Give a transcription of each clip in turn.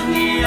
Bye.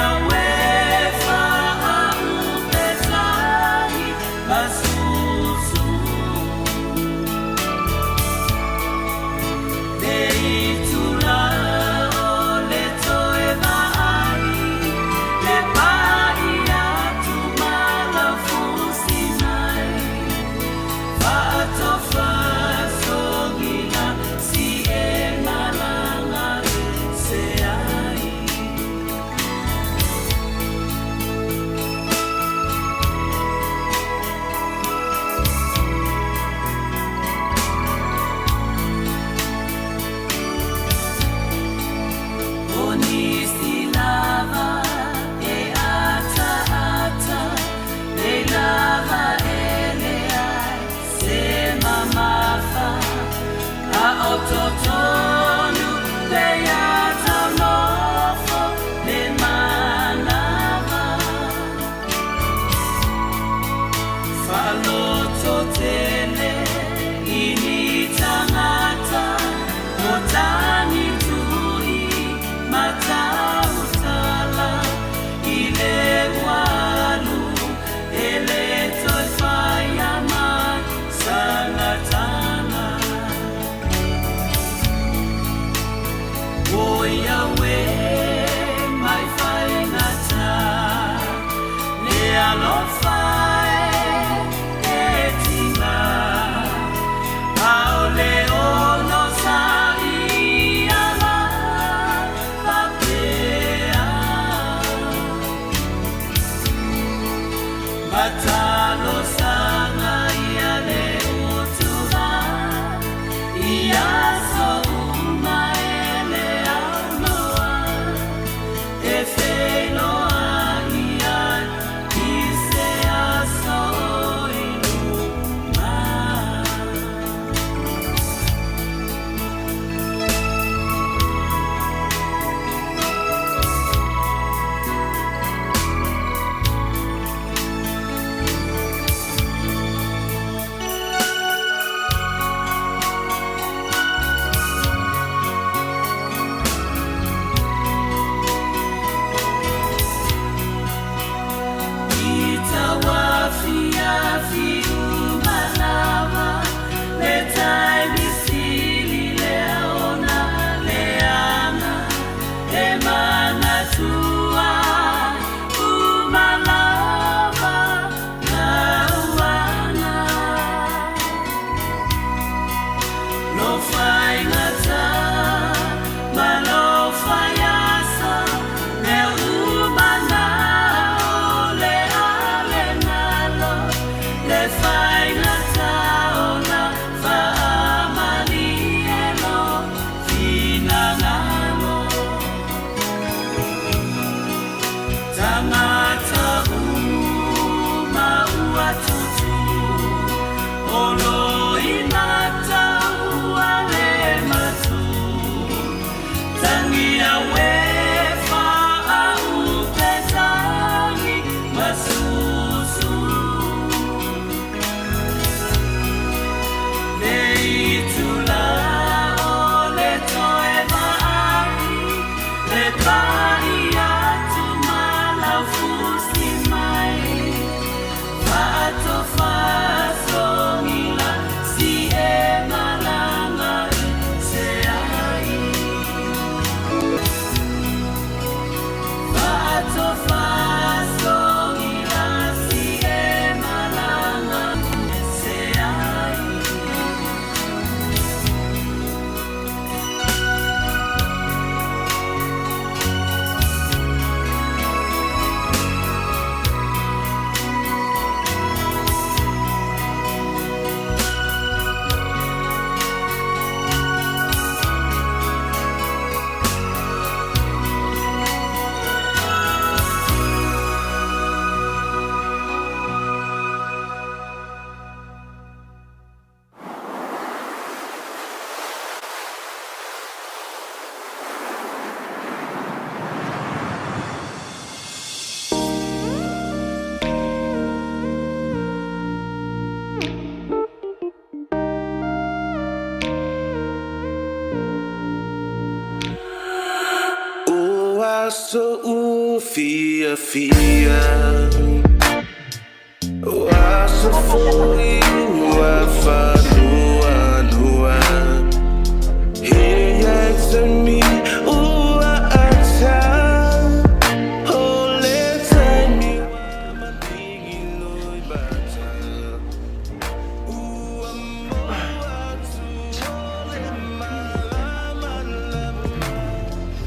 Fia Wasa foi Wafa Lua Lua He to me Ua Ata Ole Tani Wa Matigi Loi Bata Ua Moa Tu Ole Malama Lama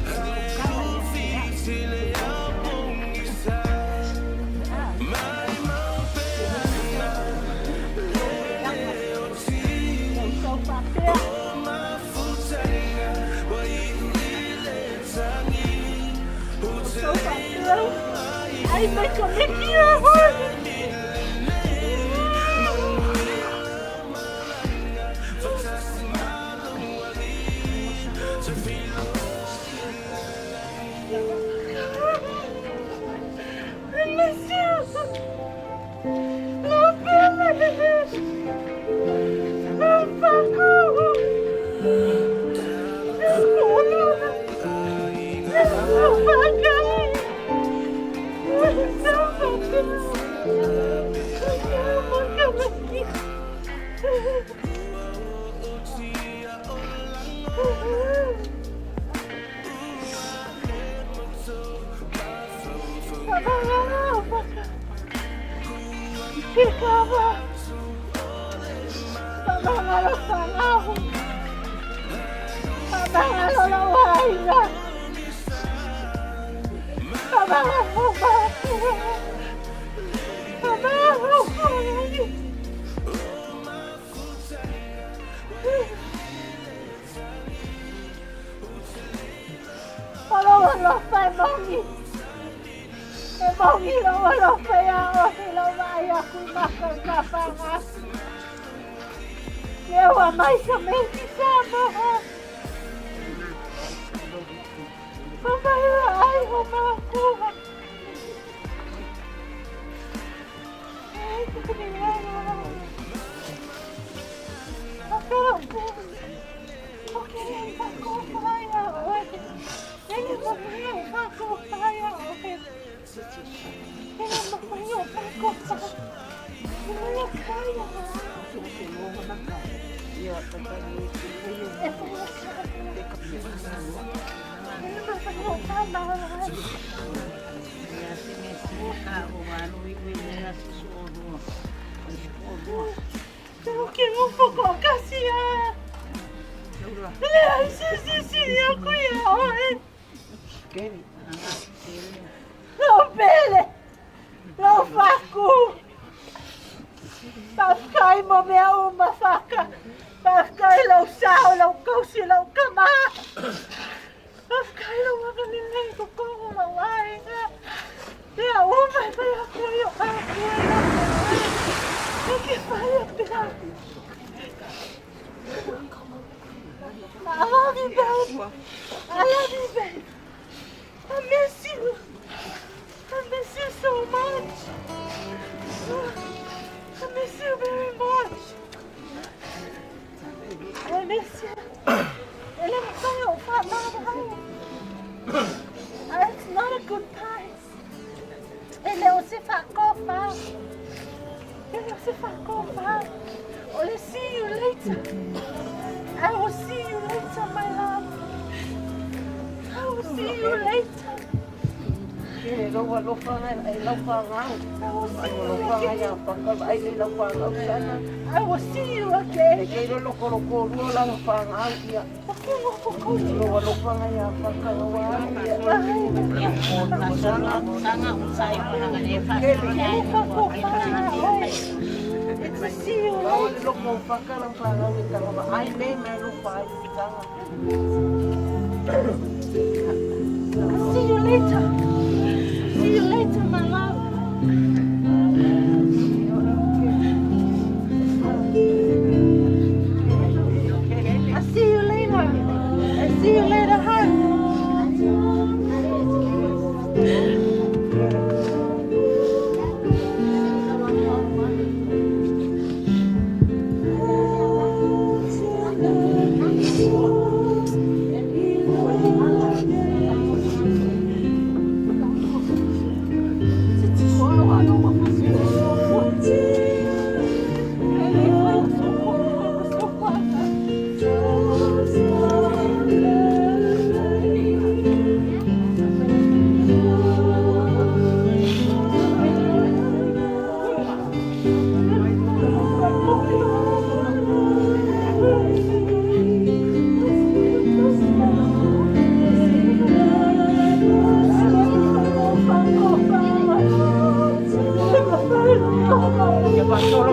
Hale Ufi Tile Yabungisa Ay, me cometí amor. Eu amei somente sama. Mamãe, ai, mamãe, curva. Ai, que criança. Eu quero porque está com praia hoje. Ele morreu para com praia hoje. Ele morreu para com praia. Ele é praia. Eu quero um pouco Cassia. Eu conheço. Não bele. Não facu. Paskai mo mea uma faca. Paskai lau sao lau kausi lau kama. Paskai lau makanilay ko kung umaway nga. Kaya umay kaya kuyo kakuya na. Nakipayat ka. I love you, babe. I love you, babe. I miss you. I miss you so much. I miss you very much. I miss you. It's not a good time. I will see you later. I will see you later, my love. I will see you later. I will see you again. It's to see you later. I'll see you later. See you later, my love. I'll see you later. I'll see you later, hon. Iya,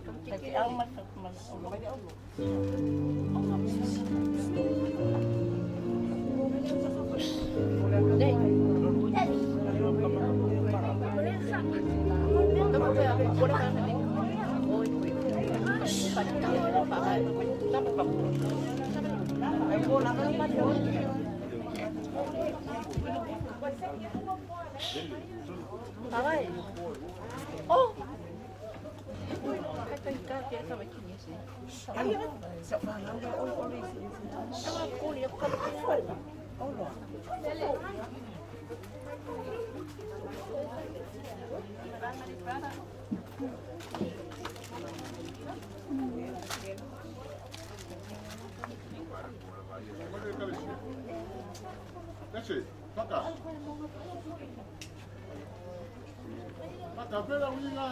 Kasi ang masarap man. Oh! That's it. Paka. Paka, pera winga.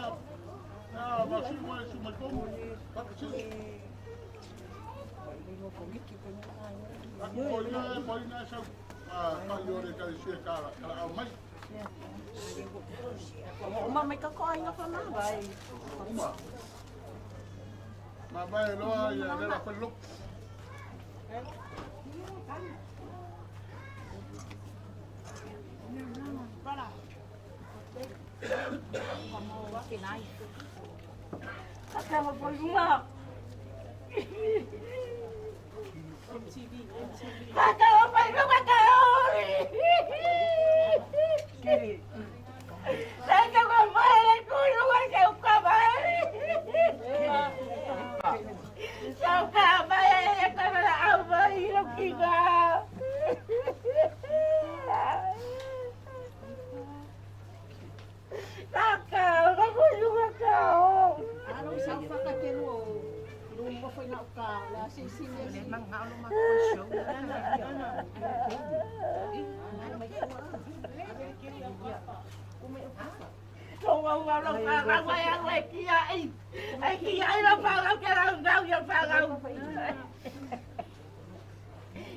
Ah, masih mai sumatom. Paka sih. Aku boleh nak sah. Kalau orang kali sih kalau amai. Uma may kakoy nga pa na bay. Uma. Mabay lo ya ada peluk. Saka magpulunga. Saka magpulunga kayo. Saka magpulunga kayo kabay. Saka bayay ka na abay ng kiga. Saka magpulunga kayo. Anong isang pagkakil mo? Nung mo na ka, lasing sinya siya. Memang nak lu makan show. Kung ang walang parang wayang ay kiyain. Ay kiyain ang parang karang daw yung parang.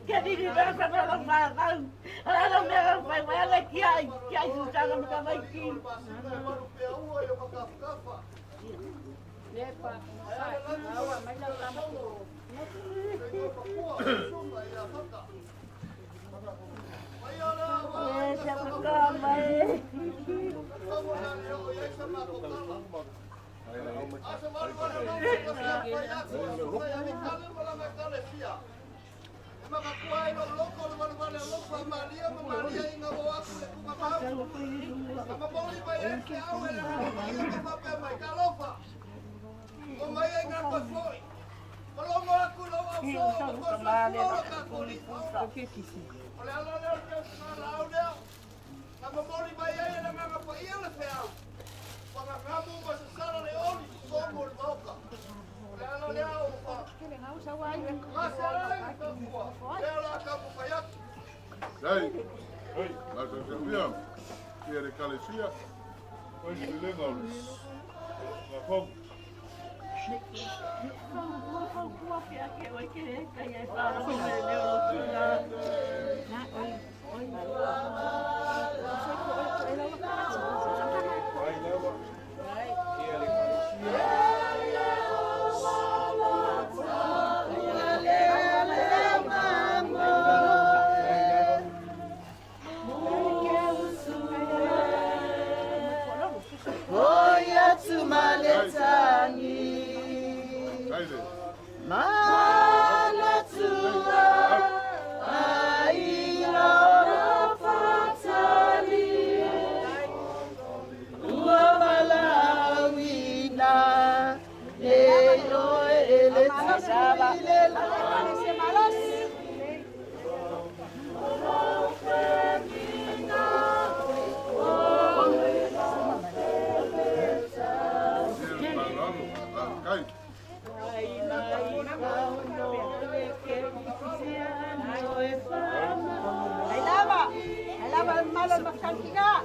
Kaya di ba sa parang parang. Alam meron pa wayang ay kiyain. Kiyain sa sarang kamay kin. Lepa, awa, may nagtama ko. Yes, ako kamay. Makakuha ng loko, lumalabas ng loko, Maria, Maria, ingaw ako, kumakaw. Kamaboli ba yan? Kaya awal na Maria, kapapay, may kalofa. Kumaya nga pasmoy. Malongo ako, lawa ako, magkosla, kakulit. Wala lang na ako sa lao na. Kamaboli ba yan ang mga paiyalas niya? Pangangamo ba sa sala ni Oli, somol mo ka. Wala lang na ako pa. Masalah itu semua. Bela kamu kayak. Hey, masa sebiam. Kira kali siap. Kau bilang harus. Ngapok. Malam makan tiga.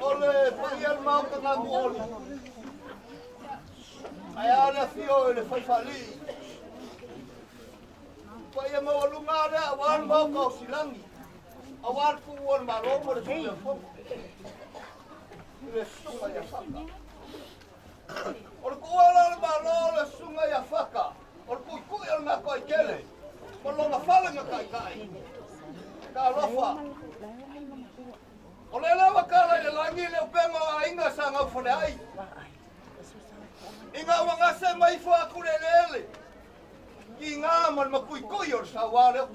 Ole, paia mau tanga ngoli. Ai ana fio ele foi fali. Paia mau lungare awan mau kau silangi. Awan puon malomo de telefon. Le sunga ya faka. Ol kuala malo le sunga ya faka. Ol kui ol na koi kele. Ol na fala nga kai kai. Ka lofa. Ole lawa kala le langi le pengo ainga sanga fole ai. Inga wanga se mai fo akule lele. Ki nga mal makui koyor sa wale.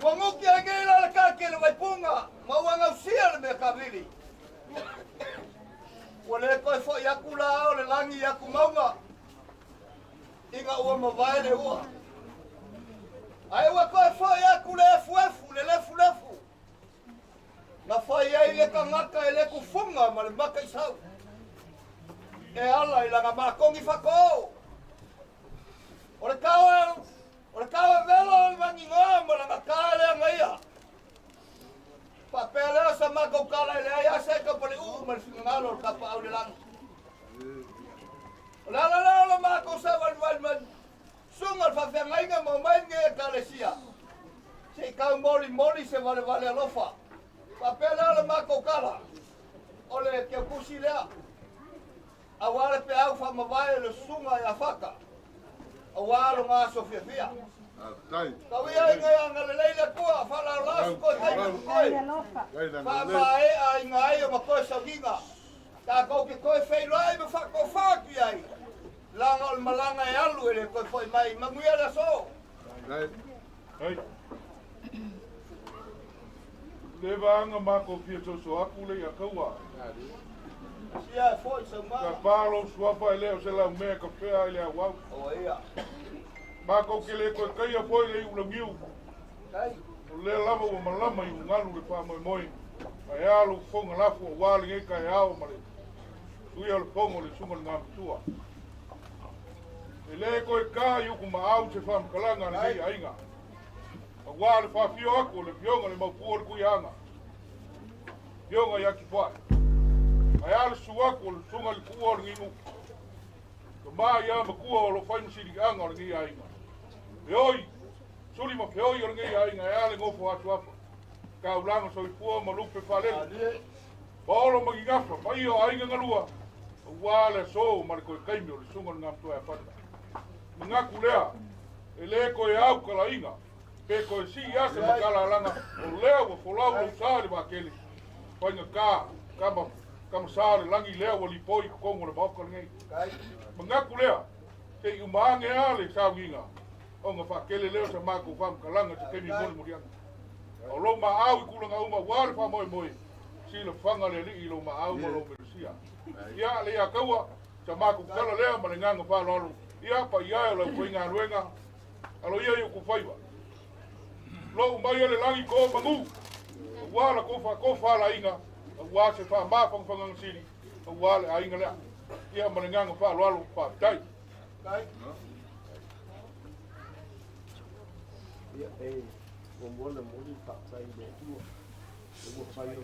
Wangu ki agela le kakele vai punga. Ma wanga usia me kabili. Ole ko fo yakula ole langi yakumaunga. Inga ua mawai le ua. Ai wa ko fo yakule fuefu le lefu. Na fai ai le kangaka e le kufunga ma le maka i sau. E ala i langa makongi whako. O le kawa velo o wangi ngā ma langa kālea ngaia. Papelea sa maka ukala i le ai asa e ka pale ma le whingangalo o kapa au le langa. O le ala o le maka sa wani. Sunga le whawhengainga ma mainge e kalesia. Se i kau moli se vale alofa. Papela le mako kala. Ole ke kusi lea. Awale pe au fa mawai le sunga ya faka. Awalo nga sofia. Tai. Kawia inga ya ngale kua fala lasu ko tai koi. Fa mai a inga ai o mako saginga. Ta ko ke ko fei lai me fa ko fa ki ai. Langa o malanga e alu ele ko foi mai manguia da so. Tai. Hei. Le vanga mako pia so aku le ya kaua. Sia foi so Ka ma. palo suafa ele o se la me ka fea ele wa. O ia. Mako ke le ko kai foi le u ngiu. Kai. O le lava o malama i ngalu le pa moi. Ai alu fonga la fo wali ngai kai ao male. Ui al fongo le sunga ngam tua. Ele ko ka yu ku ma au se fam kalanga nei ainga. Wale fa fio ako le pionga le maupuo le kuianga. Pionga ya kipai. Ai ala suako le sunga le kua le ngingu. Ka maa ia makua o lo fai masiri anga o le ngi ainga. Peoi, suli ma peoi o le ngi ainga e ale ngofo atu apa. Ka ulanga so i pua ma lupe falele. Paolo magigafa, mai o ainga ngalua. Wale so ma le koe kaimi o le sunga le ngamtua e pata. Ngaku lea, e le koe au kala inga. Pe ko si ya se makala langa o leo o folau o sale ba kele panga kama sale langi leo o lipoi ko ngore ba ko ngai Kai. mangaku lea te u mange ale sa winga o nga fa kele leo sa mako fam kalanga te kemi mo mo o lo ma au ku nga uma war fa moi si lo fanga le li lo ma au mo lo besia ya le ya kawa sa mako kala leo ma nganga fa lo ya pa ya lo ko nga luenga alo ya yo ku faiwa lo mai le langi ko mangu wala ko fa la inga wa se fa ma fang fang sini wala ainga la ia malenga fa lo fa tai Kai. Ia e o mona moni pa sai de tu. O mo sai o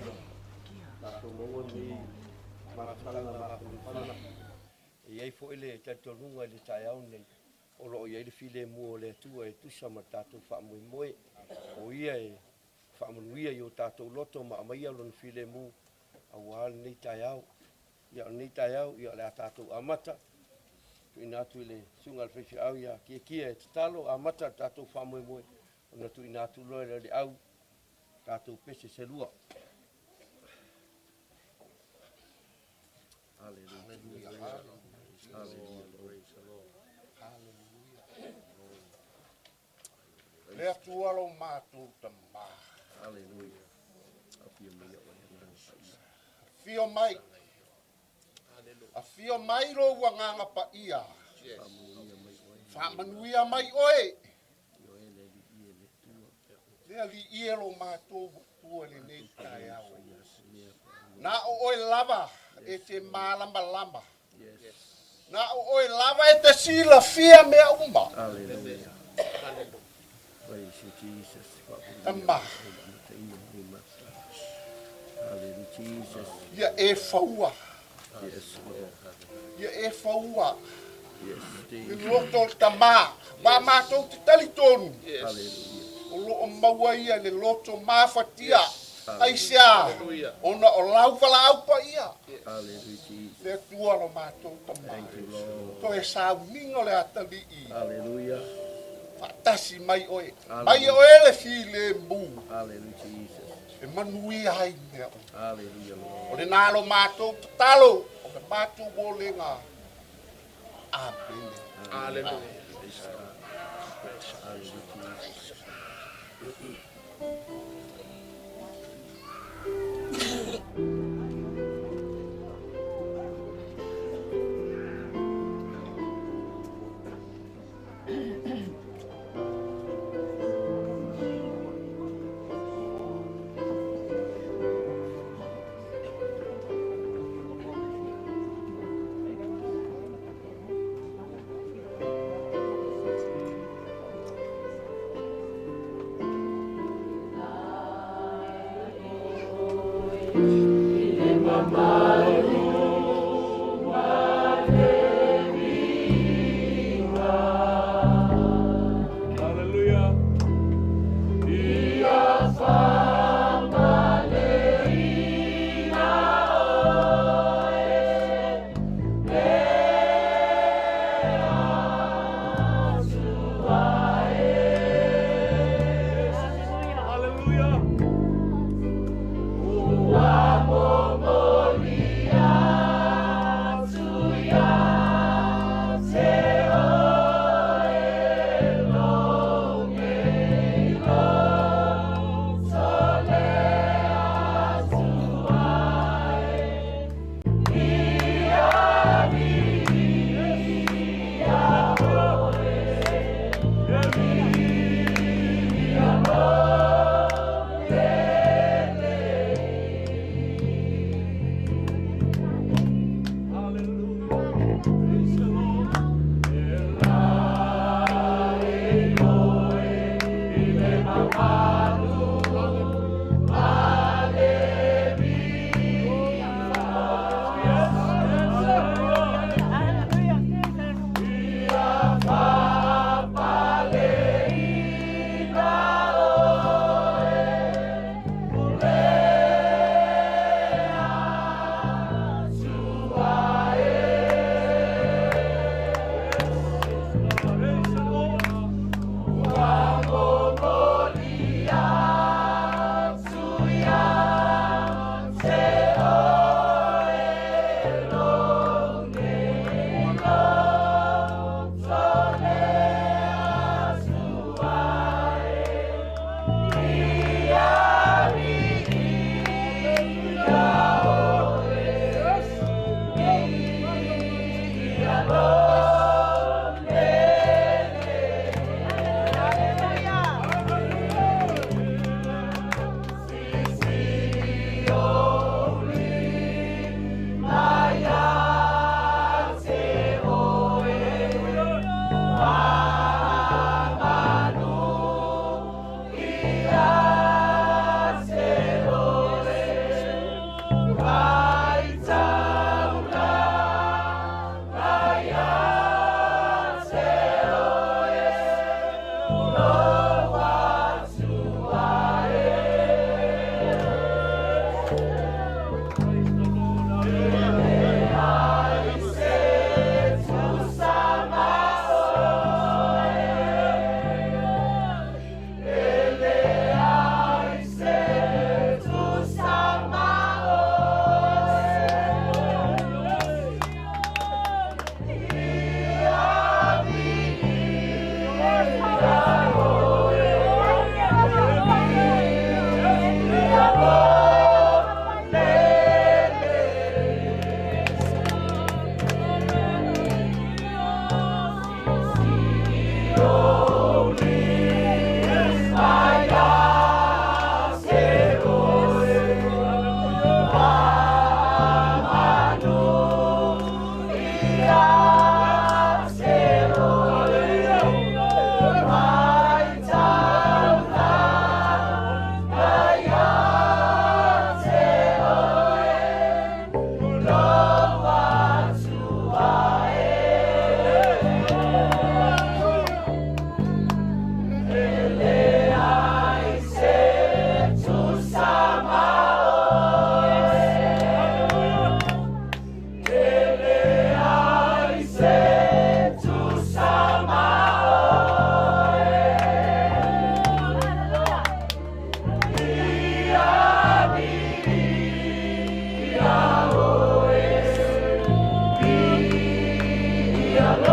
da to mo ni mara sala na mara pana. E ai fo ele tatonunga le tai au nei. O lo ia le file mo le tu e tu sama tatu fa mo o ia e whaamanuia i o tātou loto ma amaia lona file mu a wāle nei tai au. Ia nei tai au, ia le a tātou amata. Tu ina atu le sunga le whewhi au ia kia e tatalo amata tātou whaamoemoe. Ona tu ina atu loe le au tātou pese se lua. Hallelujah. Le atua lo mātou tamā. Hallelujah. Fio mai. A fio mai lo wanganga pa ia. Whamanuia mai oe. Lea li ia lo mātou tua le nei tai au. Na o oe lava e te mālamba lamba. Na o oe lava e te sila fia mea uma. Hallelujah. Praise you, Jesus. Tama. Hallelujah, Jesus. Ia e faua. Yes, Lord. Ia e faua. Yes, Ni Steve. loto tama. Ba mātou te talitonu. Hallelujah. O lo maua ia le loto mafatia. Aisia. Ona o lau wala au pa ia. Hallelujah, Jesus. Le tua lo mātou tama. Thank you, Lord. To e sa mingo le atali i. Hallelujah. Fatasi mai oe. Hallelujah. Mai oe le fi le mbu. Hallelujah, Jesus. E manui ai mea. Hallelujah, O Lord. le nalo mātou talo. O le mātou o le ngā. Amen. Hallelujah. Hallelujah, Jesus. Hallelujah. Hallelujah. Vai, Ai,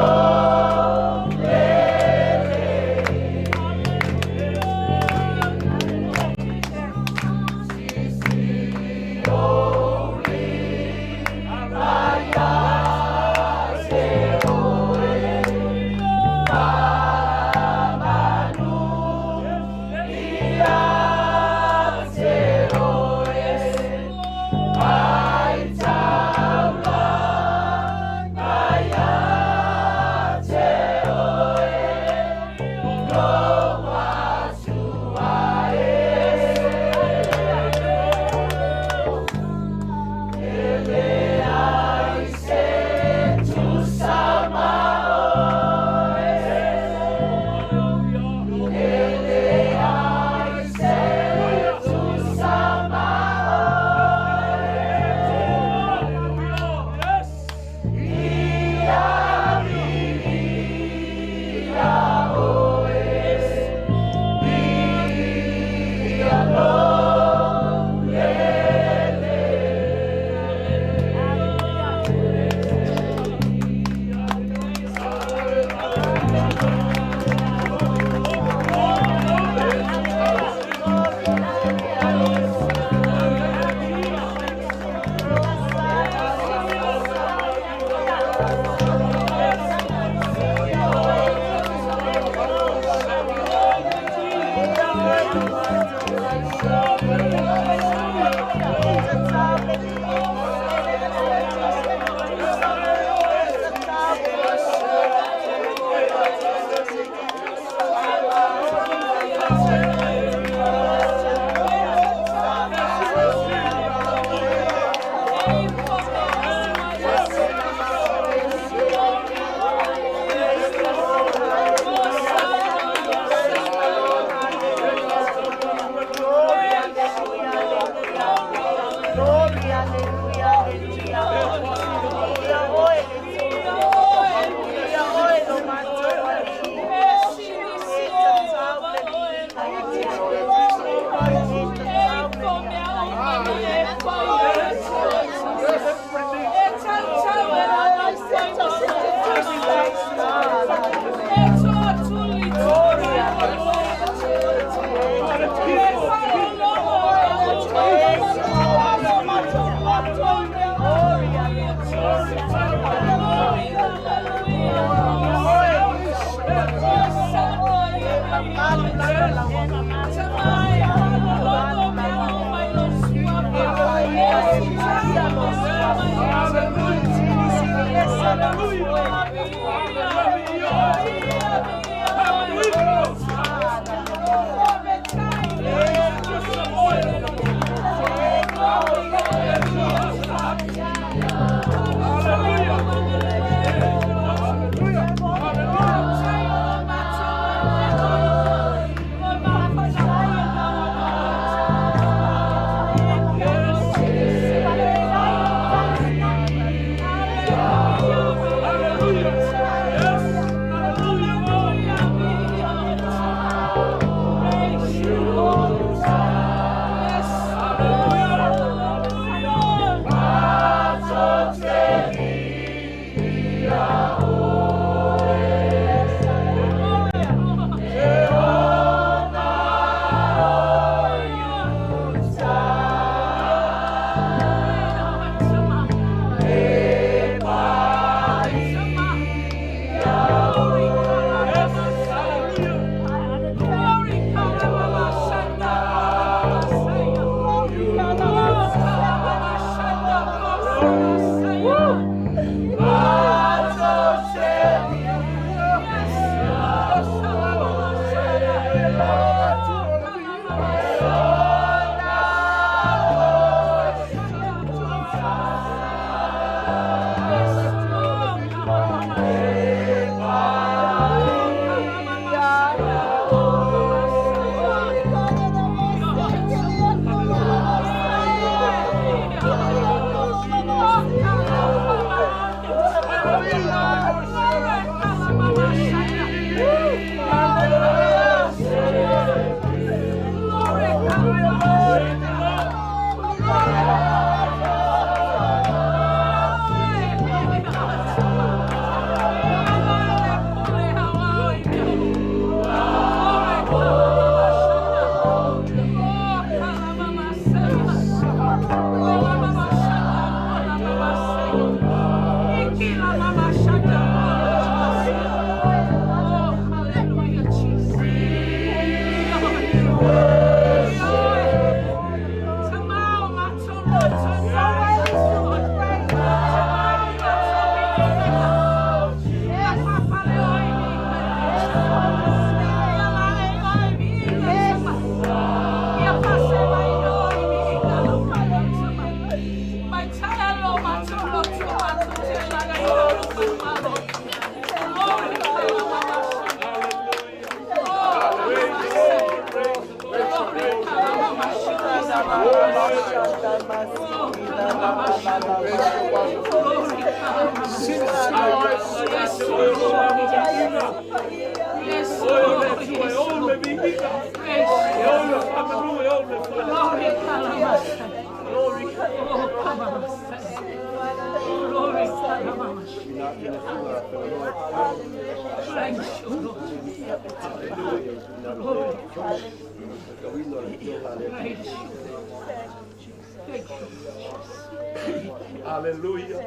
Hallelujah.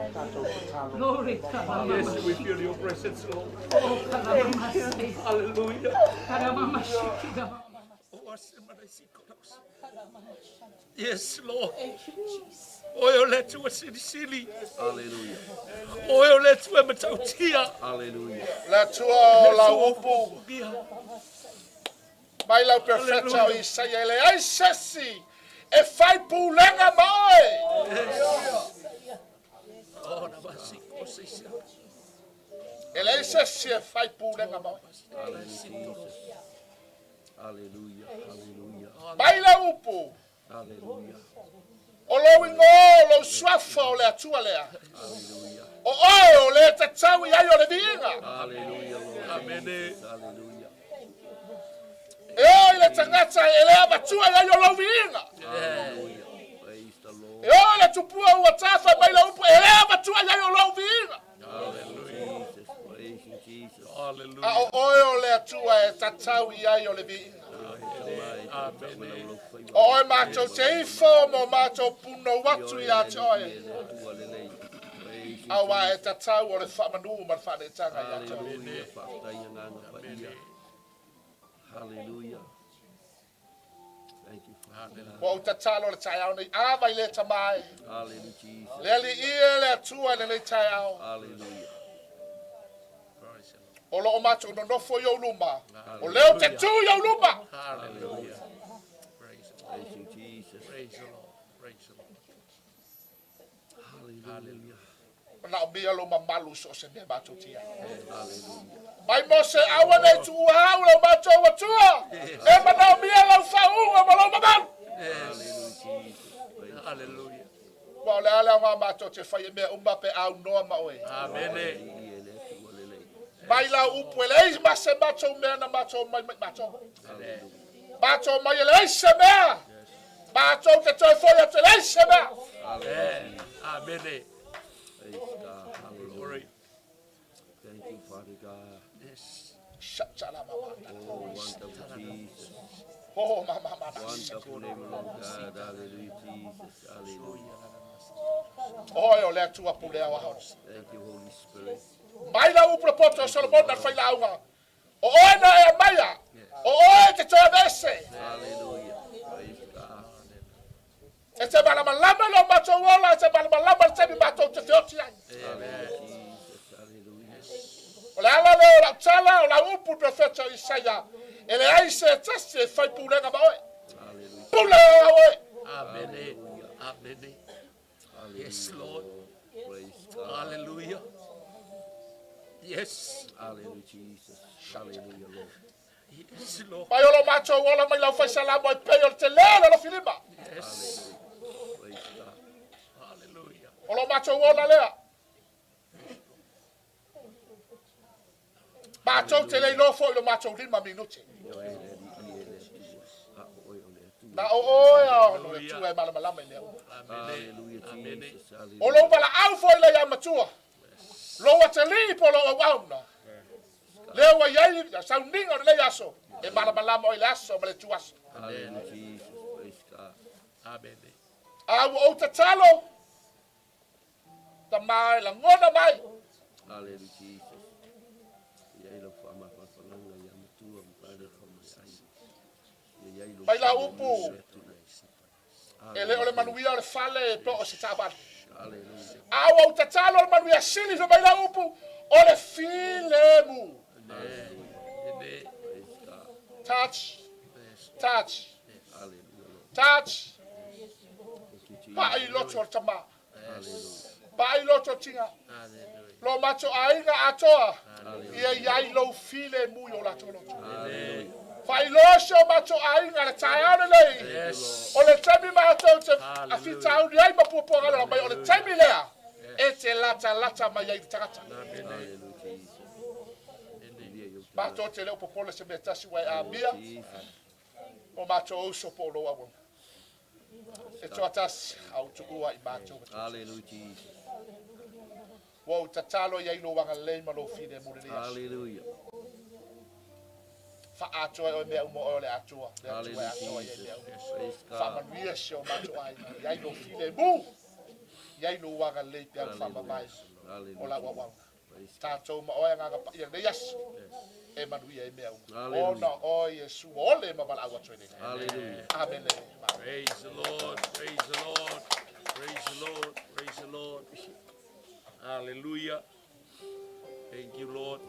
Yes, we feel your presence, Lord. Hallelujah. Yes, Lord. Oyo letu wasili. Hallelujah. Oyo letu matautia. Hallelujah. La tua la upu. Mai la perfetta o Isaia le ai sesi. E fai pulenga mai. Oh, na basi kosisi. Ele ai sesi e fai pulenga mai. Hallelujah. Hallelujah. Mai la upu. Hallelujah. O lo ingo lo swafa o le atua lea. Hallelujah. O le tatau i ai o le vinga. Hallelujah. Amen. Hallelujah. E le tangata e le abatua i ai o lo vinga. Hallelujah. Praise the Lord. E le tupua ua tafa mai la upu e le abatua i ai o lo vinga. Hallelujah. Jesus. Praise you, Jesus. Hallelujah. A o le atua e tatau i ai o le vinga. Amen. O e mātou te ifo mo mātou puno watu i a toi. Awa e tatau o le whamanu ma le whanetanga i a toi. Hallelujah. Hallelujah. Hallelujah. Thank you, Father. O tatalo le tai au nei awa i le tamai. Hallelujah, Jesus. Le ali ia le atua le nei tai au. Hallelujah. O lo o mātou no nofo i luma. O leo te tu i luma. Hallelujah. Praise you, Jesus. Praise the Lord. Praise the Lord. Hallelujah. Na o mia lo mamalu so se me mātou tia. Hallelujah. Mai mo se awa nei tu hau lo mātou atua. E mana o mia lo whaunga ma lo mamalu. Hallelujah, Jesus. Praise Hallelujah. Mo le ale ngā mātou te whai e mea umba pe au noa ma oe. Amen. Mai la upu ele eis ma se mātou mea na mātou mai mātou. Mātou mai ele eis se mea. Mātou te toi foi atu ele eis se mea. Amen. Amen. Praise God. Hallelujah. Thank you, Father God. Yes. Shatala mama. Oh, wonderful Jesus. Oh mama mama. Wonderful name, Lord God. Hallelujah, Jesus. Hallelujah. Oh yo le tua pulea wa house. Thank you, Holy Spirit. Mai la upu poto Solomon na fai la unga. O ona e maia. O oe te toi vese. Hallelujah. Praise God. E te malama lama lo mātou wola. E te malama lama te mi mātou te whioti ai. Amen. Jesus. Hallelujah. O le ala leo la tala o la upu profeta Isaia. E le aise tasi e fai pulenga ma oe. Hallelujah. Pulenga oe. Amen. Amen. Yes, Lord. Praise God. Hallelujah. Yes. Hallelujah, Jesus. Hallelujah, Lord. Yes, Lord. Mai o lo mātou wola mai lau fai salamo e pei o te lele lo filima. Yes. Praise God. Hallelujah. O lo mātou wola lea. Mātou te lei lofo i lo mātou lima minuti. Na o oia no e tua e malama lama i leo. Hallelujah, Jesus. O Hallelujah. lo wala au foi le ia matua. Lo wa te li po lo wauna. Leo wa yai sa ningo le aso. E malama lama o le aso ma le tuaso. Hallelujah, Jesus. Praise God. Amen. Au o te talo. Ta mai la ngona mai. Hallelujah, Jesus. Yailo fama papalanga ya mtua mpale kama ai. Yailo. Mai la upu. Ele ole manuia le fale po o se tabar. Hallelujah. Au o te talo le manuia sili so mai la upu. O le filemu. Amen. Praise God. Touch. Touch. Hallelujah, Lord. Touch. Thank you, Jesus. Pa i loto o tama. Hallelujah. Pa i loto tinga. Hallelujah. Lo macho ainga atoa. Hallelujah. Ia iai lo filemu yo la tolo. Hallelujah. Fa i loso macho ainga le taiane lei. Yes. O le temi mato te Hallelujah. afita au ai ma pupo ngala mai o le temi lea. E te lata mai ai tangata. Hallelujah, Jesus. Mato te leo popole se metasi wai a mia. O mato uso po lo awo. E to atas au tu ua I mato. Hallelujah, Jesus. Wo tatalo ya ilo wanga lei malo fide mo le. Hallelujah. Fa ato o me mo ole ato. Hallelujah, Jesus. Praise Fa God. manuia se o mato ai. Ya ilo fide mo. Ya ilo wanga lei pe fa mai. Ola wa wa. Tato ma oya nga pa ya yes. E manuia e mea. Ona o Yesu ole ma bala wa training. Hallelujah. Amen. Praise the Lord. Praise the Lord. Praise the Lord. Praise the Lord. Hallelujah. Thank you, Lord.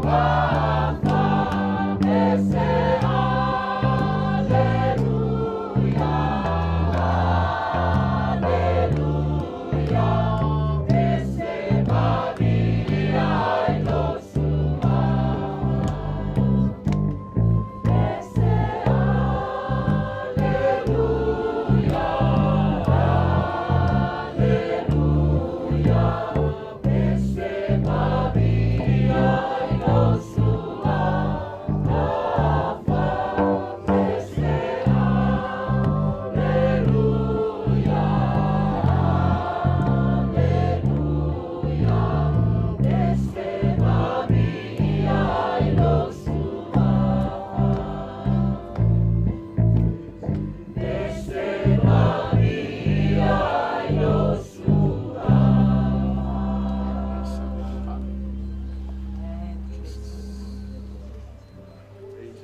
Wow.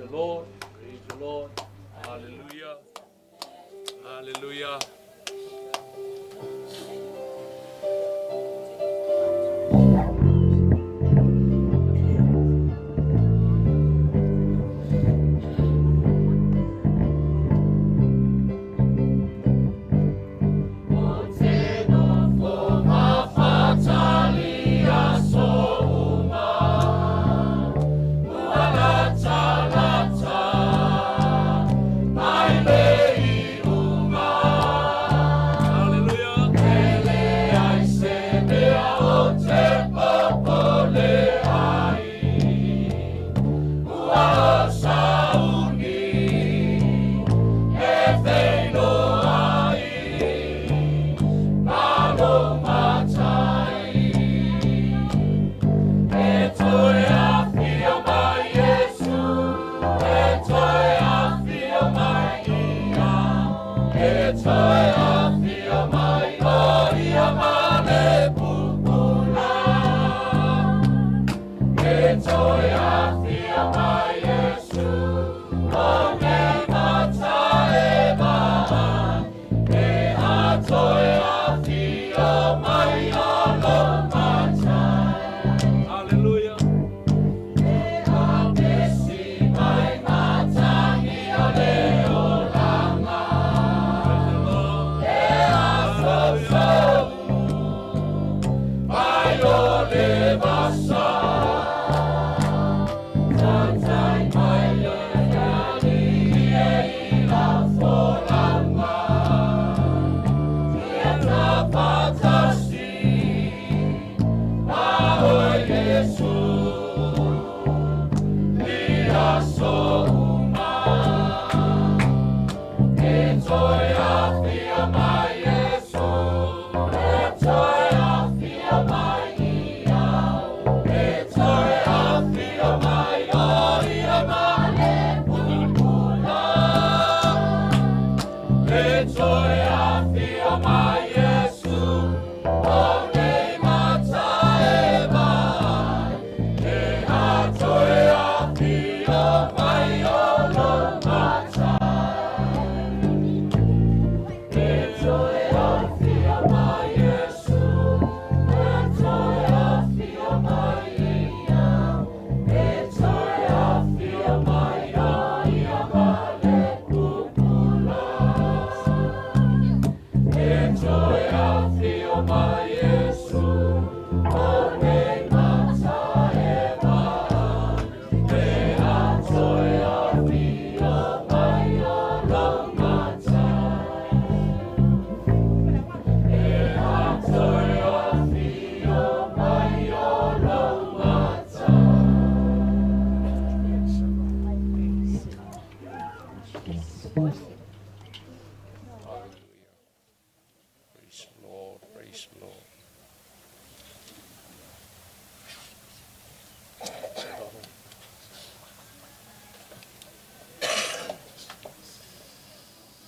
the Lord. Praise the Lord. Hallelujah. Hallelujah.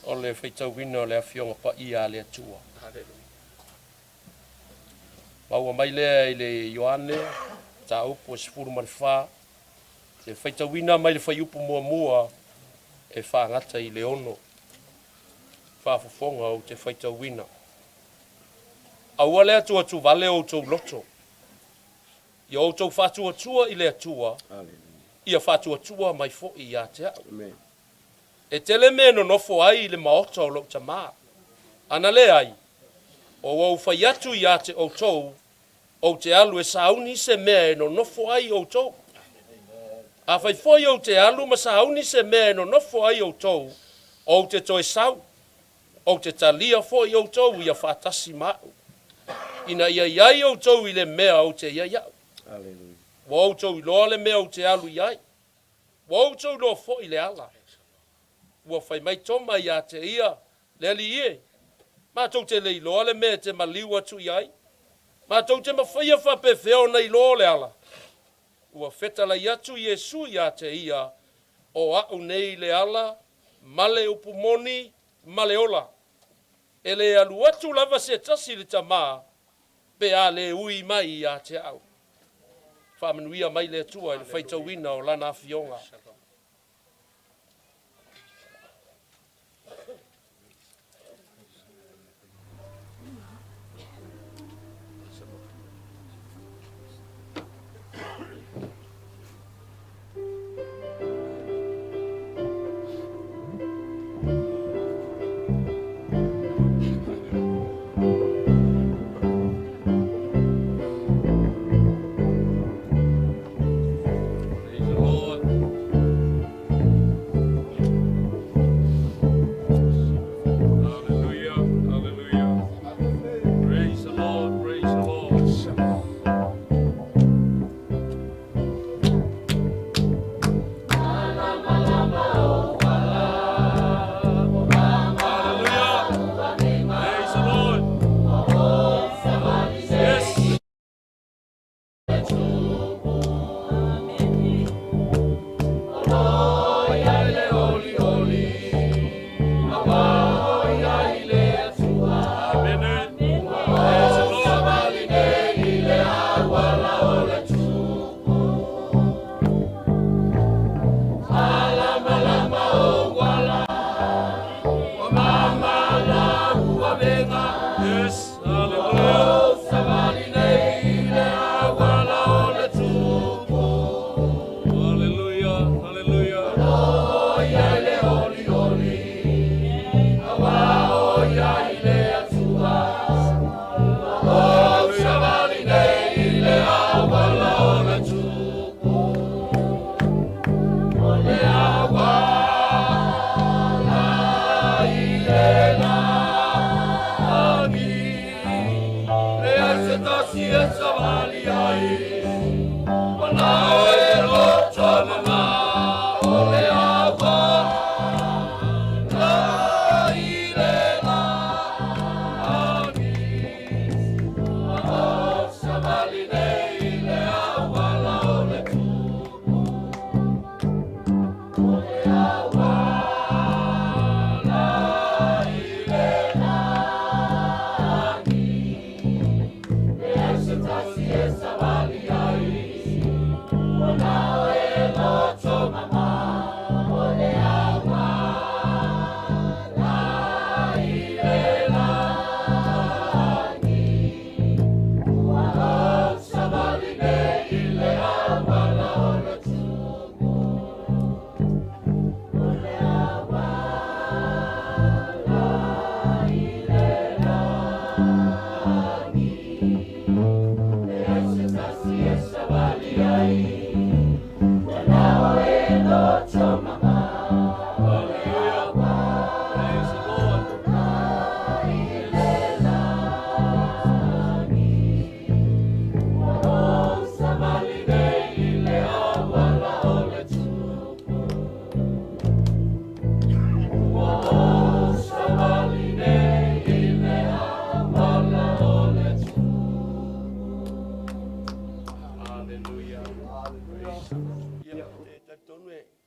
O le whaitauina o le awhionga pa ia le atua. Maua mai lea i le Ioane, ta upo sifuru marifā, te whaitauina mai le whaiupu mua mua e whaangata i le ono. Whaafafonga o te whaitauina. Aua le atua tu vale o tau loto. I o tau whatua tua i le atua, ia whatua tua mai fo i a te au. Amen. E tele me no nofo ai le maota o lau tamā. Ana le ai, o au whai atu i a te o tau, o te alu e sauni se mea e no nofo ai o tau. A whai foi o te alu ma sauni se mea e no nofo ai o tau, o te toe sau, o te talia foi o tau i a whatasi mau. Ina ia iai o tau i le mea o te ia iau. Hallelujah. Wa o tau i loa le mea o te alu iai. Wa o tau loa fo i le ala. Ua whai mai toma i a te ia, le ali ie. Ma tau te le iloa le mea te maliu atu iai. Ma tau te mawhaia whapewheo na iloa le ala. Ua whetala i atu Iesu i a te ia, o au nei le ala, male upumoni, male ola. E le alu atu lava se tasi le tamā, pe a le ui mai i a te au. Whamanuia mai le atua, le whaitauina o lana awhionga.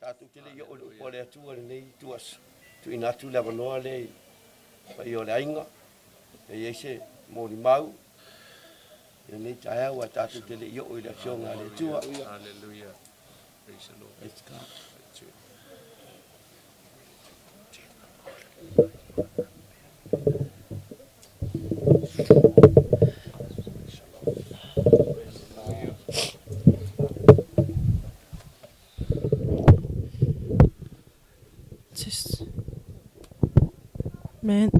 Tātou te le i o le pole atua le nei tuas. Tu ina atu le wanoa le pai o le ainga. E eise mōri mau. E nei tae au a tātou te le i o le fionga le tua. Hallelujah. Praise the Lord. Let's go. Just man.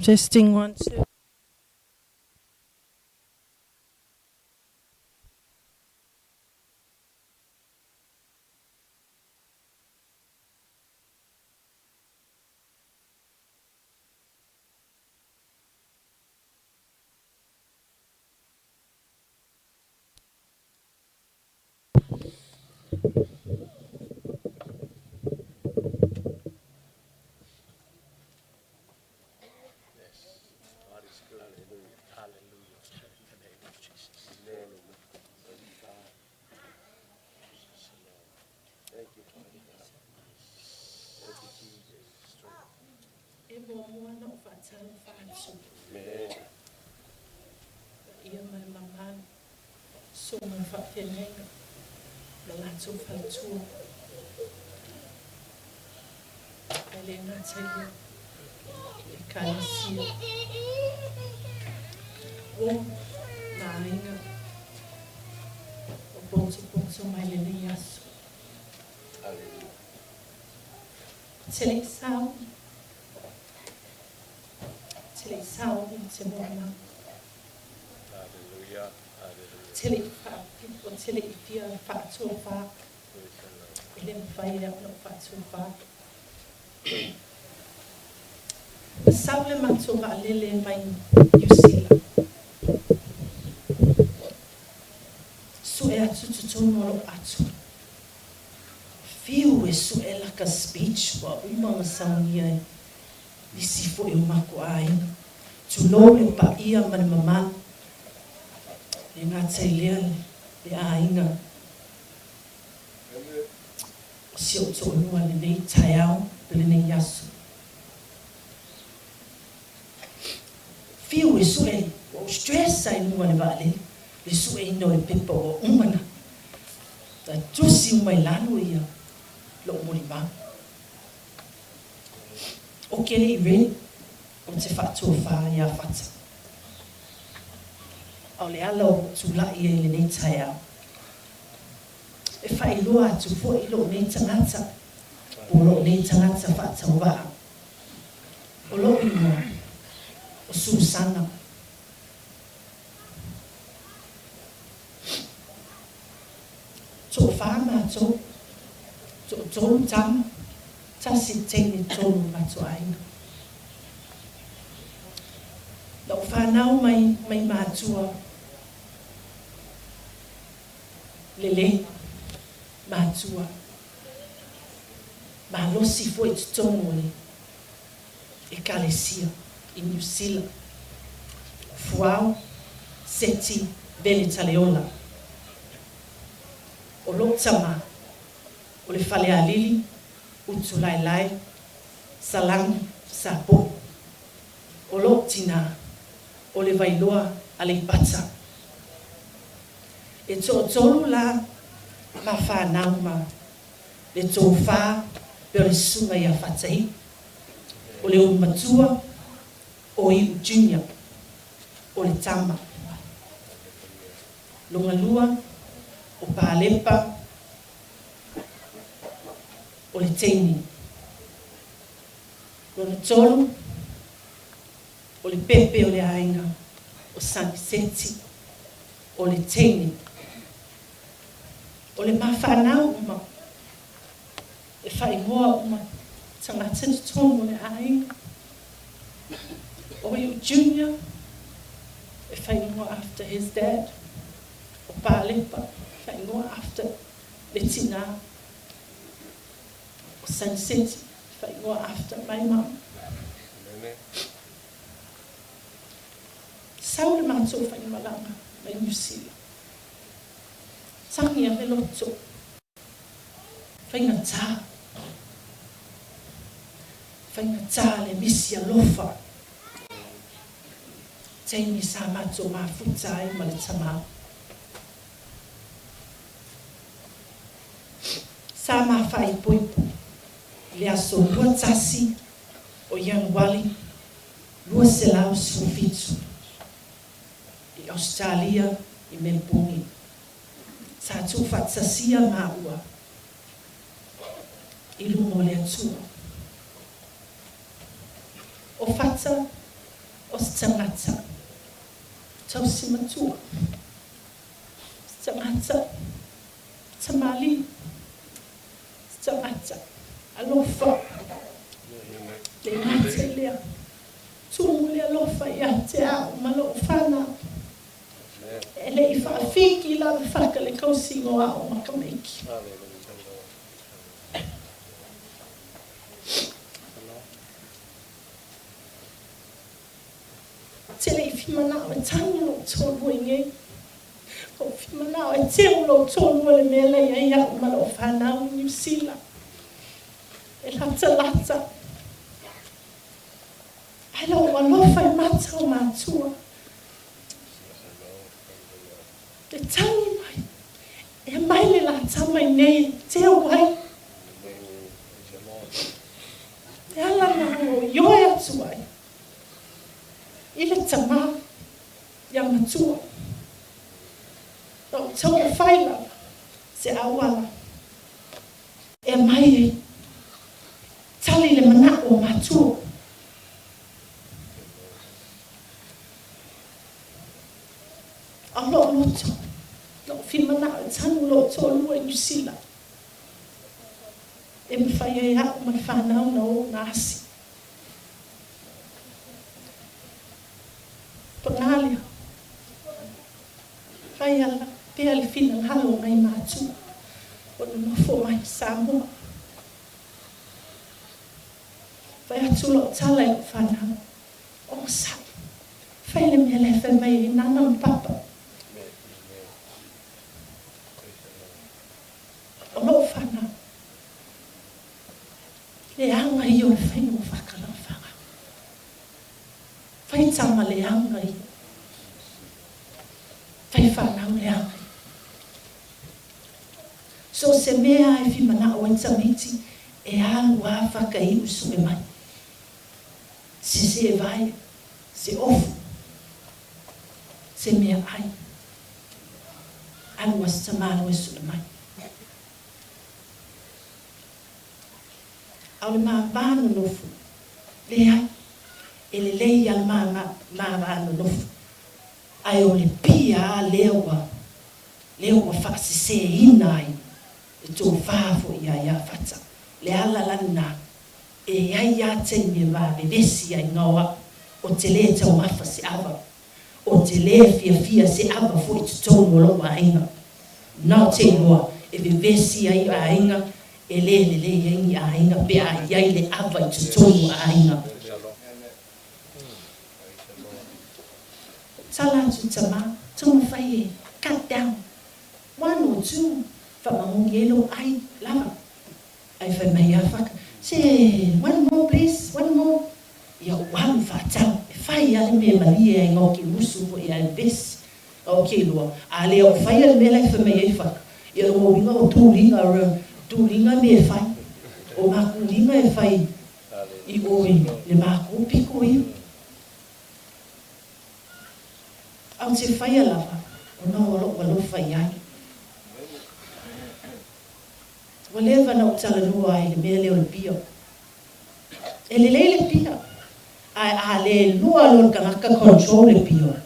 Testing 1 2. E mua na o whaatala whaatsu. Ia mai mamana. So mai whaapenenga. Na lātou whaatua. E le ngā taia. E kānasia. O nā inga. O poto mai le nei aso. Tele sao. Tele sao i te mōna. Hallelujah. Hallelujah. Tele whaapipo, tele i whia whaatua wha. E le mwhai reo no whaatua wha. Sao le mato wa lele mai New Zealand. So e atu tutono lo atu. Fiu e so e laka speech wa umanga saungia e. Nisi fo e umako aina. Tulo e pa ia mani mama. Le ngā tailea le aina. Si o to onua le nei taiao, le nei yasu. Fiu e so e o stress ai nua le vale. Le so e ino e pepa o umana. Ta tusi umai lano ia. Lo morima. O kere i re, o te whaatua wha ia whata. Au le ala o tūla ia i le nei tai au. E whai loa atu fo i lo nei tangata, o lo nei tangata whata o waa. O lo ingoa, o Susana. Tō whāma tō, tō tama. Tasi teini tonu matu aina. Lau whanau mai mātua. Lele mātua. Mālosi fo i tutongo le. E kalesia i New Zealand. Fuau, seti, vele taleola. O lotama. O le fale alili. Utu lai lai, salangi, sapo. O lo tina, o le vailoa a le pata. E tō tōru la, ma whanau ma. Le tō wha, pe o le sunga i a whatai. O le umatua, o i junior, o le tama. Lunga lua, o pālepa, o le teini. Lona tolu, o le pepe o le ainga, o San Vicente, o le teini. O le mawhanau uma. E whaingoa uma. Tangata tonu le ainga. O iu Junior. E whaingoa after his dad. O Pālepa. Whaingoa after le tina. O Sun City. Whaingoa after my mum. Sau le mātou whaingalanga. Mai New Zealand. Tangi a me loto. Whainga tā. Whainga tā le misi a lofa. Teini sa mātou mā futai ma le tamā. Sa mā whai poipo. Le aso lua tasi o Young Wali. Lua se lau sufitu. I Australia i Mempungi. Sa tu fatsasia maua. I lungo le atua. O fata o stangata. Tau si matua. Stangata. Tamali. Stangata. Alofa. Le ngate lea. Tumu le alofa i ate au malo whana. Ele I whaafiki la whaka le kausingo a o makameki. Tele I whimanao e tango tonu inge. O whimanao e teo tonu le mele ia ia o malo whanau New Zealand. E lata. Alo alofa I mata o mātua. Te tangi mai. E mai le la tamai nei. Te wai. E ala na o yoe atu ai. I le tama. Ia matua. O tau e whaila. Se awala. E mai e. Tali le mana o matua. Alo loto. No whimana o tanu loto lua I New Zealand. E me whai e hao mai whanau na o nasi. Pangalia. Whai ala. Pea le whina halo ngai mātua. O na nofo mai Samoa. Whai atu lo tala I whanau. O sa. Whai le mea le whai mai I nana o papa. O lo whana. Le anga I o le whaingo whakala whanga. Whai tama le anga I. Whai whanau le anga I. So se mea e whimana o entamiti e alu a whaka I usu e mai. Se vai, se ofu. Se mea ai. Alu as tamano e su e mai. Au le mawano nofu. Le ai. E le lei al mawano nofu. Ai o le pia a lewa. Lewa whakasise ina ai. E tō whāfo ia ia whata. Le ala lana. E ai ia teni wa vevesi ai ngawa. O te le tau mafa se awa. O te le fia se awa fo I tutono lo wa inga. Nau te loa. E vevesi ai a inga. E le ingi a inga pe a iai le awa I tutono a inga. Tala tu tama, tama whai e, cut down. 1 or 2, whamahongi elo ai lava. Ai whai mai a whaka, say, 1 more please, 1 more. Ia walu whatau, e whai ale me malia e ngau ki musu po ia e besi. O ke lua, a lea o whai ale me lai whai mai e whaka. Ia o winga o tūringa me e whai. O maku ringa e whai I oi, le maku piko iu. Au te whai alava, o nau alo walo whai ai. Walewa na o tala nua ai le mea leo le pio. E le le pio. A le lua lo ka ngaka control le pio.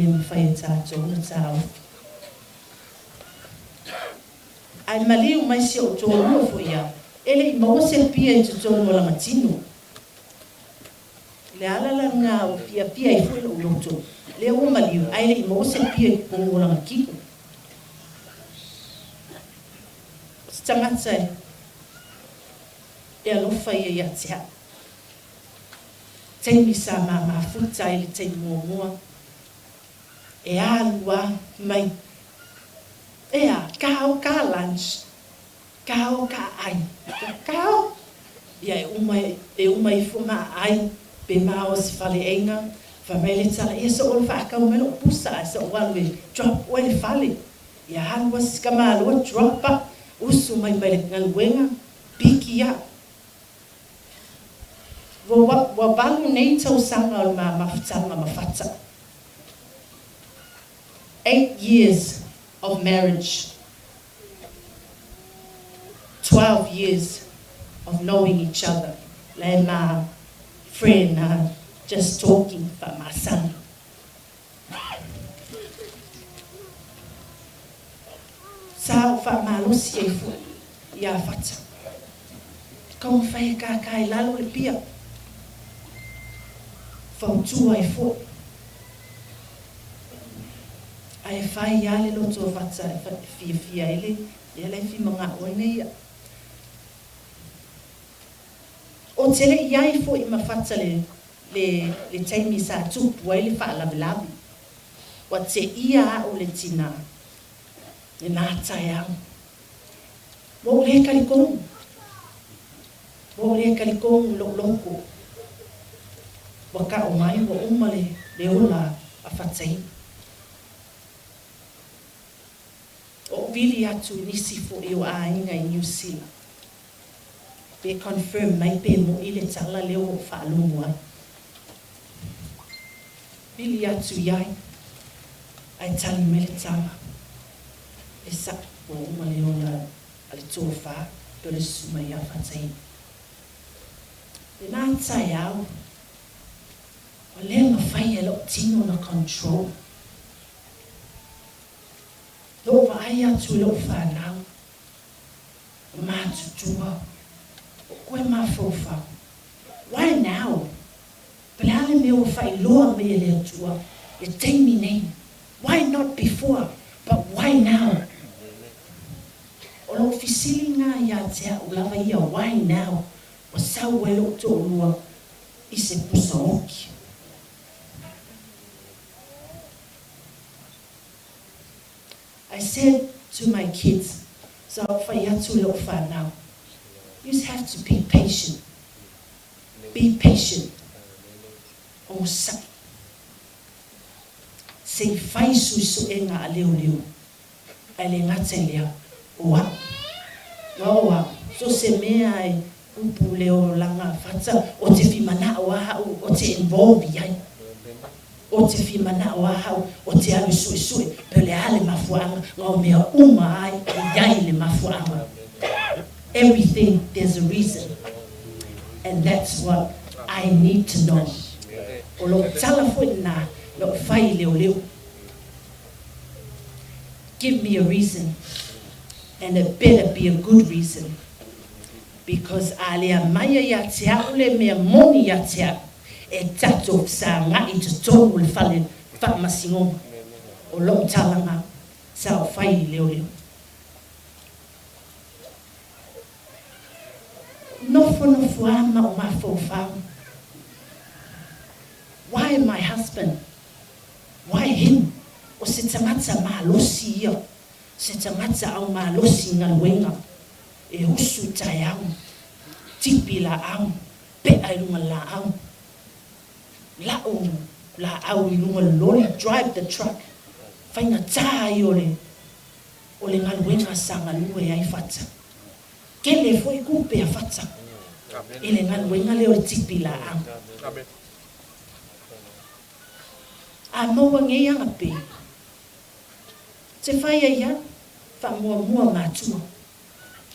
mawhai tātou na tāu. Ai maliu mai se o tōrua fo ia, ele I maua se pia I te tōrua langa tino. Le alala ngā o pia I fo ilo uloto, le ua maliu, ai le I maua se pia I kongo langa kiko. Tangata e alofa ia te hao. Teimi sa ma futa I le teimi mua. E alua mai. Ea, kao ka lunch. Kao ka ai. Kao. Ia e umai fuma ai. Be mao se fale enga. Famele tala. Ia so olu whaaka umelo pusa. So walu drop wale fale. Ia halua skama alua dropa. Usu mai le ngaluenga. Piki ya. Wa balu nei tau sanga o mafutanga mafata. 8 years of marriage. 12 years of knowing each other. Like my friend, just talking for my son. Sao fa malusi e fu ia fata. Kau fai kai lalu le pia. Fautua e fu. Ai fai ia le loto fata fia ele fi mga one ia. O tele ia e fu I mafata le taimi sa tupu ai le fa labi. Wa te ia o le tina. E nā taiao. Mo le kalikong. Mo le kalikong loko. Waka o mai wa umale le ola a whatai. O vili atu nisi fo I o a inga I New Zealand. Be confirm mai pe mo I le tala leo o whaalumua. Vili atu iai. Ai tali me le tama. E sa o umale ola ale tofa pe le suma ia whatai. E nā taiao. O le mawhai e lo tino na control. Lo vai atu lo whanau. O mātutua. O koe mawhauwhau. Why now? Pelale me o whai loa me le atua. E teimi nei. Why not before? But why now? O lo fisili ngā ia tea o lava ia why now? O sau e lo to lua I se pusa oki. I said to my kids, so now, you just have to be patient. Be patient. Osa. Se fai su e ngā leo. Ai le ngata lea. Oa. Oa. So se mea e upu leo langa fata. O te whimana o ahau. O te involve iai. O te whimana o ahau. O te alu sui. Pe le ale mafuanga. Ngā mea uma ai. Iai le mafuanga. Everything, there's a reason. And that's what I need to know. O lo tala fo na. Lo fai leo. Give me a reason. And it better be a good reason. Because alea maya ya te aule mea moni ya te au. E tato sa nga I te tonu le fale whamasingonga. O lo talanga sa o fai leo. Nofo ama o mafo whau. Why my husband? Why him? O se tangata malosi ia. Se tangata au malosi ngaluenga. E usu tai au. Tipi la au. Pe ai lunga la au. La au I lunga lori. Drive the truck. Whainga tai ole. Ole ngaluenga sa ngalue ai fata. Kele foi kupe a fata. Ele ngaluenga leo tipi la au. A moa nge anga pe. Te whai ia, wha mua mātua.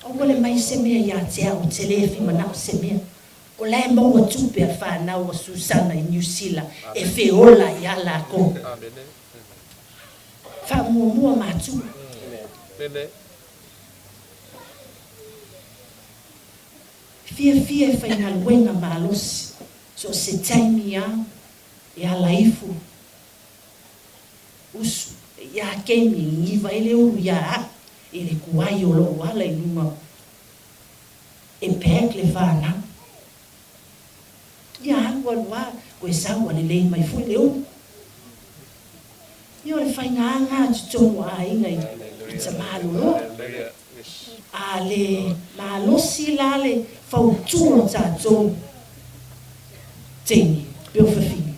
O wale mai se mea ia te au, te lefi manau se mea. O lai maua tupe a whanau o Susana i New Zealand. E whiola i ala ko. Amen. Wha mua mātu. Amen. Fia e whainga luenga mālosi. So se taimi a e ala ifu. Usu. Ia kemi ngiva ele uru ia a. Ele kuai o lo wala i lunga. E pek le whana. Ia hanwa lua. Koe sawa le lei mai fui le uru. Ia le whainga anga tutongu a inga i ta mālo. A le mālosi la le whautua tātou. Tēni. Peo whawhini.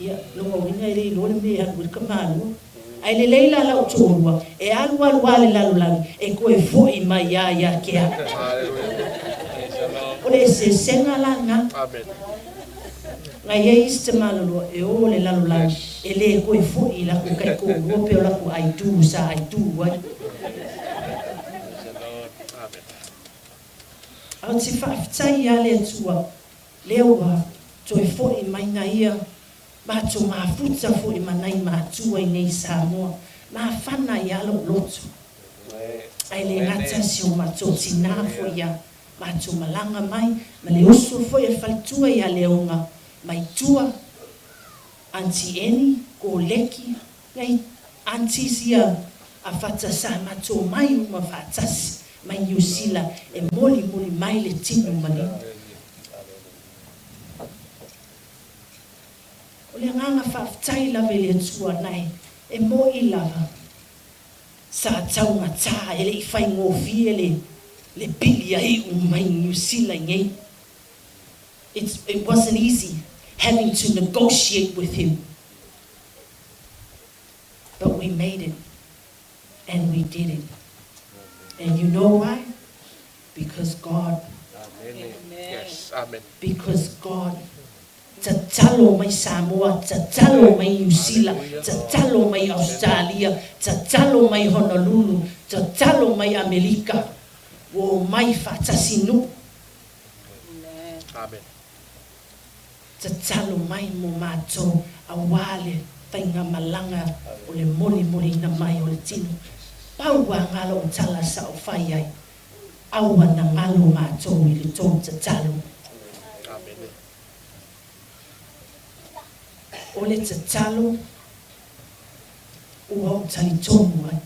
Ia, longa winga i rei lore mea kua ka mālo. Ai le leila lau tōrua, e alu ale lalulangi, e koe fōi mai ia ke a. O le se senga la ngā. Ngai e iste malolo, e o le lalulangi, e le koe fōi la ku kai kō rope o la ku ai tū sa ai tū wai. Au te whaafitai a le atua, leo wa, toi fōi mai ngā ia, Mātou mā futa fo I manai mātua I nei Samoa. Mā whana I alo lotu. Ai le ngata si o mātou tina fo ia. Mātou malanga mai. Ma le uso fo ia whaitua ia leonga. Mai tua. Anti Eni, ko leki. Ngai antis ia a whata sa mātou mai uma whatasi. Mai New Zealand. E moli mai le tinu mani. Le nganga whaftai lawe le tua nai, e mo I lava. Sa taunga tā, e le I whai ngofi e le bilia I umai New Zealand ngei. It wasn't easy having to negotiate with him. But we made it. And we did it. And you know why? Because God. Amen. Yes, amen. Because God. Tatalo mai Samoa, tatalo mai New Zealand, tatalo mai Australia, tatalo mai Honolulu, tatalo mai Amerika. Wo mai fatasinu. Amen. Tatalo mai mo mato awale tainga malanga o le moli na mai o le tino. Paua ngalo o tala sa o whai ai. Aua na ngalo mato I le tō tatalo. O le tatalo ua o tali tonu ai.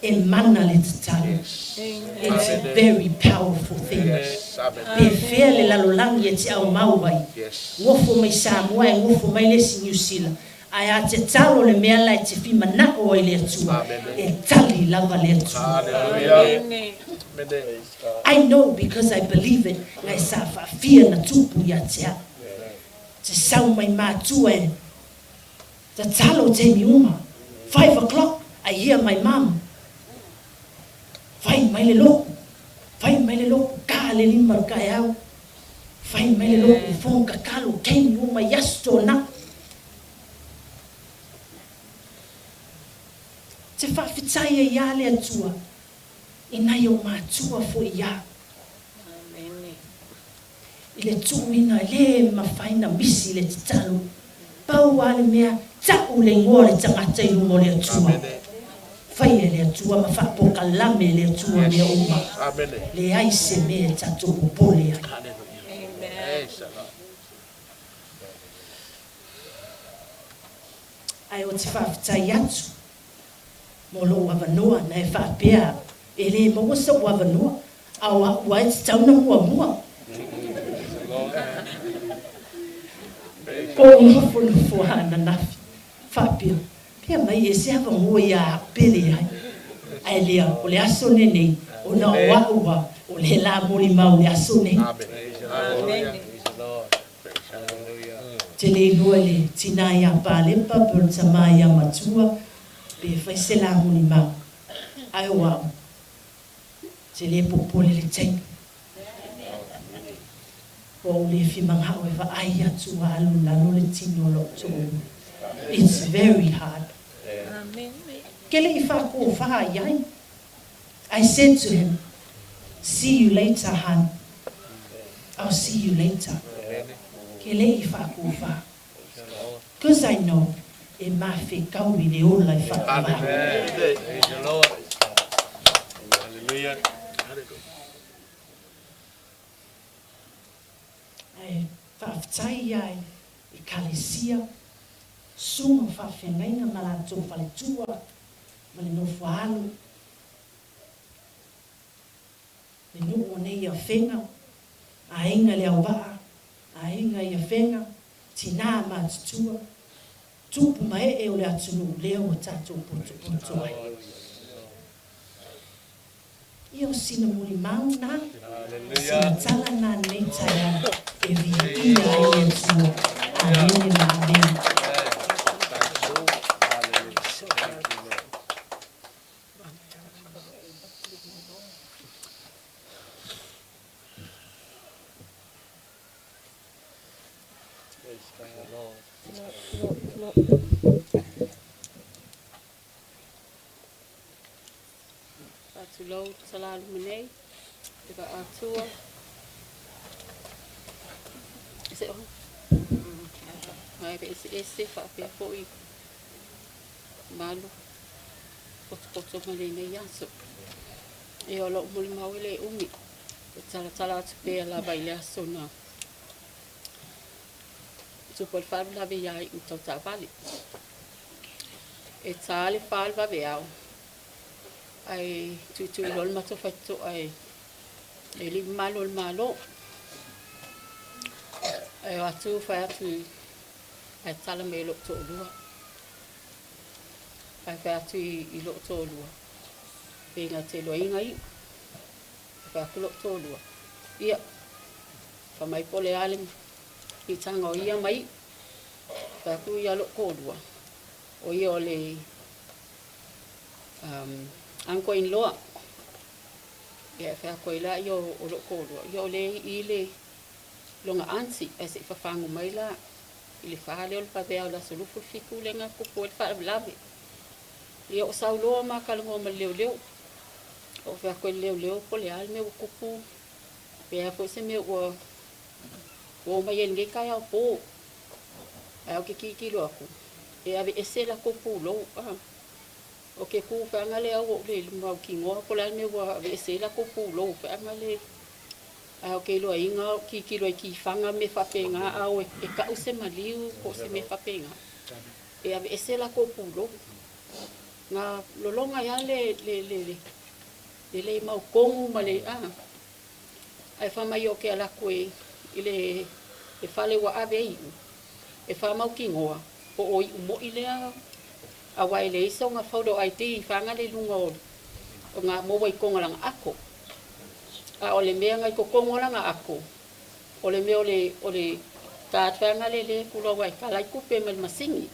E mana le tatalo. It's a very powerful thing. Pe fea le lalolangi e te au mau ai. Ngofo mai Samoa e ngofo mai lesi New Zealand. Ai a te talo le mea lai te fi manako ai le atua. E tali lava le atua. I know because I believe it. Ngai sa whawhia na tupu ia te a. Te sau mai mātua e. Te talo te mi uma. 5 o'clock, I hear my mom. Whai mai le loko. Whai mai le loko. Ka le lima kai au. Whai mai le loko. Whonga kalo kei mi uma yasto na. Te whawhitai e ia le atua. Inai o mātua fo ia. I le tuina le mawhaina misi le titalo. Pau ale mea tau le ngoa le tangata I lungo le atua. Whai e le atua ma whapoka lame le atua mea uma. Le aise mea tato popole ai. Ai o te whawhitai atu. Mo lo wawanoa na e whapea. E le mawasa wawanoa. Awa ua e te tauna mua. Ko ngofo no fuana nafi. Fapia. Pia mai e se hava ngua ia pere ai. Ai lea, o le aso nene, o na ua, o le la mori mau le aso nene. Te le lua le tina ia pālepa, pero tama ia matua, pe fai se la mori mau. Ai wau. Te le popole le taimi. O le fi manghao e ai atu alu lalo le tino lo tō. It's very hard. Kele I whako wha iai. I said to him, see you later, Han. I'll see you later. Ke le I whakuwha. Because I know e mawhi kaui le ola I whakuwha. Praise the Lord. Hallelujah. Ai whaafitai ai I kalesia. Sunga whawhengainga ma la tō whale tua. Ma le nofu alu. Le nuo nei a whenga. A inga le au waa. A inga I a whenga. Tina ma tutua. Tupu mai e o le atunu leo o tātou poto ai. Ia o sina muri mau nā. Sina tala nā nei taia e vi ia e e tua. Amen and amen. Atulau salalu menei. Ika atua. Ese o. Mai be ese fa pe foi. Malu. Poto mali nei yaso. E o lo muli mawile umi. Tala pe la baile sona. Supol faru la via in tota vale. E tale fal va veao. Ai tu lol mato fatto ai e li malo il malo. Ai atu fa tu ai tala me lo to lua. Ai fa tu I lo to lua. Penga te lo ingai. Fa ku lo to lua. Ia. Fa mai pole alem I tanga o ia mai. Fa ku ia lo ko lua. O ia o le Anko in loa. Ia fa ko ila yo o lo ko lua. Yo le I le longa ansi e se fa fangu mai la. I le fa le o pa vea la solufu fiku le nga ko fa lave. Ia o sa loa ma ka ngo ma leo. O fa ko leo po le al me o kupu. Pea fo se me o mai en ge kai au po. Ai o ke ki lo aku. E ave ese la kupu lo. O ke ku fa ngale au le mau ki ngo po le me o ave ese la kupu lo fa ngale. Ai o ke lo inga ki lo ki fanga me fa penga au e ka use maliu ko se me fa penga. E ave ese la kupu lo. Nga lolonga ya le mau kongu ma le ai fa mai o ke ala koe ile e fale wa ave I e fa mau ki ngoa o o mo ile a wai le so nga photo ID fa nga le lunga o nga mo wai konga lang ako a ole me nga ko konga lang ako ole me ole ta fa nga le kulo wai kala ku pe mal masingi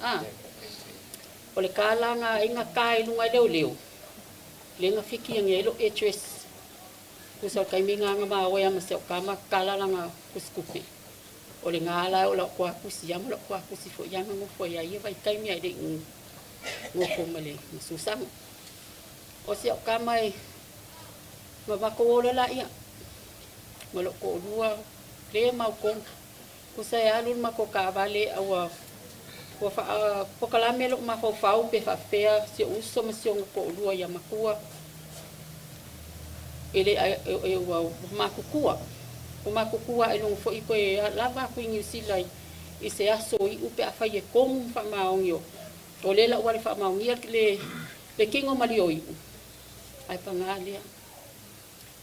ole kala nga inga kai lunga leo le nga fiki nga elo HS kusa kai minga nga ma wa ma se kama kala nga kuskupi ole nga ala o lo kwa kusi ya lo kwa kusi fo ya ngo fo ya ye vai kai mi ai de ngo fo male susam o se kama ma ko lo la ia mo lo ko lua le ma ko kusa ya lu ma ko ka vale awa ko fa po kala me lo ma fo fa pe fa fea se uso ma se ko lua ya makua ele e wa makukua o makukua e long fo I ko e lava ku New Zealand I se aso I upe a fa ye kom fa maongio o le la wale fa maongia le kingo malio I ai pangalia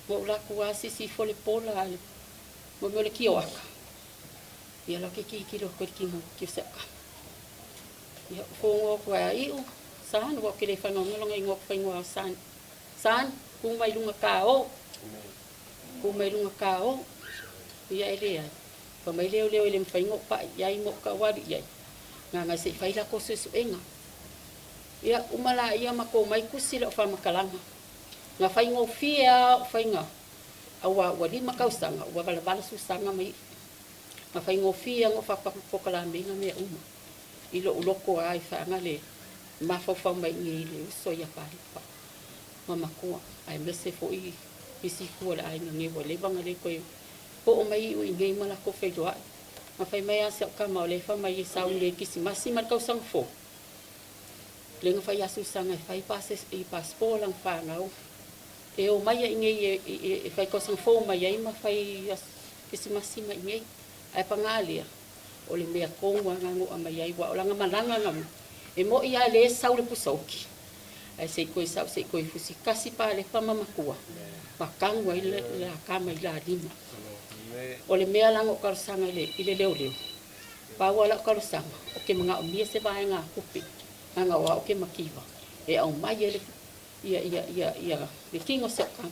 mo la ku asi si fo le pola mo le kioaka ia la ke ki lo ko kingo ki se ka ia fo ngo ko ai san wo ke le fa no longa ngo fa ngo san ku mai lunga kao ia ele ai pa mai leo ele mfaingo pa ia mo ka wari ia nga se fai la ko se enga ia umala ia mako mai kusila fa makalanga nga faingo fia fainga awa wali makausanga wa bala susanga mai nga faingo fia ngo fa pokala menga me ilo uloko ai fa ngale ma fa mai ni le so ya pa mama ko ai me se foi isi ko la ai nge wale banga le ko po o mai u ingai mala ko fai doa. Ma fai mai ase o kama o le fa mai sa u le kisi masi mar kau sang fo. Le nga fai asu sanga fai pases i paspo lang fa ngau. E o mai ingai e fai kau sang fo mai ai ma fai kisi masi mai ingai. Ai pangalia. O le mea konga ngangu a mai ai wa o langa malanga ngamu. E mo ia le sau le pusauki. Ai se koe sau se koe fusi kasi pa le pa mamakua. Makangwa i le kama i la lima. O le mea lango karusanga i le leo leo. Paua la karusanga. O ke mga o mia se vae ngā kupi. Ngā wa o ke makiwa. E au mai e le le kingo se ka.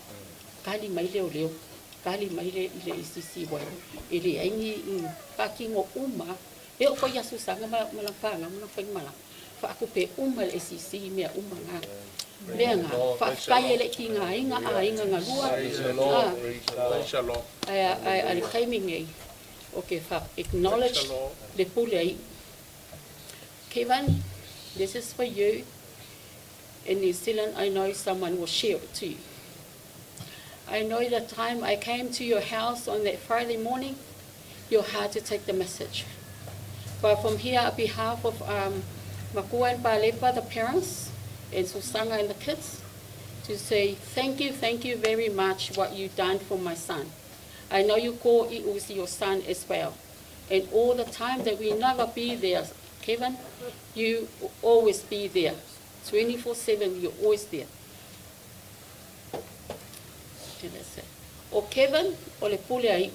Kali mai leo leo. Kali mai le isisi wai. E le aingi ka kingo uma. E o koe yasu sanga malapanga. Muna whai mala. Fa aku pe uma le isisi mea uma ngā. Lea ngā, whaakai ele ki ngā inga, a inga ngā lua. Ai le kaimingei. Okay, acknowledge le pulei. Kevin, this is for you. In New Zealand, I know someone will share it to you. I know the time I came to your house on that Friday morning, you're hard to take the message. But from here, on behalf of Makua and Palepa, the parents, and Susanga and the kids, to say thank you very much what you've done for my son. I know you call Iusi your son as well. And all the time that we never be there, Kevin, you always be there. 24/7, you're always there. O Kevin, o le pule ai.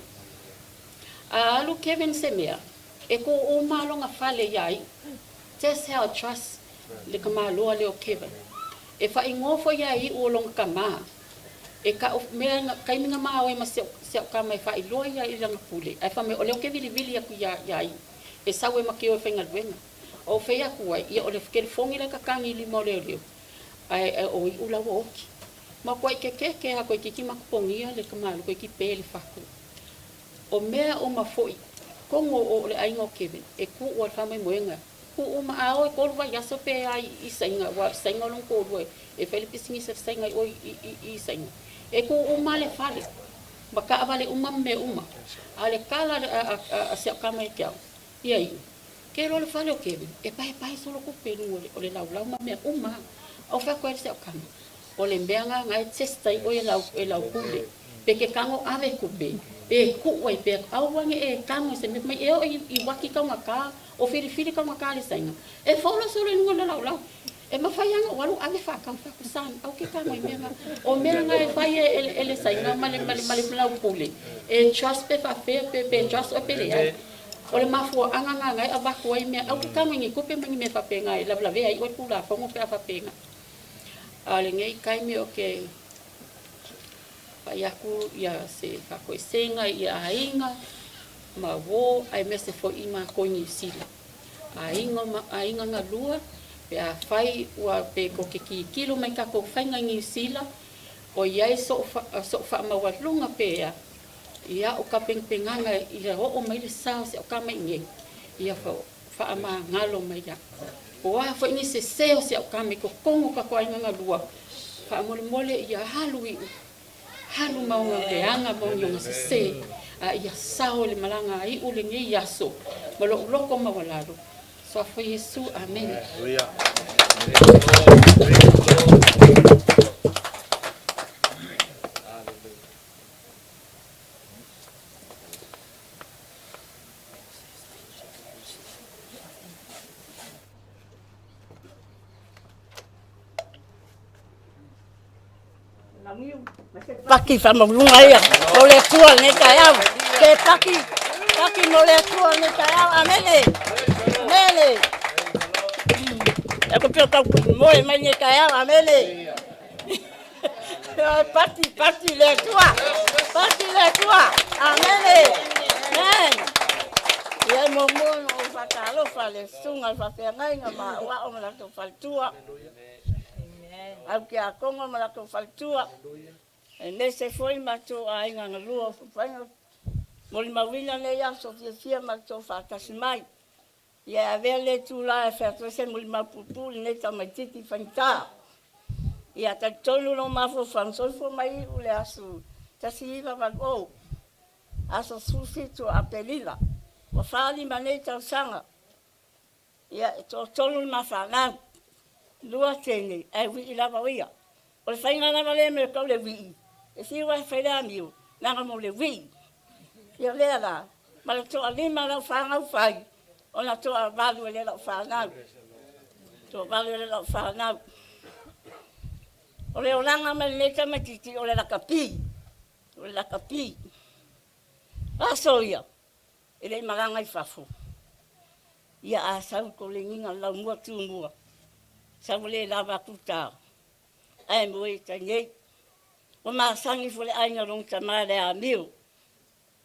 Alu Kevin se mea. E ko o malonga fale iai. Just how trust le kamaloa leo Kevin. E wha ingofo iai o longa kama. E ka mea kaiminga maa oe ma seo kama e wha iloa iai langa pule. E wha me o leo ke vili aku iai. E sawe ma ke o whenga luenga. O whea aku ai, ia o le whakere whongi le kakangi li mo leo. Ai o i ula woki. Ma koe ke ha koe ki makupongia le kamalu, koe ki pē le whaku. O mea o ma foi, kongo o le ainga o Kevin, e ku o le whamai moenga. Ku o ma ao e kolu wa yaso pē ai i sainga, wa sainga long kolu e whele pisingi sa sainga o i sainga. E ku o ma le whale, ma ka awale uma me uma. A le kala a seo kama e kiao. Ia i, ke lo le whale o Kevin, e pai solo ku pēnu o le lau ma mea uma. Au whako e seo kama. O le mbeanga ngai testai o e lau pule. Pe ke kango ave kupe. Pe kuwai pe awange e kango se me mai e o i waki kaunga ka. O whiri kaunga ka le sainga. E whaula solo e nunga na lau. E mawhaianga walu ave whakau whakusan. Au ke kango i mea. O mea ngai whai e le sainga male lau pule. E trust pe whawhea pe trust o pe le ai. O le mafua anga ngai a waku ai mea. Au ke kango ingi kupe mangi me whapea ngai. Lavlawe ai o pula whango pe a whapea ngai. Ale ngai kaimi o ke paiaku ia se whakoesenga ia ainga ma wo ai mese fo ima ko New Zealand. Ainga ngā lua pe a whai ua pe ko ke kilo mai ka ko whainga New Zealand o iai so whamawalunga pe ia o ka pengpenganga i le ho o mai le sao se o ka mai nge ia whaama ngalo mai ia. O a fo ini se seo se o kame ko kongo ka ko ainga lua. Fa mole ia halu maunga ke anga bongo se ia sao le malanga ai ule ngi yaso. Malo loko mawalalo. So for Yesu, amen. Paki whamavunga ia, no le kua ne kai au, ke paki no le kua ne kai au, amene, amene. E ko pio tau moe mai ne kai au, amene. Paki le kua, amene, amen. Ia mo o whakalo whale sunga whawhengai ngā maa ua o malako whaltua. Au ki a kongo malako whaltua. E nese foi mato a inga ngā lua whainga. Moli mawina ne ia so fia mato whakasi mai. Ia a vele tūla e whaatose moli mapupu ne ta mai titi whainta. Ia ta tonu no mafo whansofo mai ule asu. Tasi iwa wako. Aso sufitu apelila. Wafali maneta sanga. Ia to tolu mafana. Lua tene ai wi lava wia. O le whainga na wale me kau le wi. E siwa whaida miu. Nanga mo le wi. Ia lea la. Ma le toa lima lau whangau whai. O na toa valu le lau whanau. Toa valu le lau whanau. O le olanga me le neta matiti o le lakapi. O le lakapi. Aso ia. E le maranga I whafo. Ia a sau ko le nginga lau mua tu mua. Sau le lava kuta. Ai mo e tangei. O maasangi fo le ainga rong tamā le a miu.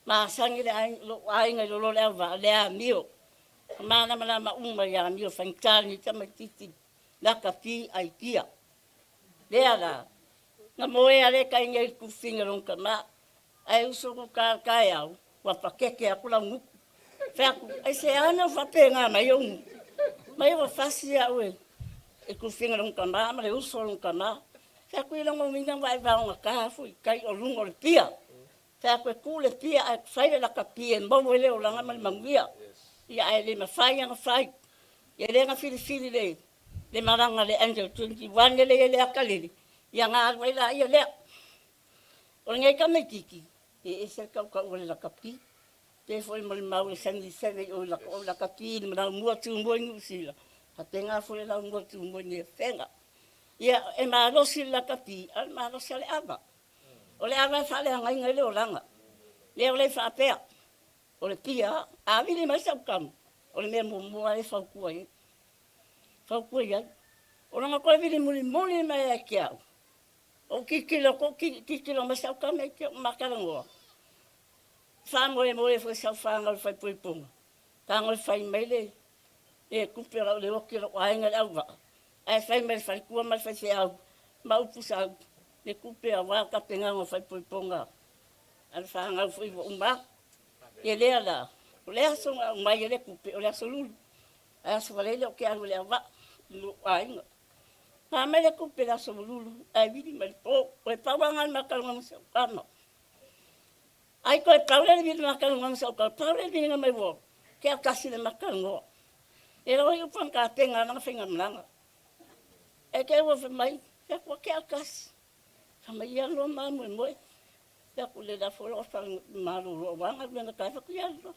Maasangi le ainga lo le ava le a miu. O mana mana ma uma le a miu whaintani tamatiti. Laka pi ai kia. Lea la. Nga moe ale kai ngai kufinga rong tamā. Ai uso ko kai au. Wapa keke a kula nguku. Feaku. Ai se ana whapenga mai ongu. Mai wa fasi au e. E kufinga rong tamā. Ma le uso rong tamā. Fea koe longa minga vai vaonga kahafu I kai o lungo le pia. Fea koe kule pia ai whaile laka pia mbomo ele o langa mali manguia. Ia ai le mawhai anga whai. Ia renga whiri le. Le maranga le Angel 21 ele akalele. Ia ngā arwai la ia lea. O ngai ka me kiki. E se kau le laka pi. Te foi mali mau le sani sene o laka pi. Ni mana mua tu mua ngusila. Ha te ngā foi la mua tu mua ni whenga. Ia e marosi la kapi, al marosi le ava. O le ava fale ngai ngai le olanga. Le ole fa pea. O le pia, a vile mai sa kam. O le me mo le fa kua e. Fa kua ia. O nga ko vile muli mai e kia. O kikilo mai sa kam e kia makarango. Fa mo e fo sa fa ngal fa puipunga. Ta ngol fa mai le. E kupera le okilo ai ngal ava. Ai fai mai fai kua mai fai se au. Mau pusa le kupe a waka penga ngo fai poiponga. Al fa ngau fui umba. E lea la. O lea so mai le kupe o lea so lulu. Ai so vale o ke alu le wa. Lu ainga. Pa mai le kupe la so lulu. Ai vidi mai po. O e pawanga makal ngam se kama. Ai ko e pawle vidi makal ngam se kama. Pawle vidi ngam mai wo. Ke akasi le makal ngo. E roi upang ka penga na finga mlanga. E ke wo mai, e ko ke akas. Sama ia lo ma mo mo. E ko le da folo fa ma lo wanga ben ka fa ku ia lo.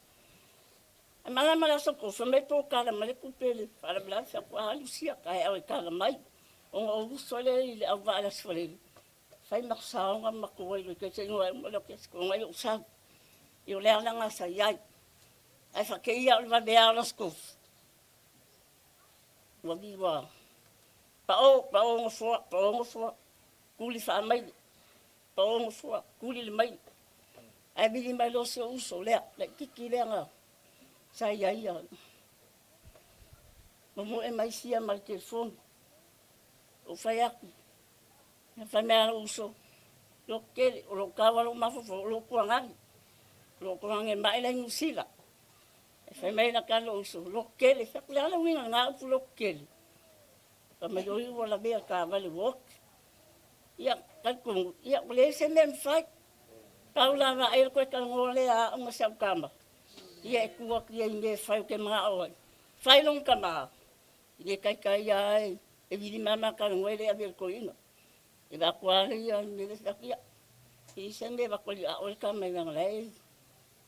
E mala so ko fa me po ka la male ku pele, para bla fa ko a lucia ka e ka la mai. O so le le ava la sfole. Fai ma sa nga ma ko le ke se no mo lo ke ko ngai o sa. Yo le ala nga sa ia. Ai fa ke ia va be ala sko. Wa bi wa. Pao ngofua, kuli wha mai, pao ngofua, kuli le mai. Ai bili mai lo se uso lea, le kiki lea ngā, sa ia ia. Momo e mai sia mai telefonu, o whai aku, e whai mea uso, lo kere, o lo kawa lo mafofo, o lo kuangani, lo kuangi mai la ngusila. E whai mai na kano uso, lo kere, whakule ala winga ngā upu lo kere. Kama yoi wala mea ka vale wok. Ia kakungu. Ia ule se mea mwhai. Kaula wa air koe ka ngole a unga sau kama. Ia e kuwa kia I mea whai ke maa oi. Whai long ka maa. Ia kai ai. E vidi mama ka ngole a vero koina. E wa kuare ia me le sakia. I se mea wakoli a oi kama I wanga lai.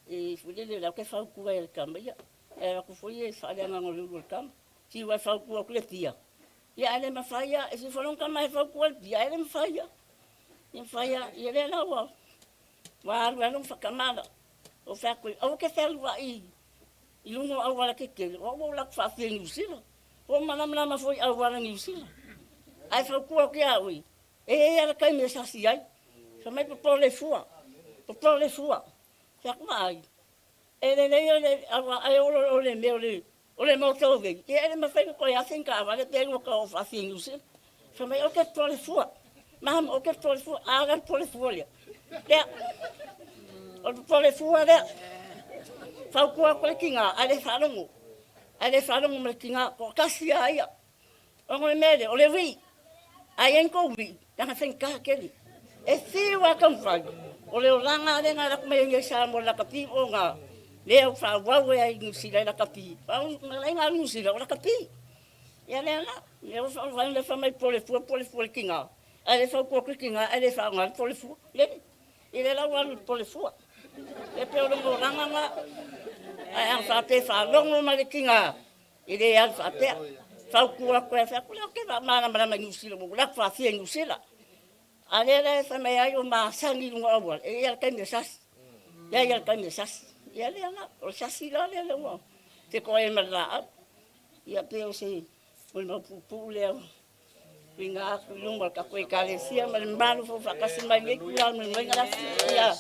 E fudele lau ke whau kua e kama ia. E wakufoi e whale anga ngolulu kama. Si wai whau kua kule pia. Ia ele mawhaia, e si whalong ka mai whau kual, ia ele mawhaia. Ia mawhaia, ia le lawa. Waru along whakamala. O whakoi, au ke whelua I lungo au wala ke kele. O lak whawhia New Zealand. O manamana foi au wala New Zealand. Ai whau kua ke aui. E ala kai me sasi ai. Sa mai po le fua. Po le fua. Whakma ai. E le awa ai o le meo le. O le moto ve, e ele me fai ko ia sinka, vale pego ka o faci usi. Fa me o ke tole fua. Mam o ke tole fua, aga tole fua. Le. O tole fua le. Fa ko ko kinga, ale falongo. Ale falongo me kinga ko kasi ia. O le mele, o le wi. Ai en ko wi, ta sinka keli. E si wa kan fai. O leo langa le ngā rak mai ngai sa mo la kapi o ngā. Leo wha wau e ai ngusila la kapi. Wau ngai ngā ngusila o la kapi. Ia lea na. Leo wha le wha mai pole fua ki ngā. Ai le wha kua ki ngā, ai le wha ngā pole fua. Leni. I le lau anu pole fua. Le peo longo ranga ngā. Ai ang wha pe wha longo ma le ki ngā. I le al wha pea. Wha kua koe wha kua ke wha mana mai ngusila mo. Lak wha fia ngusila. Ale le fa me ai o ma sangi lunga awal e ia kai me sas ia ia kai me sas ia le ana o sasi la le lo te ko e mala ia pe o se o no pu le vinga lunga ka ko e kale sia ma mbalo fo fa kasi mai le kula me ngala ia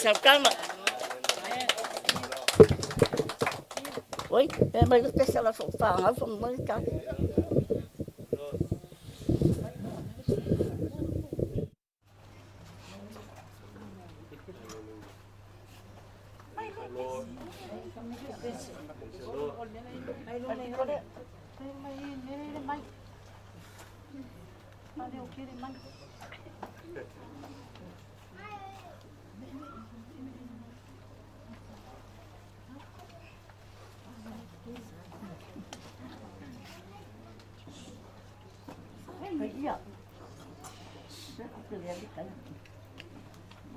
sa calma oi e mai te sala fo fa nga fo mai ka Iya. Saya akan lihat kan.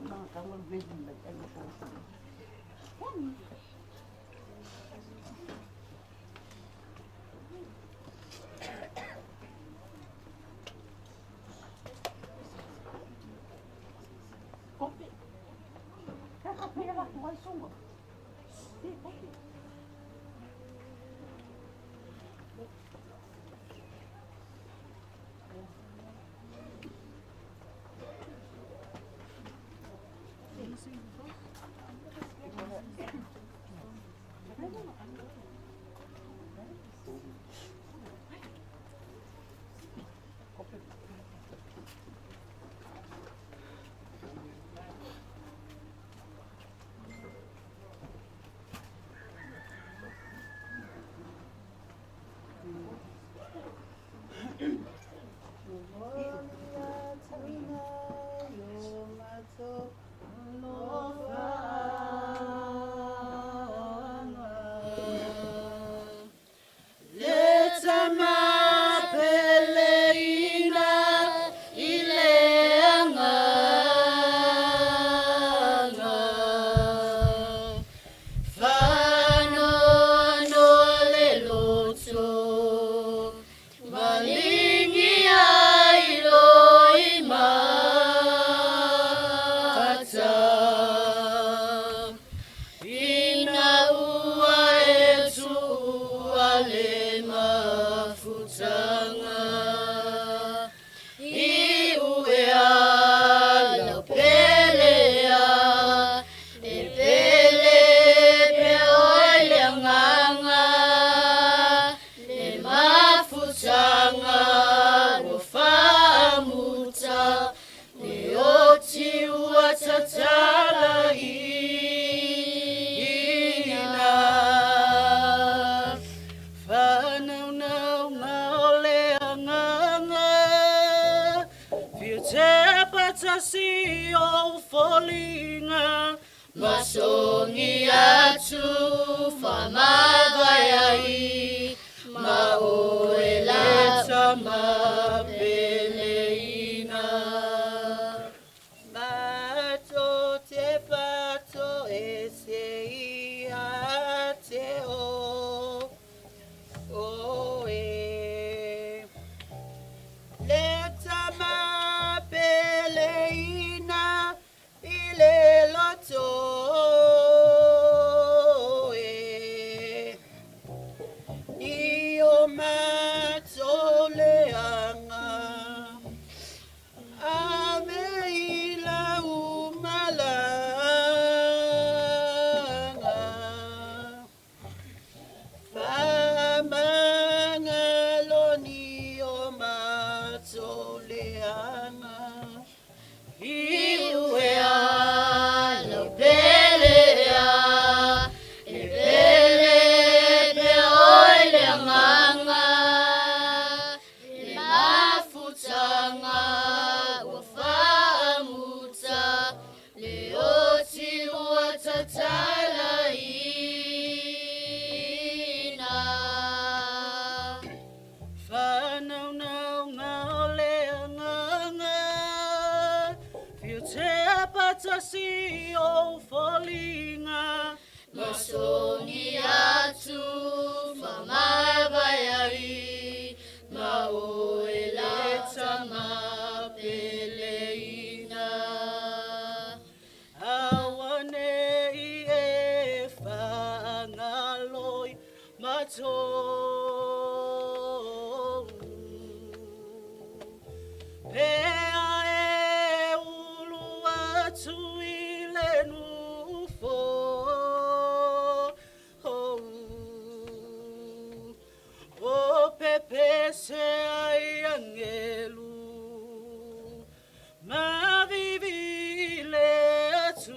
Memang kamu begini macam apa? Kopi. Kakak pilih tuan sungguh. Kopi. Masongi atu famagayai maoela sama peleina mato te pato ese ate o oe leta ma peleina ile loto Le tasi o folinga Masoni atu famavaiai Maoeleta mapeleina Awane I e whangaloi matou Pea e ulu atu I le nufo O pepe se ai angelu Ma vivi le tua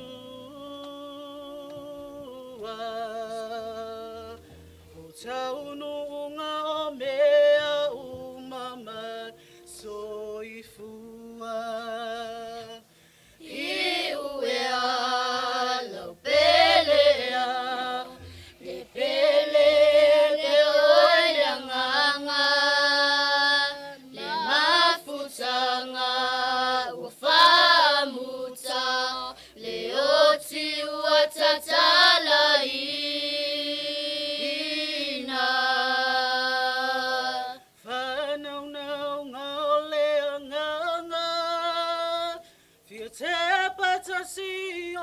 O taununga o mea umama soifua I uea lau pelea Le pele le oianganga Le mafutanga ua whamuta Le oti ua tatalaina Whanaunau ngao lea nganga Fia te patasi o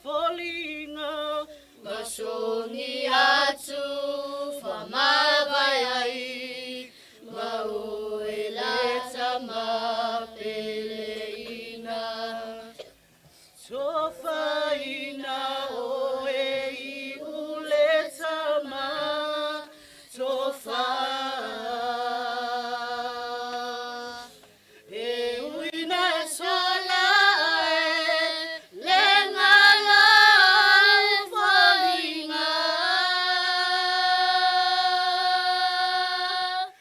folinga Masoni atu famavaiai Maoeleta mapeleina Tofaina o e I uleta ma tofa E uina e sola e Lengala folinga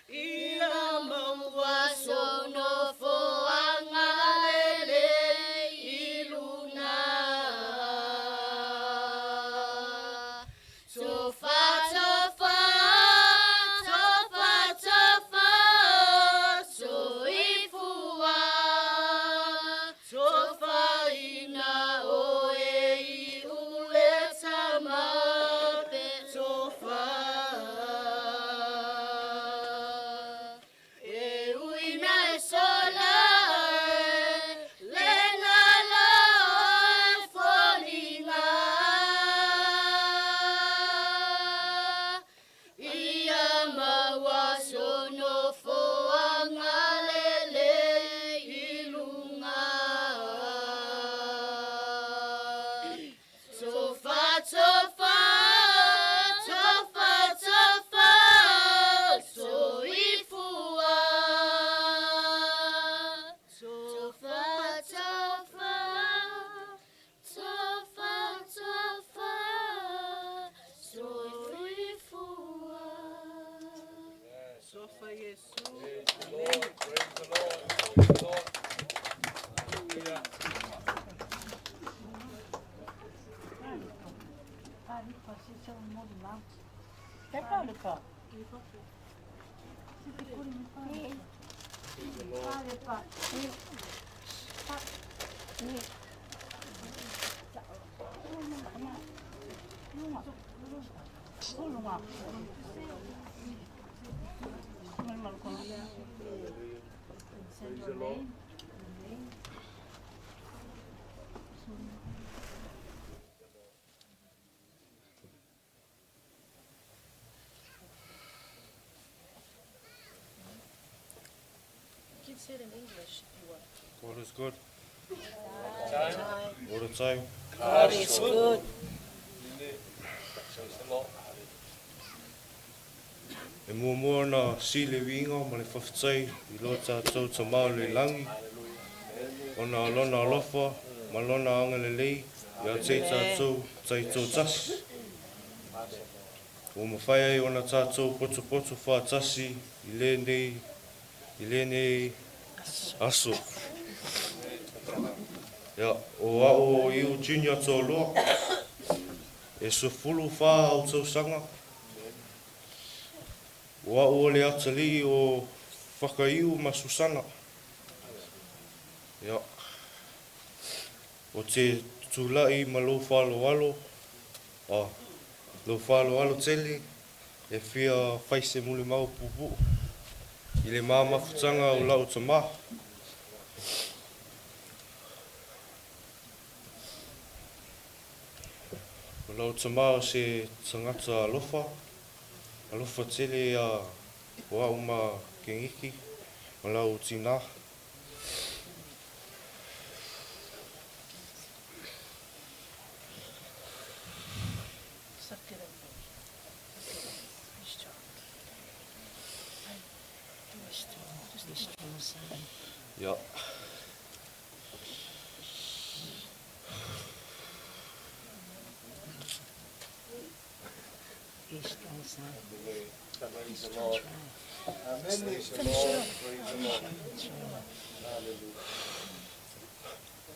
Ia maua Sono foangalele iluna Tofa tofa tofa tofa soifua Tofa ina oe I uleta mape tofa E uina e sola le ngala e folinga Ia maua sono foangalele ilunga Tofa tofa tofa tofa soifua Tofa tofa tofa tofa soifua Sofa Yesu God is good. All the time. God is good. E mua na sile winga ma le whawhitai I lo tātou ta mau le langi. O na alona alofa, ma lona anga le lei, ia te tātou taito tasi. O mawhai ai o na tātou poto whātasi I le nei aso. Ia, o ao I o junior tō loa, e so fulu wha au tau sanga. O ao le atali o whakaiu ma Susana. Ia, o te tulai ma lo whalo. Lo whalo tele. E whia whaise muli mau pupu. I le māmafutanga o lau tamaha. O lau tamaha se tangata alofa. Alofa tele a wa uma kengiki. O lau tina. Ja.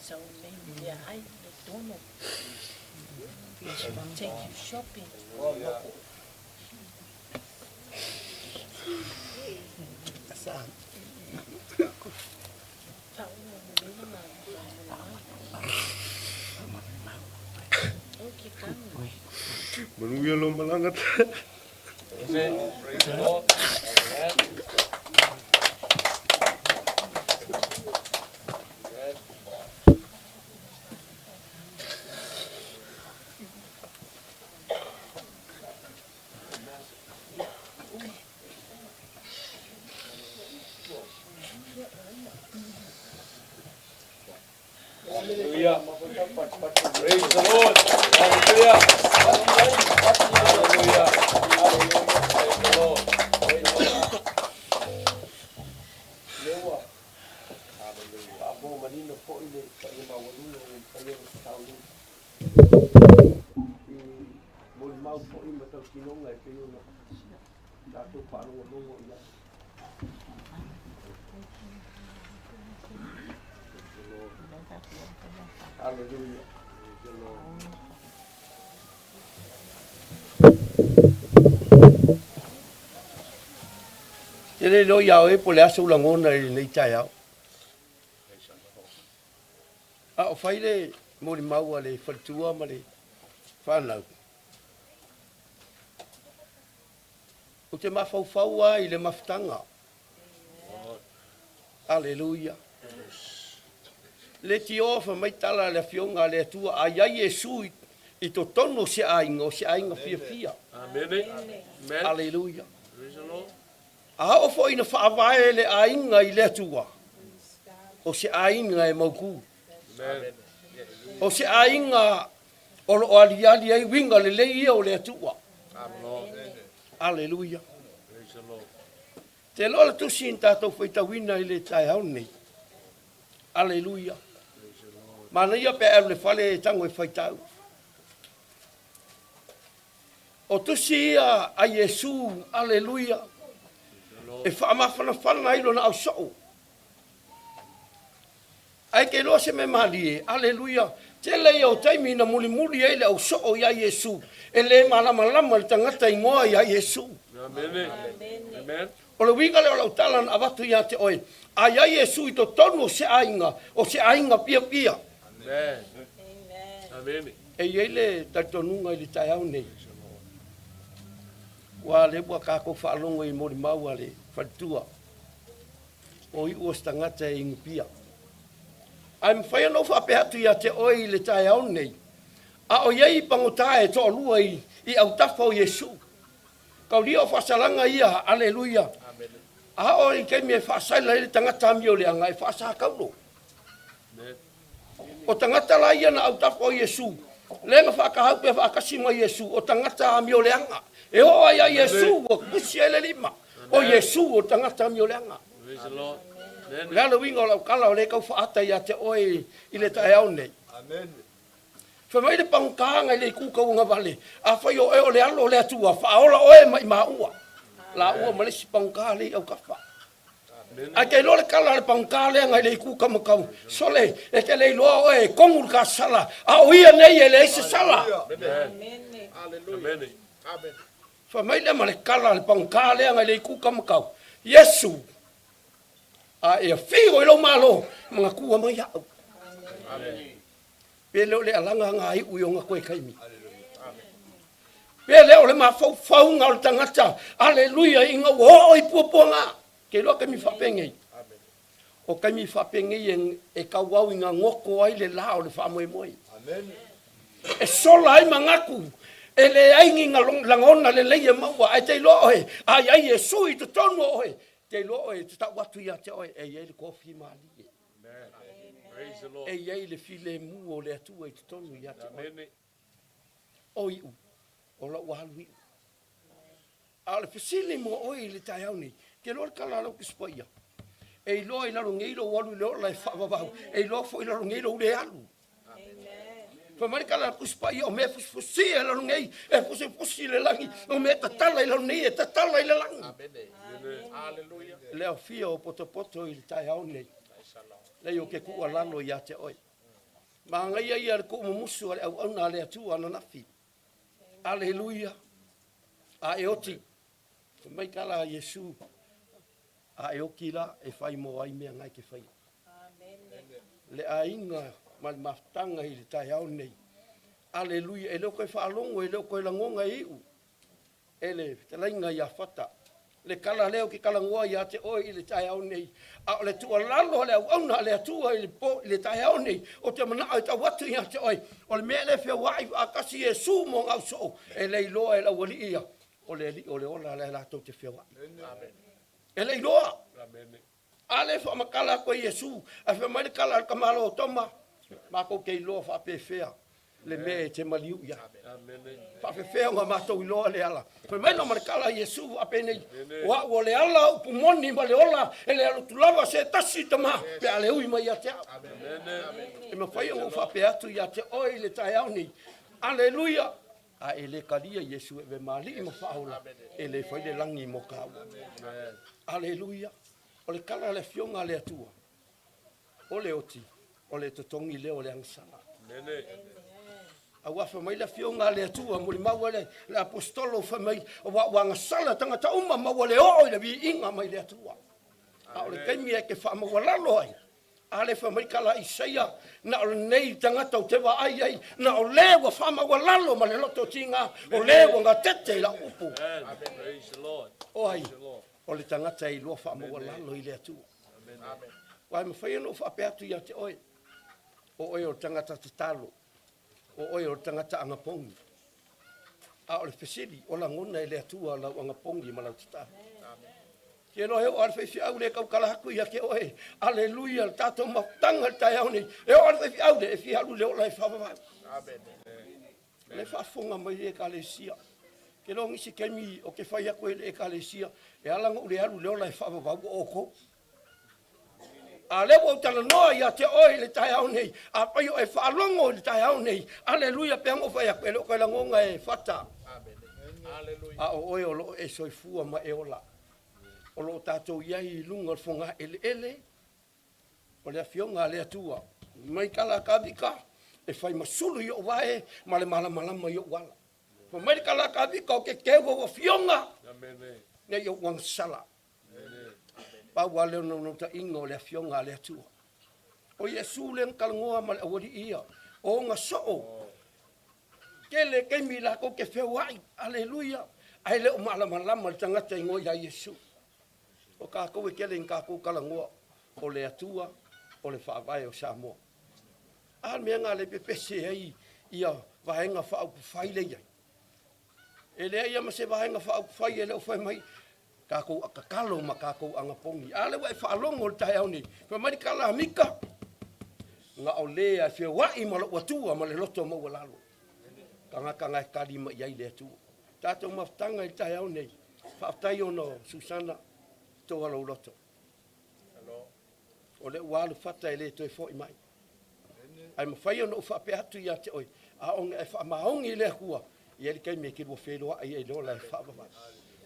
So maybe I don't know. Take you shopping. Manuia lo malanga. Amen. Praise the Lord. Hallelujah. Praise the Lord. Hallelujah. Hallelujah. Hallelujah. Praise the Lord. Praise the Lord. Lewa. Hallelujah. Abo manino po ile kaya mawalula kaya taulu. Mul mau po ile matau kinonga kaya na. Dato parang walungo ila. Hallelujah. Ele lo yao e pole asu la ngona nei tai au. A o faile mo li mau ale fatua ma le whanau. O te mawhau ai le mawhtanga. Hallelujah. Le ti ofa mai tala le fionga le tua ai ai Yesu I to tono se ainga o se ainga fia fia. Amen. Amen. Hallelujah. Praise the Lord. A o fo ina whaavae le ainga I le tua. O se ainga e mauku. Amen. O se ainga o lo ali ali ai winga le lei o le tua. Amen. Hallelujah. Praise the Lord. Te lola tu sin tatou whaita wina I le tai hau nei. Hallelujah. Mana ia pe le fale tango e whaitau. O tusi ia a Yesu, aleluia. E whaamawhana ilo na au soo. Ai ke loa se me malie, aleluia. Te lei au taimi na muli e le au soo ia Yesu. E le malama le tangata ingoa ia Yesu. Amen. Amen. O le winga le o lau talan avatu ia te oe. Ai ia Yesu I to tonu o se ainga pia pia. Amen. Amen. E iele tatonunga I le tai au nei. Wa le bua kako whaalongo I mori maua le whatua. O I ua stangata e ingupia. Ai mwhai anō whapehatu ia te oi le tai au nei. A o iei pangotae to lua I au tafa o Yesu. Kau lia o whasalanga ia, aleluia. A o I kei me whasaila le tangata mi o le anga e whasa kaulo. O tangata la ia na au tafa o Yesu. Lenga whakahaupe whakasima Yesu. O tangata mi o le anga. E o ai Yesu o kusi ele lima. O Yesu o tangata mi o le anga. Praise the Lord. Lea le winga o lau kala o le kau whaata ia te oe I le tae au nei. Amen. Whamai le pangkaanga I le kuka unga vale. A whai o e o le alo le atua. Whaola oe mai maa ua. La ua malesi pangkaa le au kawha. A kei lo le kala le pangkaa le anga I le kuka makau. Sole e ke le loa oe kongur ka sala. A o ia nei e le eise sala. Amen. Amen. Amen. Whamai le ma le kala le pangkaa le anga I le kuka makau. Yesu. A e whio I lo malo. Mga kua mai au. Amen. Pe le o le alanga ngai u yonga koe kaimi. Pe le o le mafau nga o le tangata. Aleluia inga wo i puaponga. Ke lo kaimi whapengei. O kaimi whapengei e kauau inga ngoko ai le lao le whamoe moe. Amen. E sola ai mangaku. E le aingi nga langona le leia maua. Ai te lo oe. Ai e sui te tonu oe. Te lo oe. Te tau watu ia te oe. E iei le kofi maali. Praise the Lord. E iei le file mu o le atua i te tonu ia te oe. O iu. O la walu iu. A le pesili mo oe le tai au nei. Ke lo le kalalo ki spoia. E ilo i laro ngeiro walu leo lai whawawau. E ilo fo i laro ngeiro ule alu. Fa mai kala kuspai o me fusi e laro ngei. E fusi le langi. O me tatala i laro nei. E tatala i le langi. Hallelujah. Leo fia o poto i le tai au nei. Leo ke kua lalo i ate oi. Ma ngai ai ar ko musu au ana le atua na nafi. Hallelujah. A eoti. Fa mai kala Yesu. A eokila e fai mo ai mea ngai ke fai. Le ainga mal maftanga i le tai au nei. Aleluia. E leo koe whaalongo, e leo koe langonga iu. Ele, te lainga ia fata. Le kala leo ki kala ngoa ia te oi i le tai au nei. A le tua lalo le au auna le atua i le tai au nei. O te mana ai ta watu ia te oi. O le mea le fea wai a kasi e su mo ngau so. E le iloa e la wali ia. O le ola le lato te fea wai. Amen. E le iloa. Amen. Ale fa makala ko Yesu. A fe mai kala ka malo toma. Ma ko ke iloa fa pe fea. Le me te maliu ia. Amen. Fa fe fea nga mato iloa le ala. Fe mai no markala Yesu a pe nei. Wa wo le ala pu moni ma le ola. E le alu tulava se tasi tama. Pe ale ui mai ia te. Amen. E ma fai ngo fa pe atu ia te oi le tai au ni. Aleluia. A ele kalia Yesu e mali mo faula. Ele foi le langi mo ka. Aleluia. O le kala le fionga le atua. O le oti. O le totongi leo le angsala. Amen. A wafa mai la fionga le atua mo le maua le apostolo fa mai o wa ngasala tanga ta uma maua le o le vi inga mai le atua. A o le kaimi e ke fa maua lalo ai. Ale fa mai kala Isaia na o nei tanga tau te wa ai na o le wa fa maua lalo ma le loto tinga o le wa nga tete la upu. Praise the Lord. O ai. O le tangata i loa wha maua lalo i le atua. Amen. Wai ma whai anō wha pe atu ia te oe. O oe o tangata te talo. O oe o tangata angapongi. A o le whesiri o la ngona i le atua lau angapongi ma lau te taha. Ke no heo ar whewhi au le kau kalahaku ia ke oe. Aleluia, le tātou maftanga le tai au nei. E o ar whewhi au le e fi halu le o lai whawawau. Le whafonga mai le kalesia. Ke lo ngisi kemi o ke whai ako le kalesia. E alanga ule halu le o lai whawawau o ko. A lewa o tala noa ia te oi le tai au nei. A pai o e whaalongo le tai au nei. Aleluia, pe ango whai ako e lo koe langonga e whata. A o oe o lo e soifua ma e ola. O lo tātou iai lunga fonga ele. O le afionga le atua. Mai kala kavika. E whai masulu i o wae. Ma le malamalama i o wala. Po mai kala kavika o ke kewa o fionga. Ne i o wangsala. Pa wale o no ta inga o le afionga le atua. O Yesu le nkalangoa ma le awari ia. O nga soo. Kele keimi la ko ke whewai. Aleluia. Ai le o malamalama le tangata ingo ia Yesu. O kākou e kele in kākou kalangoa o le atua o le whaavai o Samoa. A mea ngā le pepese ei ia vahenga whaaupuwhai le iai. E lea ia ma se vahenga whaaupuwhai e leo whai mai kākou akakalo ma kākou angapongi. A le wai whaalongo le tae au ni. Whai mai kala amika. Ngā o lea e whewai ma lo atua ma le loto maua lalo. Kanga e kari ma iai le atua. Tātou maftanga i tae au nei. Whaaftai ono Susana. Toa lau loto. O le walu fata e le toi fo i mai. Ai mawhai ono uwha pe atu ia te oi. A onga e wha maongi le hua. I eri kai mea ki rua wheroa ai e lola e wha wawai.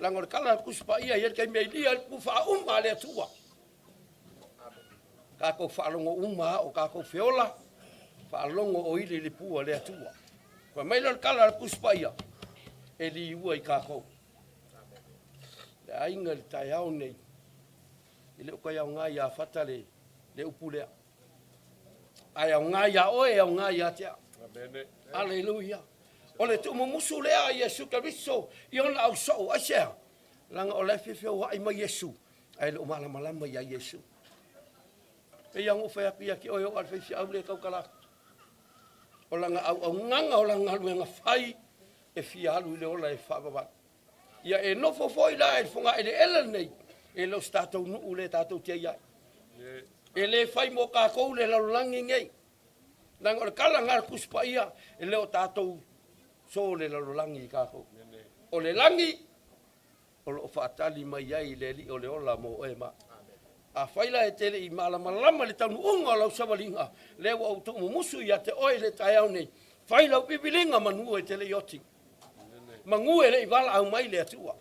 Lango le kala kuspa ia i eri kai mea i lia ku wha umma le atua. Kako wha alongo umma o kako whiola. Wha alongo o ili li pua le atua. Kwa maila le kala kuspa ia. E li ua i kako. Le ainga le tai au nei. I leo kai au ngai a whatale le upulea. Ai au ngā ia oe, au ngā ia tea. Amen. Aleluia. O le tu musu lea Yesu Karisto, i ona au so asea. Langa o le fefe wa ai ma Yesu. Ai le umala malama ya Yesu. E yang o fa ki ki o al fefe au le kau kala. O langa au nganga o langa lu nga fai e fi alu le ola e fa baba. Ia e no fo foi la e fonga e le ele nei. E lo stato nu le tato te ia. E le fai mo ka ko le la langi ngei. Nang o kala ngar kuspa ia e le o tato so le la langi ka ko. O le langi o lo fatali mai ai le li o le ola mo e ma. A faila e tele i mala malama le tanu unga lau savalinga. Le wa o tumu musu ia te oi le tai au nei. Faila o pipilinga manu e tele yoti. Mangu e le i wala au mai le atua.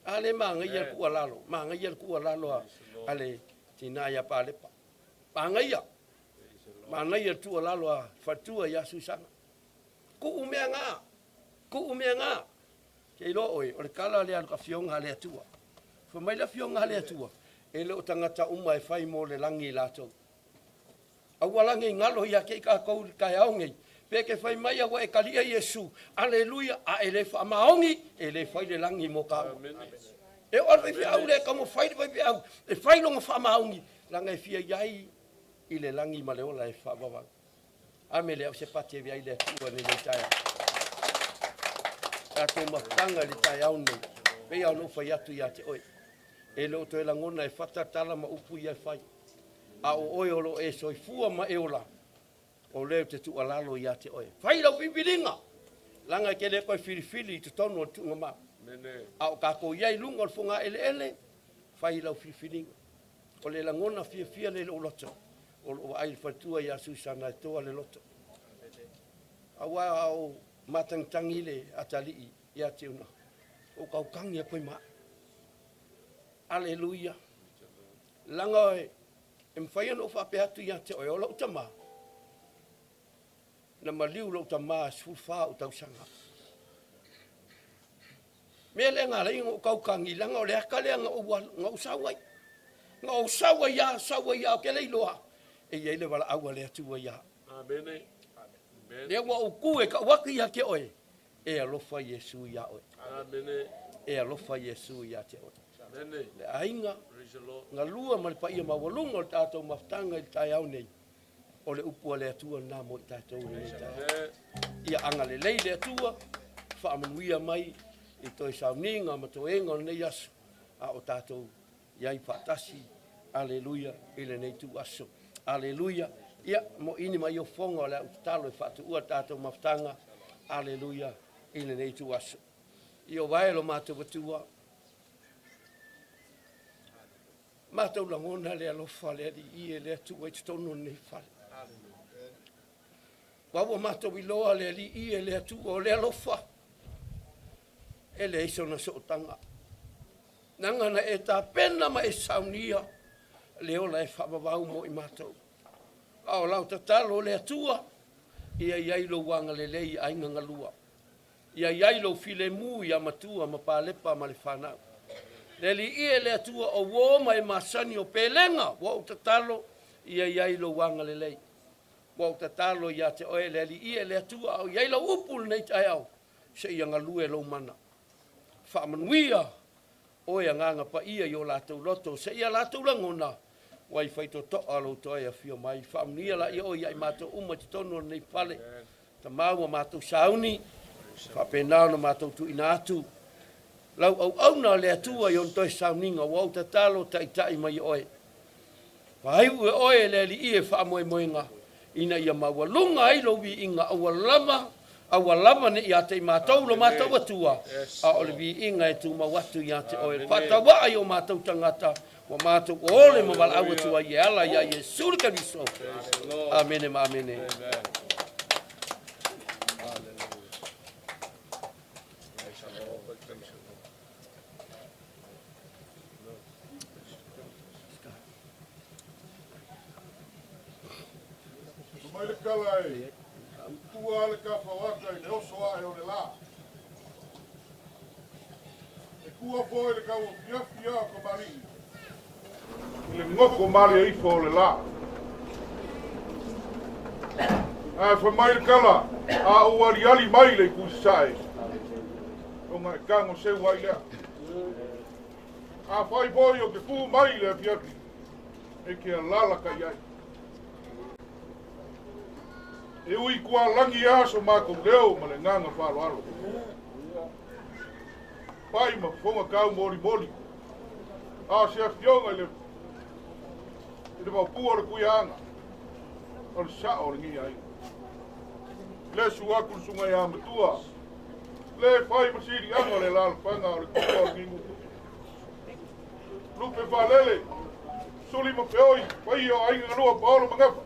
Ale manga ia ku alalo. Manga ia ku alalo ale tina ia palepa. Manga ia. Manga ia tu alalo a fatua ia susanga. Ku umea ngā. Ku umea ngā. Kei lo oi. O le kala le anu ka fionga le atua. Fa mai la fionga le atua. E le o tangata uma e fai mo le langi lato. Aua langi ngalo ia kei ka kou kai aongei. Peke fai mai awa e kalia Yesu. Aleluia. A ele fa maongi. Ele fai le langi mo ka. E o alwe fia au le kamo fai le fai au. E fai longa fa maongi. Langa e fia iai. I le langi ma le ola e fa wawang. Ame le au se pati e viai le tua ne le taia. Tato mafanga le taia au nei. Pei au no fai atu ia te oi. E leo to e langona e whata tala ma upu ia whai. A o oi olo e soi fua ma e ola. O leo te tu alalo ia te oi. Whai lau pipiringa. Langa ke le koe whiriwhiri te tonu o tunga ma. A o kako iai lunga o funga ele ele. Whai lau whiriwhiringa. O le langona fia fia le o loto. O lo ai whatua ia susana e toa le loto. A wa au matangtangi le atali ia te una. O kaukangi a koe maa. Aleluia. Langa e mwhaia no whape atu ia te oi o lau tama. Na maliu lau tama sulfa o tau sanga. Mea le ngā rei ngō kaukangi langa o le akale ngā usawai. Ngā usawai ia o ke leiloa. E iei le wala aua le atua ia. Amen. Lea wa o kue ka waki ia ke oi. E alofa Yesu ia oi. Amen. E alofa Yesu ia te oi. Amen. Le ainga, ngā lua ma le paia mawalunga o le tātou maftanga i tai au nei. O le upua le atua nā mo i tātou nei tai. Ia anga le lei le atua, whaamanuia mai i toi sauninga ma toenga o nei aso. A o tātou iai whaatasi. Aleluia, i le nei tu aso. Aleluia. Ia, mo ini mai o fonga o le au talo e whaatu ua tātou maftanga. Aleluia, i le nei tu aso. I o waelo mātou watua. Mātou langona le alofa le ali i e le atu e tonu nei whale. Wawa mātou i loa le ali i e le atu o le alofa. E le iso na sootanga. Nangana e tā pena ma e saunia. Le ola e whamawau mo i mātou. Ao lau tatalo le atua. Ia iailo wanga le lei ainga ngalua. Ia iailo file mu i amatua ma pālepa ma le whanau. Le li ie le atua o woma e masani o pelenga. Wa o tatalo ia iailo wanga le lei. Wa o tatalo ia te oe le li ie le atua o iailo upul nei tai au. Se ia ngalue lo mana. Whamanuia oe nganga pa ia i o lātou loto. Se ia lātou langona. Wai whaito toa lo toa ia fio mai. Whamanuia la ia o ia i mātou uma te tono nei pale. Ta maua mātou sauni. Whapenao na mātou tu inatu. Lau au na le atua i on toi sauninga wau ta talo tai mai oe. Wahaiu e oe le li ie wha moe moenga. Ina ia mawalunga ai lo vi inga awalama ne ia te mātou lo mātou atua. A ole vi inga e tu mawatu ia te oe. Whatawa ai o mātou tangata. Wa mātou ole mawala au atua i ala ia Yesu le Karisto. Amene ma amene. Mai le kala e, kua le ka whawaka i le oso ae o le la. E kua fo le ka o fiafia o ka mari. I le ngoko mari e ifo o le la. A fa mai kala a o ali mai le ku sai. O mai kango se wai le. A fai boy o ke ku mai le fiaki. E ke lala ka yai. E ui kua langi aso mako leo ma le nganga whalo alo. Pai ma fonga kau mori mori. A se a fionga le mau pua le kuianga. O le sa o le ngi ai. Le suaku sunga ya matua. Le fai masiri anga le lal panga o le kua o le ngi mutu. Lupe valele. Suli ma peoi. Pai o ainga nganua paolo mangafa.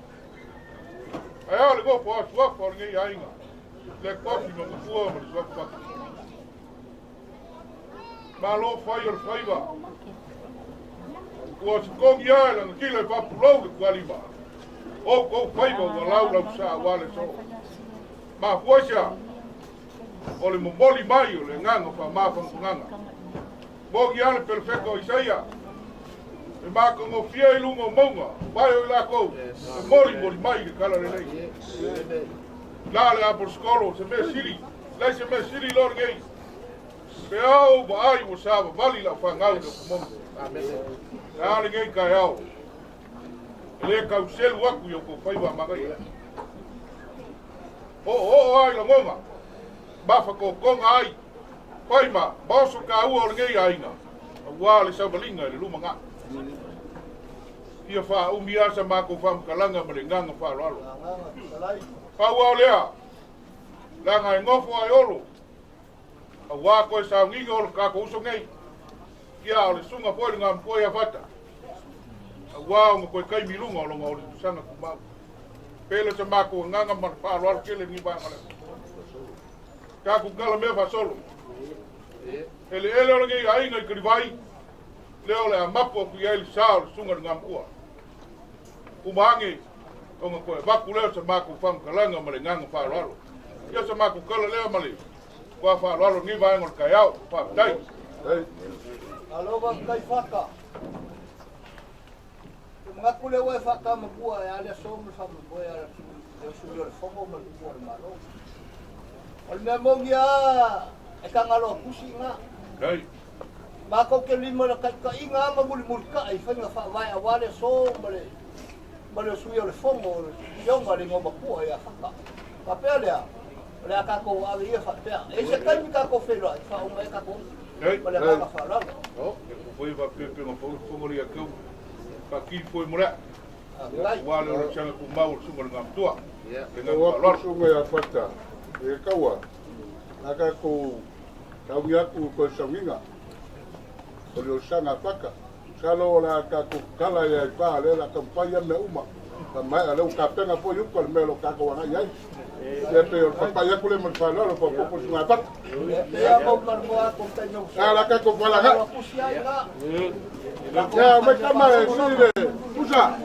Ai ale go po suaku o le ngi ainga. Le kofi ma matua ma le suaku paki. Ma lo fai o le faiva. Kua se kongi ai langa kile papulou le kualima. O faiva ua lau sa wale so. Ma fuaisa. O le momoli mai o le nganga fa mafanganga. Mogi ale perfecto Isaia. E mako ngo fia i lungo monga. Vai o la ko. Moli mai le kala le nei. La le apor skolo se me siri. La se me siri lor gei. Pe au ba ai o sava vali la fangau de monga. Amen. La le gei kai au. Le ka uselu aku yo ko faiva magai. O ai la monga. Bafa ko konga ai. Paima, baso ka ua o ngei ainga. Wa le sabalinga le lumanga. Ia fa umia sa mako fam kalanga ma le nganga fa lalo. Pa ua lea. Langa e ngofo ai olo. A wa ko sa nginga o ka ko uso ngei. Ia o le sunga foi ngam foi afata. A wa ngo ko kai milunga o longa o le sanga ku mau. Pele sa mako nganga ma fa lalo kele ni ba ngale. Ka ku kala me fa solo. Ele o ngei ainga i krivai. Leo le amapo ku ia il sao sunga ngam ua. Umangi o nga koe waku leo sa maku fam kalanga ma le nganga fa lalo. Ia sa maku kala leo ma le. Kua fa lalo ni vai ngol kai au fa dai. Alo ba kai faka. Mga kule wa faka ma bua ya le so mo fa mo bua ya su yo le fomo ma bua ma lo. Ol me mongia e ka ngalo kusi nga. Dai. Ma ko ke lima na ka inga ma mul ka ai fa nga fa vai awale so ma le su yo le fomo yo ma le ngoma bua ya faka. Ka pelea. Le ka ko a ia fa pe. E se ka mi ka ko felo fa o mai ka ko. Dai. Ma le ka fa la. Oh, foi va pepe no fomo ria ko. Pa ki foi mora. Wa le changa ku mau sunga ngam tua. Ia. Wa sunga ya fata. E kaua. Naka ko tau yaku ko sawinga. O le sanga paka. Salo la ka ko kala ya pa le la kampanya me uma. Ka mai ala ka penga po yu ko me lo ka ko wana yai. E pe o papa ya ko le mo fa lo po po sunga paka. Ya ko mar mo ko tenyo. Ala ka ko fala ga. Ya me kama e sile. Usa.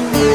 Yes.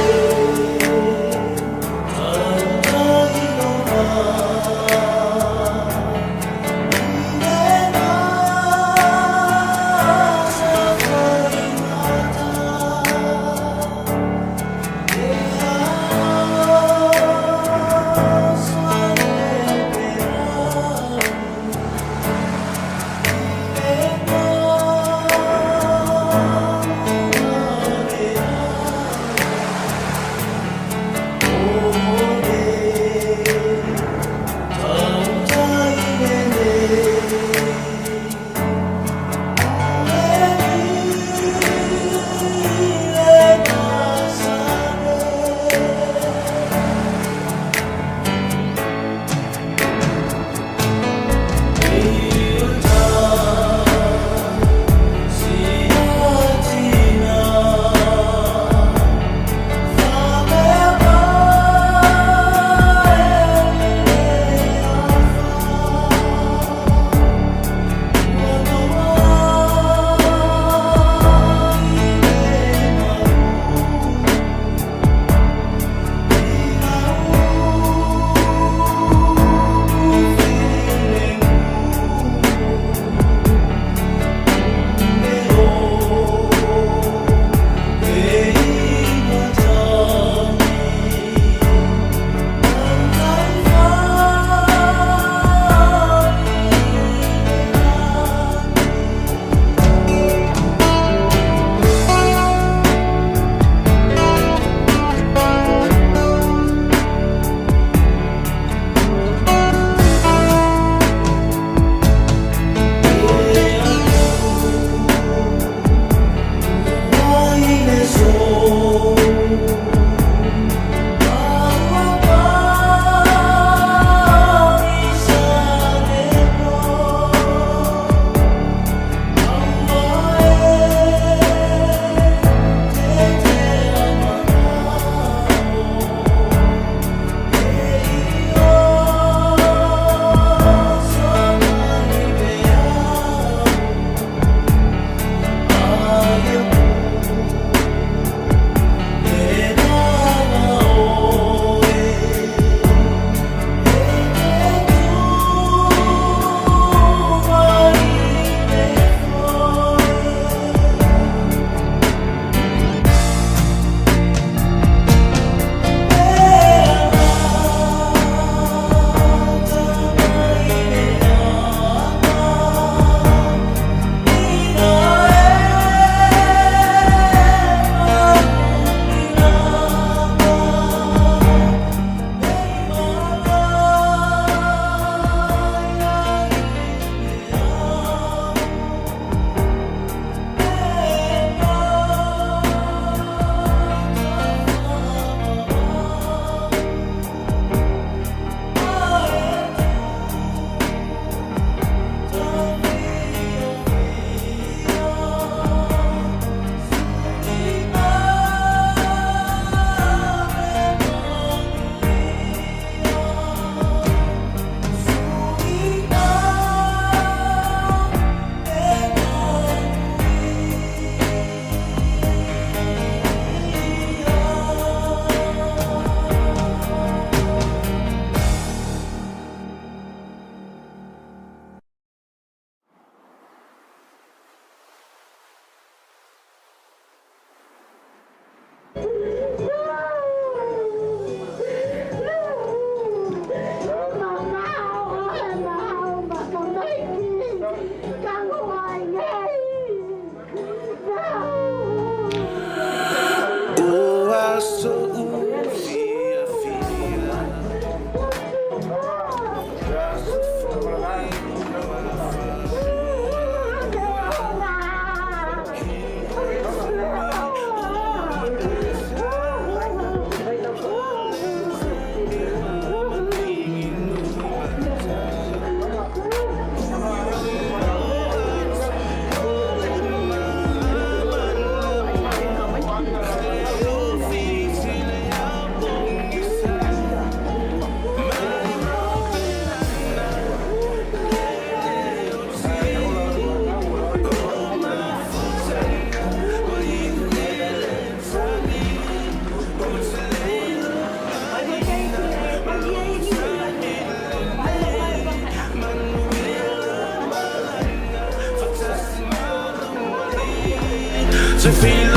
to feel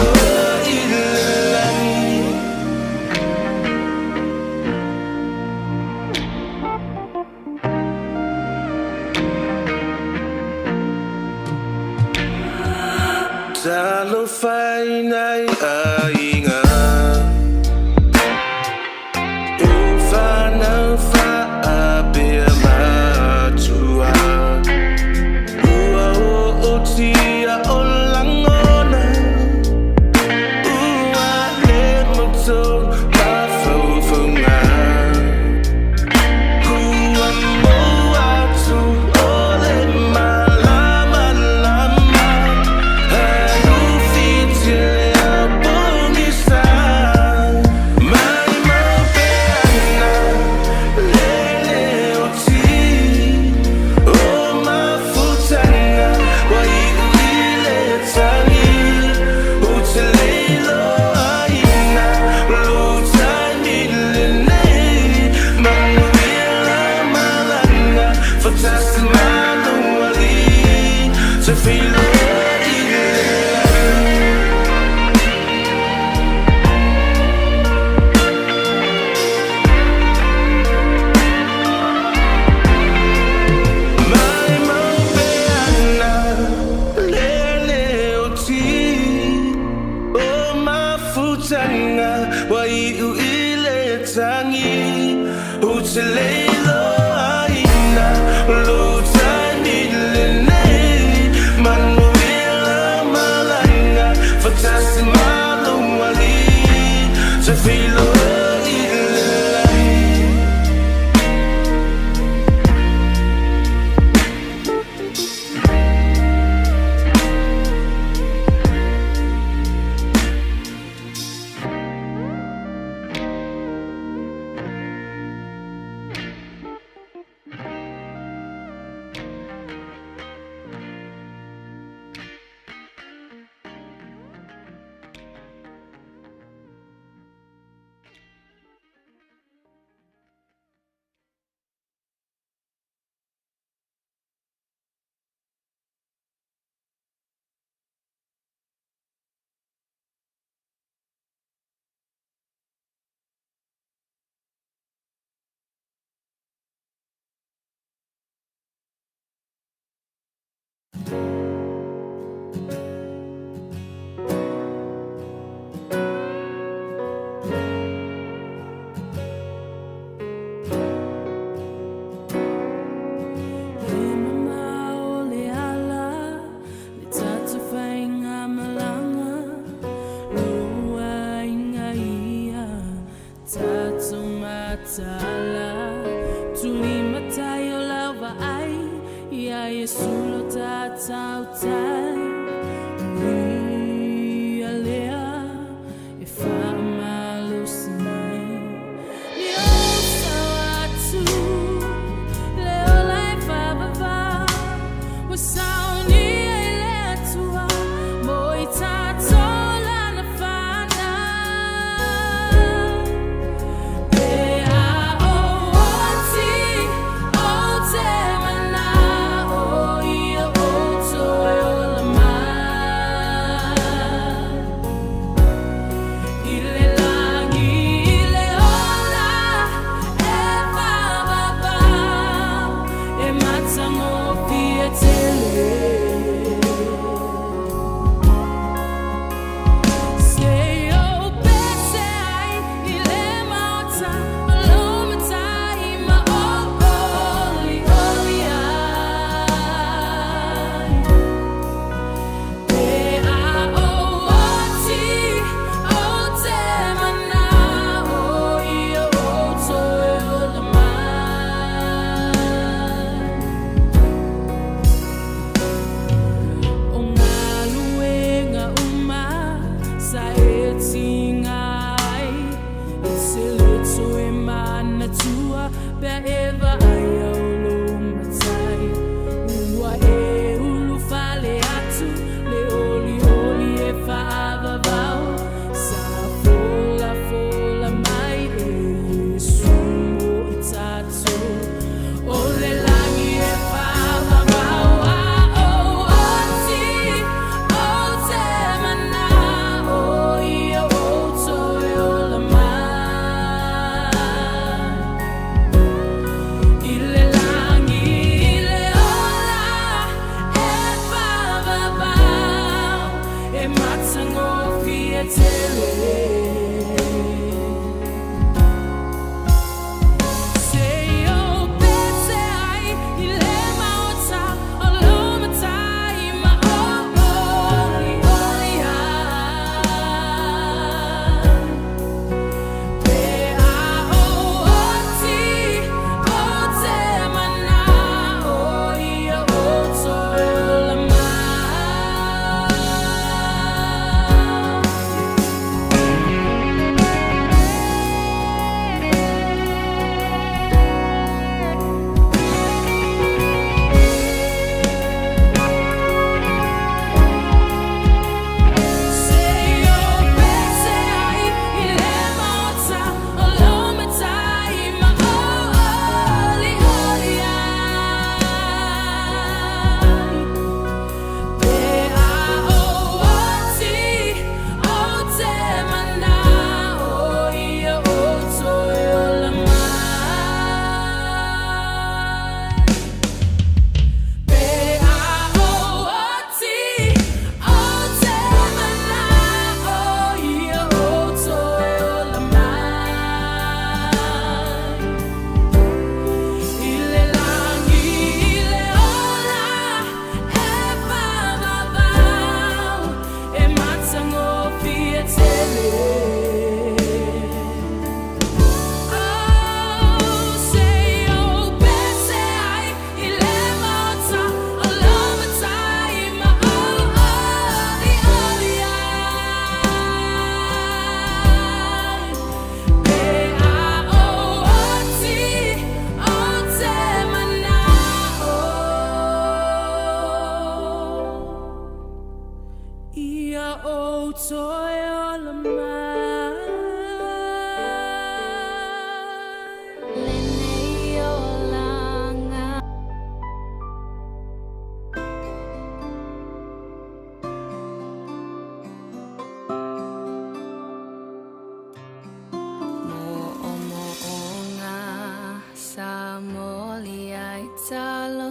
Talo fai nai ainga Ufana fa abia matua Ua o tia o langona Ua le moto ma faufunga Ua moa tu o le malama lama Hanu fitile a bongisa Mai mapeana lele o ti O mafutanga wai uile tangi Uteleilo aina lutani lenei Manuela malanga Fatasi manuali To feel wai uile tangi Uteleilo aina lutani lenei Manuela malanga Fatasi manuali To feel Oh,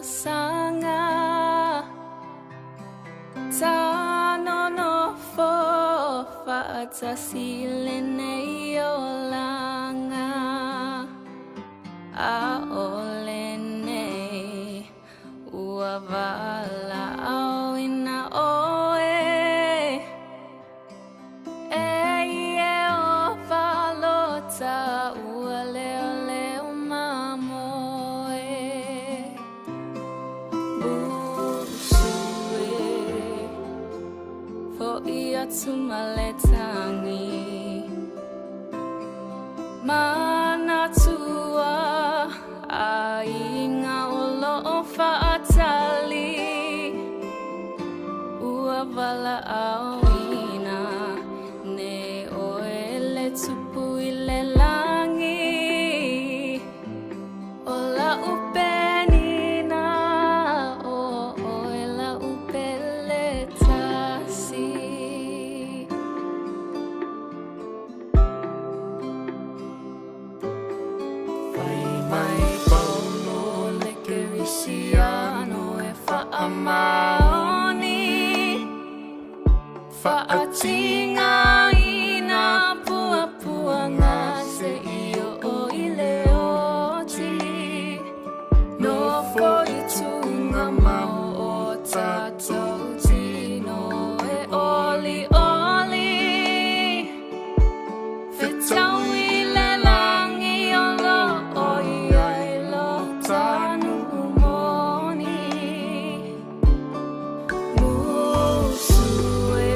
sanga Tano no fo Fa'ata sile nei o langa A ole nei Ua vala au ina oe E o valota Ua leo leo mamoe Busue Fo ia tumaletangi Mana tua Ainga olo o fa'atali Ua wala awina Ne oele tupu ile langi Ola upenina O oela upele tasi Mai paulo le kerisiano e fa'amaoni Fa'atinga ina pua ngase iyo o ileoti No foi tunga mau o tatou tino e oli oli Fetau ile langi o lo oi ai lo tanu moni Musue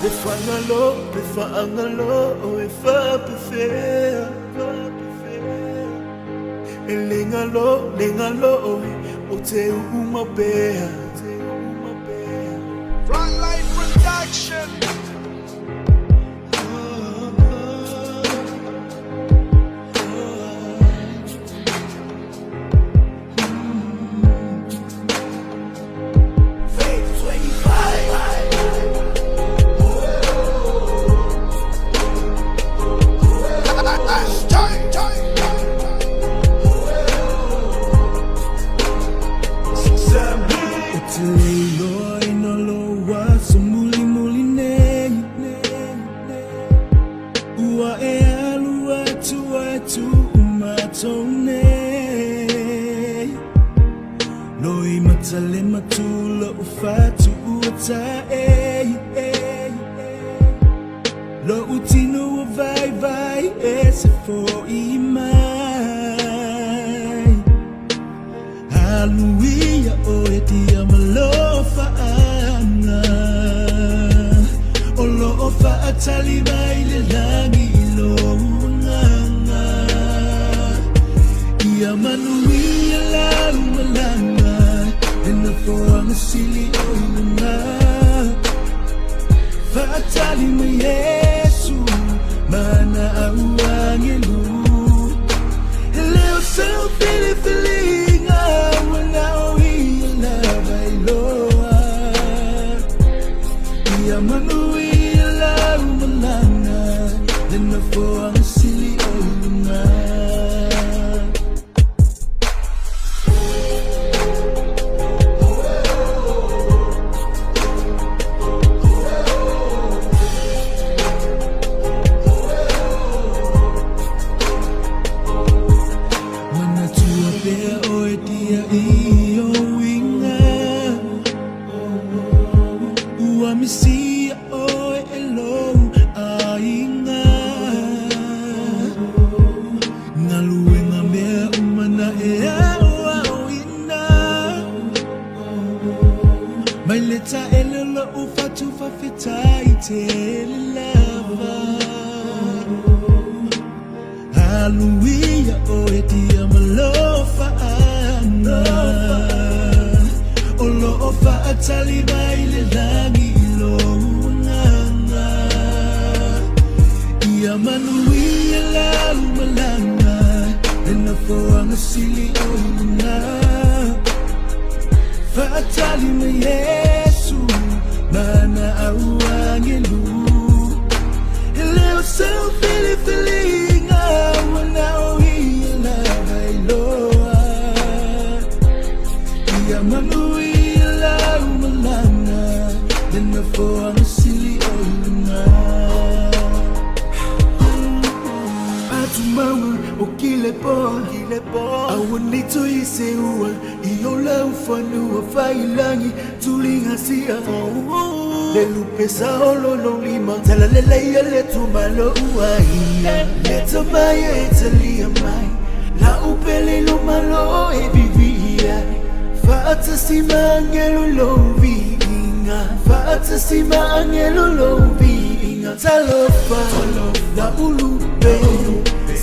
Befangalo, if I prefer. Lingalo, ote uma bear. Frontline Production.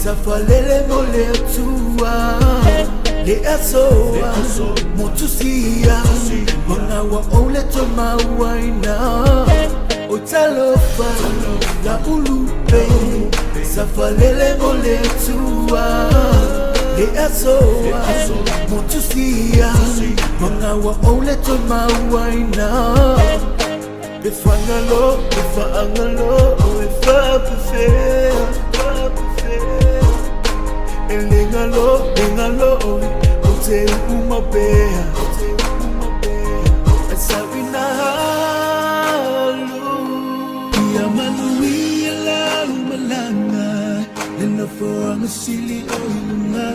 Safalele mole tua le asoa motusia mona wa ole to mawaina otalofa la ulupe safalele mole tua le asoa motusia mona wa ole to mawaina befangalo Lingalo, ote uma bear. Asawina halu, yamanui la malanga, lenafo ang sili oilunga.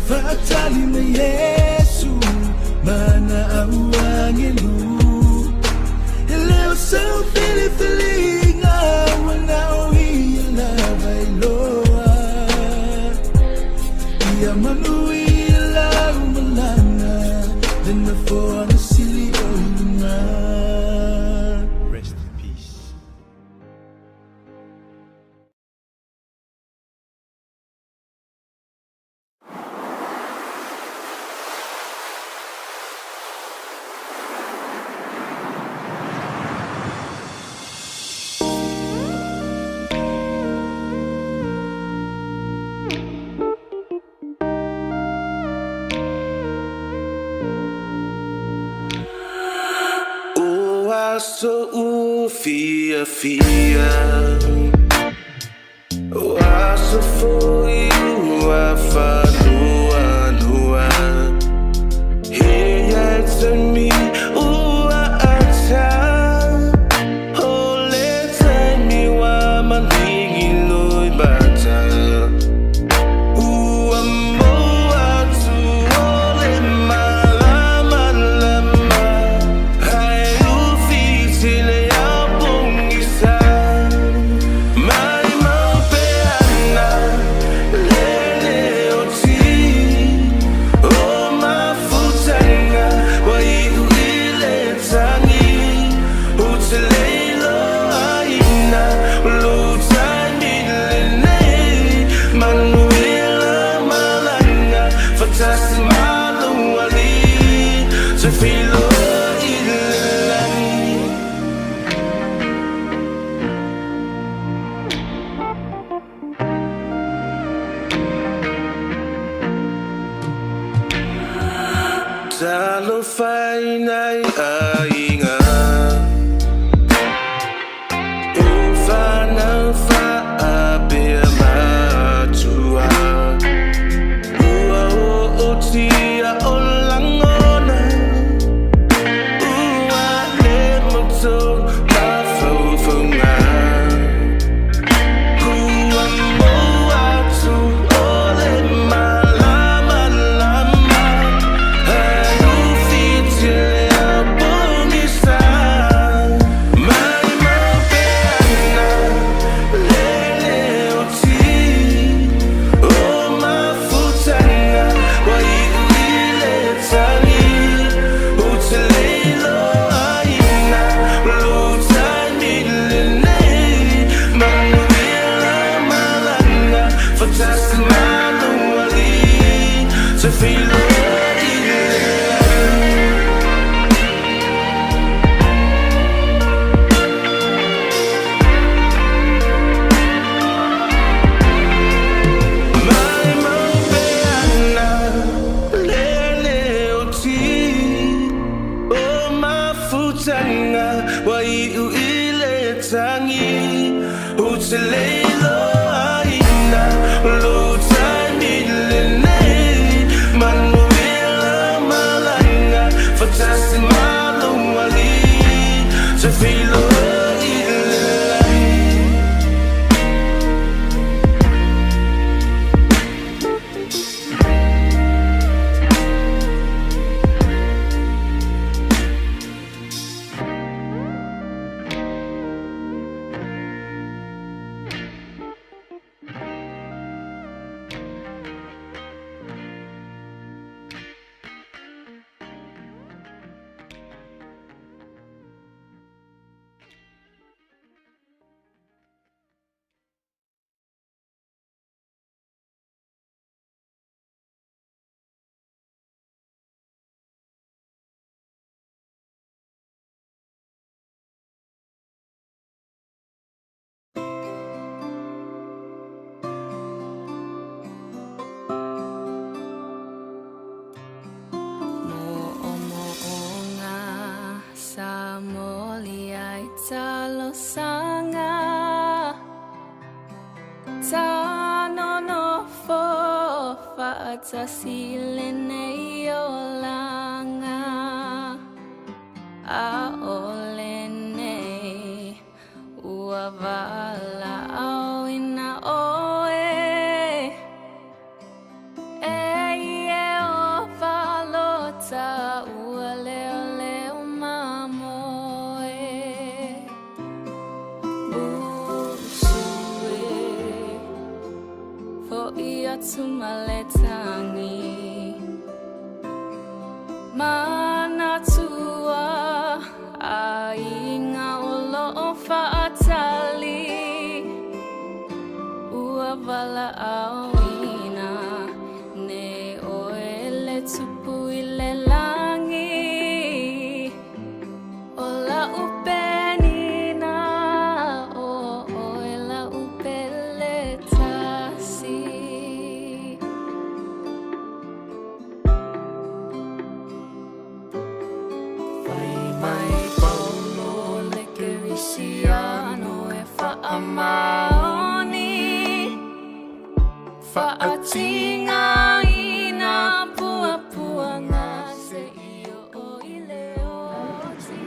Fatali na Yesu, mana awang ilu. Hello, so feeling, I will now hear love I love. Manuela Malana, then the four silly old so fia was for you afanua lua here to me ata oh let me wa mandingi loi bata Salo fai nai ainga Ufana fa abia matua Ua o tia o langona Ua le moto ma faufunga Ua moa tu o le malama lama Silene yolanga aolene uavala awina oe eye opalota uale ole umamoe busue fo ia tumaletani mana tua ainga olo fatali uavala awina ne oele tupu ile langi ola upenina o oela upele tasi mai bono Singa ina pua pua ngā se io o i leo ti.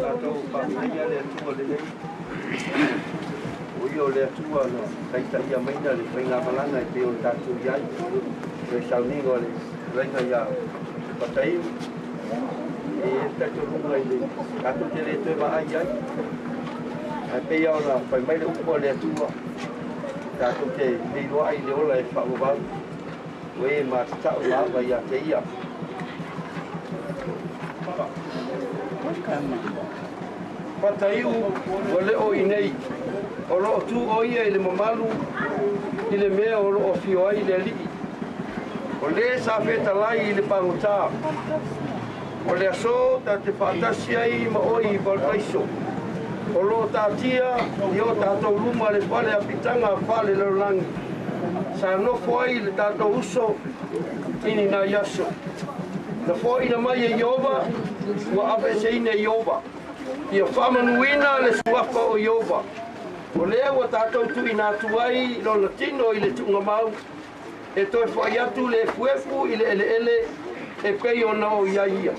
Tātou whamaia le atua le nei. Oi o le atua no kaita ia maina le whainga malanga I peo tātou iai. Le sauningo le renga ia patai. E tātou runga I le tātou te le tue wa ai ai. Ai pei au la whai mai le upo le atua. Tātou te leiroa I le ola e whaavavau. Oe ma tatau lawa ia te ia. Pataiu o le o inei. O loo tu o ia I le mamalu I le mea o loo fio ai le lii. O le sa whetalai I le pangotā. O le aso ta te whaatasi ai ma oi I Valpaiso. O loo tātia I o tātou luma le whale a pitanga whale laulangi. Sa nofo ai le tātou uso ini nā yaso. Na fōi na mai e Iova, ua awe se ine Iova. Ia whamanuina le suapa o Iova. O lea ua tātou tu I nā tuai lo latino I le tunga mau. E toi whai atu le fuefu I le ele ele e pei ona o iaia.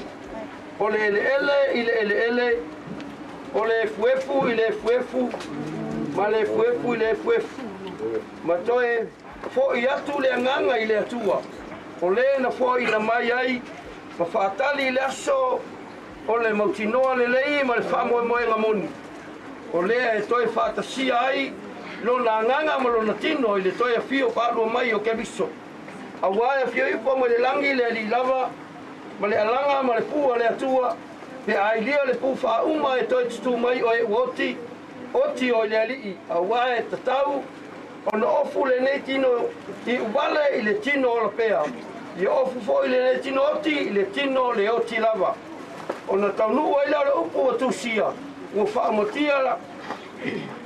O le ele ele I le ele ele. O le fuefu I le fuefu. Ma le fuefu I le fuefu. Ma toi whai atu le anganga I le atua. O le na whai na mai ai. Ma whaatali le aso o le mautinoa le lei ma le whamoe moe ngā moni. O lea e toi whaatasia ai lo na nganga ma lo na tino I le toi a fio whaalua mai o kebiso. A wae a fio ipo ma le langi le li lava ma le alanga ma le pua le atua pe ai lia le pu whauma e toi tutu mai o e uoti oti o le alii. A wae tatau o na ofu le nei tino I ubale I le tino o la pea. Ia ofu fo I le tino oti I le tino le oti lava. O na taunua I le upu o tusia. Ua whaamotia la.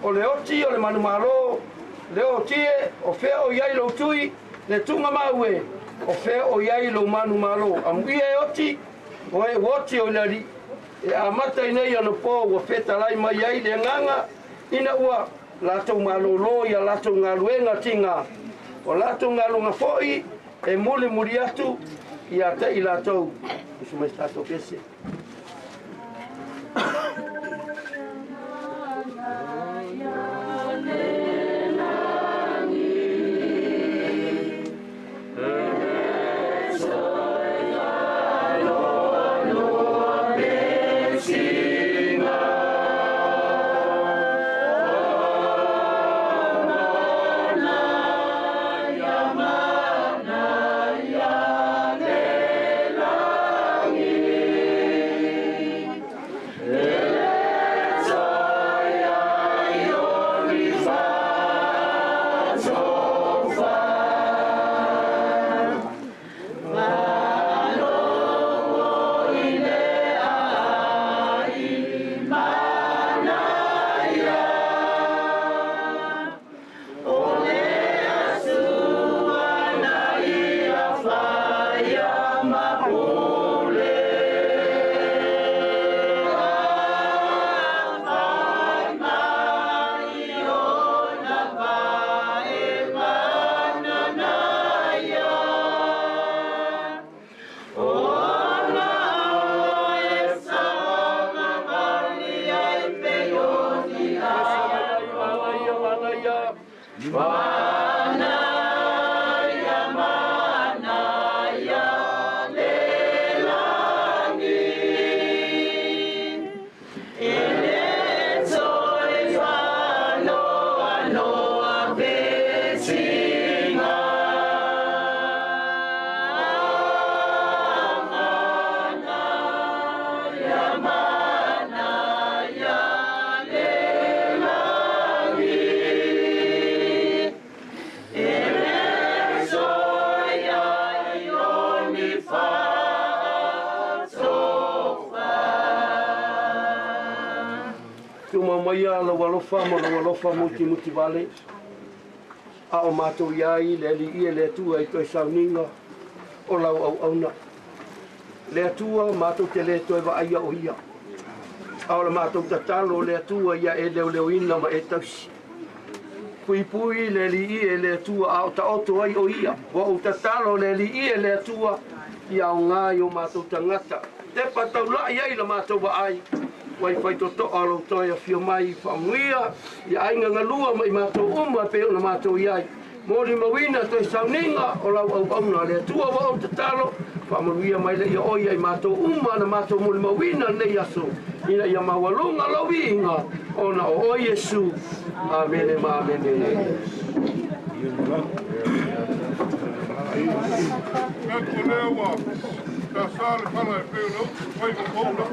O le oti o le manumaro. Le otie o whea o iai lo tui. Le tunga maue. O whea o iai lo manumaro. Amuia e oti. O e woti o le ri. E amata I nei anu po ua wheta lai mai iai le nganga. Ina ua latou malolo ia latou ngaluenga tinga. O latou ngalunga foi. E mole muri atu ia te I latou isu mai tatou pese. Mai ala walofa ma walofa muti vale. A o matou iai le li le tua I toi sauninga o lau au auna. Le atua matou te le toi wa aia o ia. Au le mātou tatalo le atua ia e leo leo ina ma e tausi. Pui pui le li i e le atua au ta oto ai o ia. Wa o tatalo le li i e le atua ia o ngā o mātou tangata. Te patau la ia i la mātou wa ai. Wai whai toto alo toia fio mai whamuia. Ia ainga ngalua mai mātou uma pe o na mātou iai. Mori mawina toi sauninga o lau au auna le atua wa o tatalo. Whamanuia mai le ia oia i mātou uma na mātou mori mawina le aso. Ina ia mawalunga lawi inga o na o Yesu. Amene ma amene. Oh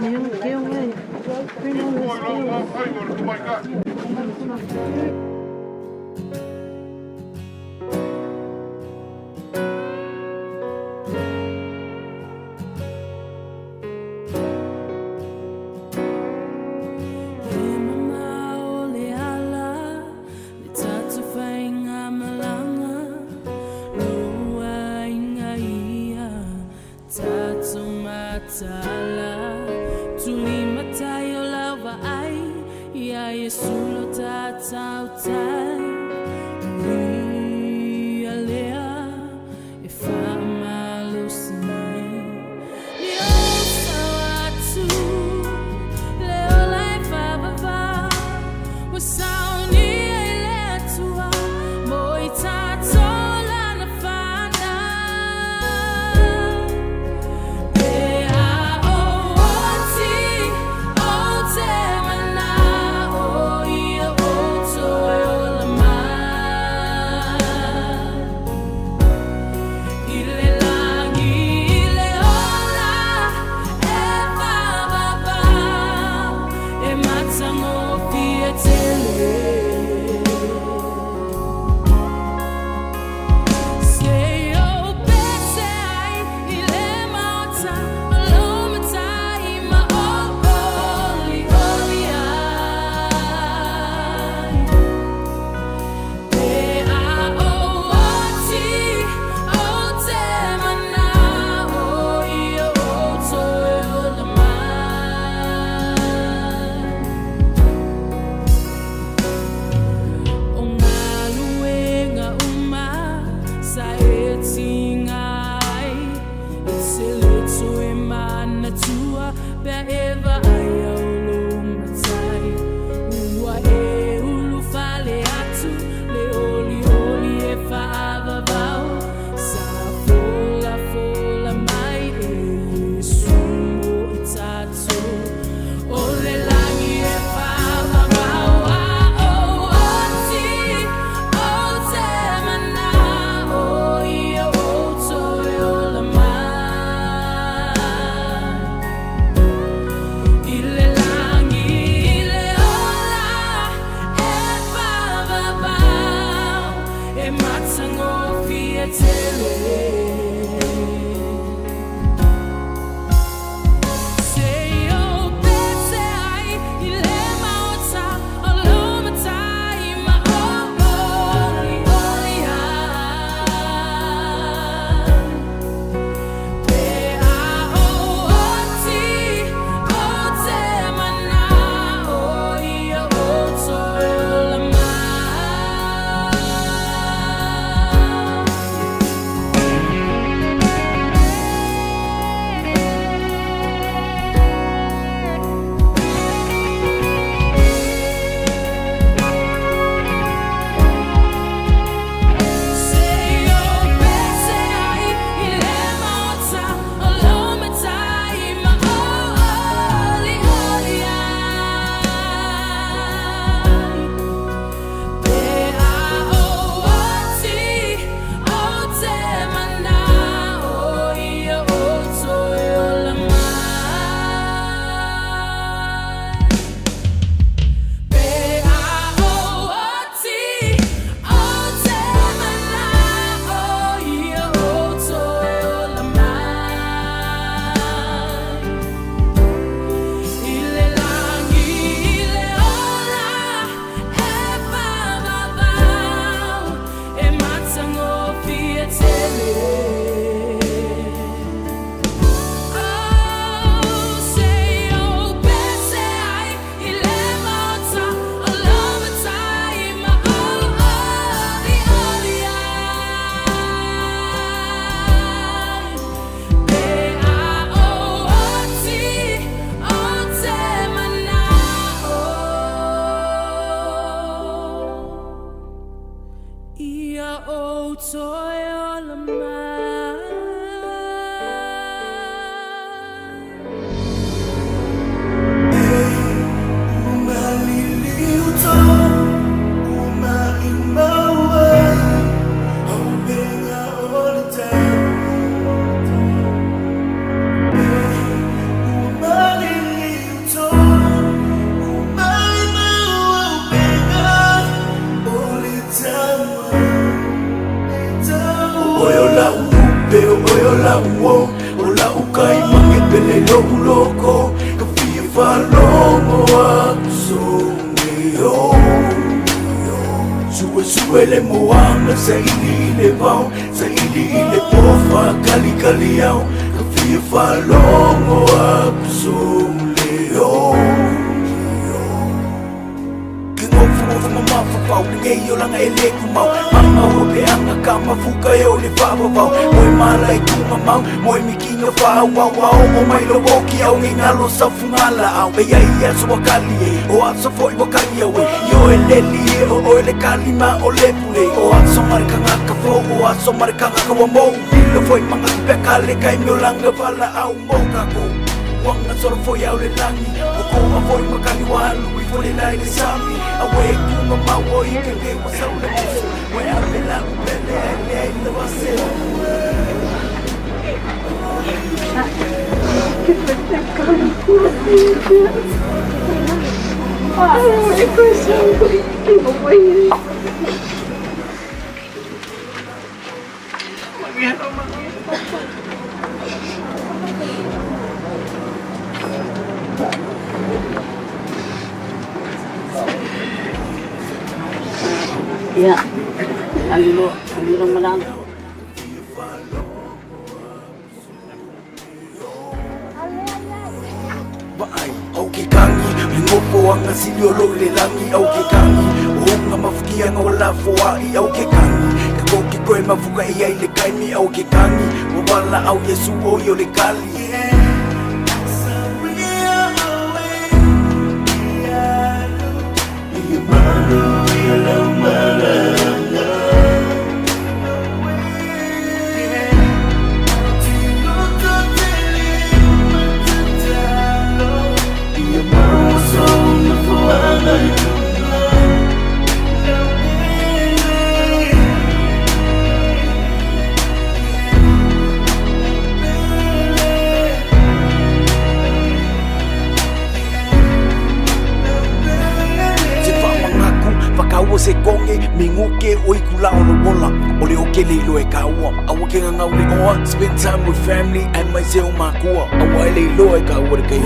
Suele moanga sa ili vau, sa ili pofa kali au, kafia falongo aku sumleo. Kingofu mamafa pau, ngeyo lang ele kumau, mama hobe anga kama fuka yo le fava pau, moi malai kumamau, moi mikinga fa wow wow, o mai lo woki au ngalo sa fungala au, ya ya so wakali o atso foi wakali au, yo eleli o ele kalima o le pule, o atso markanga ka fo, o atso markanga ka mo, bilo foi manga pekale kai mi langa vala au moka ko. Wanga sort foi au le langi, o ko a foi makani walu, i foi lai le sami, a we kuma mawo i ke wa sa le musu, we a le la pele le le wase. Ya, anglo malang. Baay, au ke kangi, lingopo ang asilyo le langi, au ke kangi, nga mafukia nga wala foai, au ke kangi, kako ke koe mafuka iya ile kaimi, au ke kangi, wawala au Yesu o yo le kali. Se konge minguke oi kula ono wola ole oke leilo e kaua awa ke ngau le oa spend time with family and my zeo makua awa leilo e kaua ke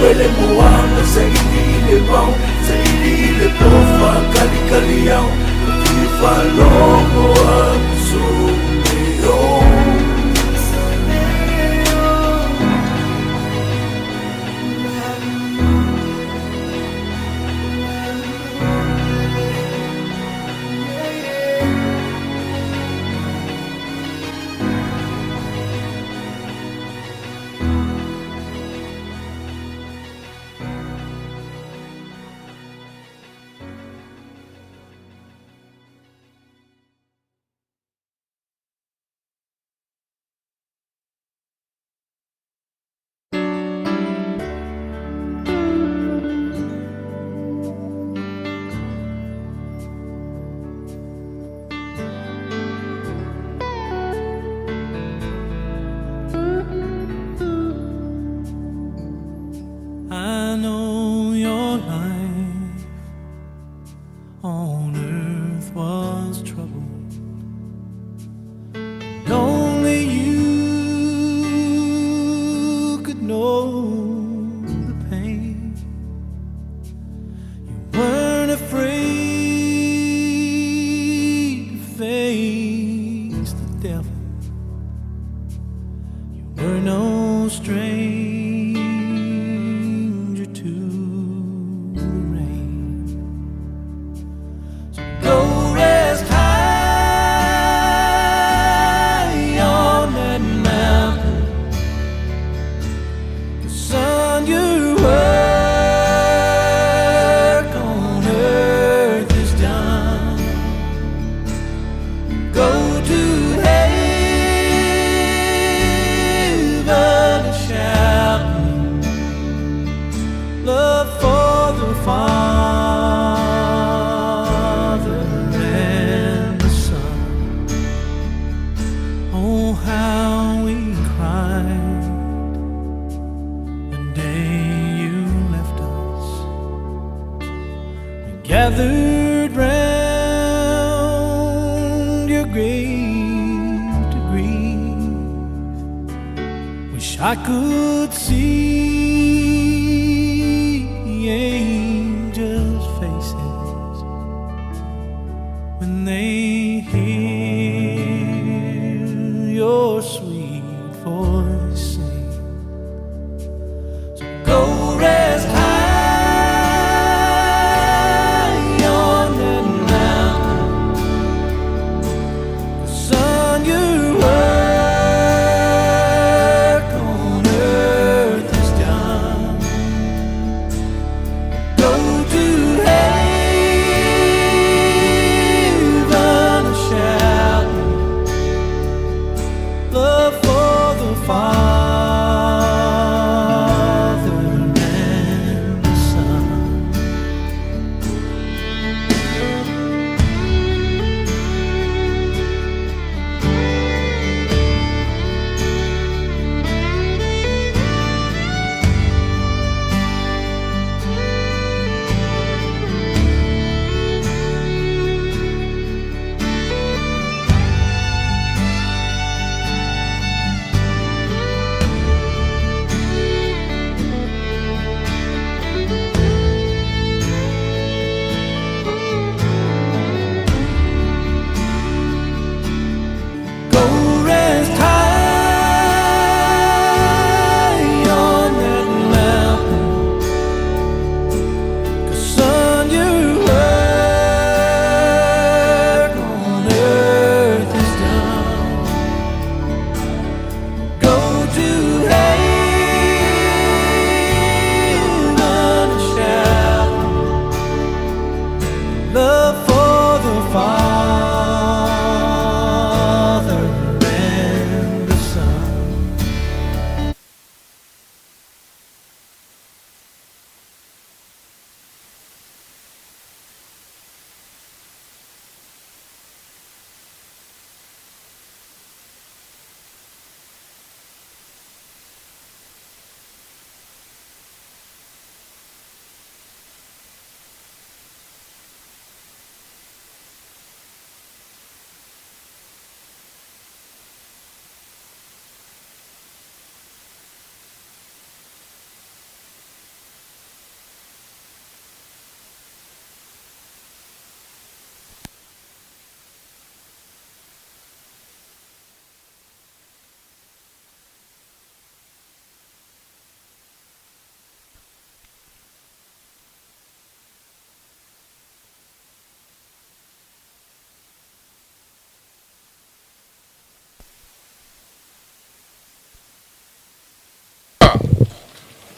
Suele moanga sa ili vau, sa ili pofa kali au, viva longo aku sumio. I know your life on earth was troubled, and only you could know the pain. You weren't afraid to face the devil. You were no stranger love for the Father and the Son. Oh, how we cried the day you left us. We gathered round your grave to grieve. Wish I could see angels' faces when they hear your sweet voice sing. So go rest high on that mountain. The sun, your work on earth is done. Go to heaven and shout love for the Father and the Son. Go rest high on that mountain. 'Cause son, your work on earth is done. Go to heaven and shout love for the Father and the Son.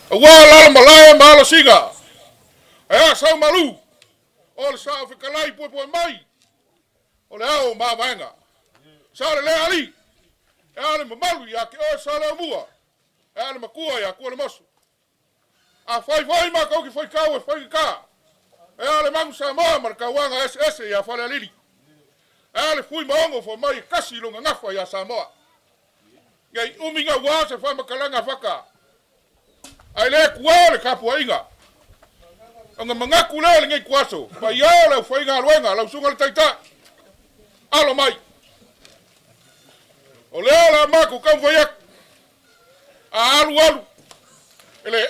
Wala malaya mala siga. Aya sa malu. Ol sa fi kalai po mai. Ol ao ma vanga. Sa le ali. Ale malu ya ke o sa la mua. Ale makua ya ko le masu. A fai ma ko ki fai ka o fai ka. Ale mangu sa ma mar ka wanga SS ya fa le lili. Ale fui maongo fo mai kasi longa ngafa ya Samoa. Ngai uminga wa se fa makalanga faka. Ai le kuale kapuainga. Anga mangaku le ngai kuaso. Pa ia le fainga luenga la sunga le taita. Alo mai. O le ala maku kam fayak. Alu alu. Ele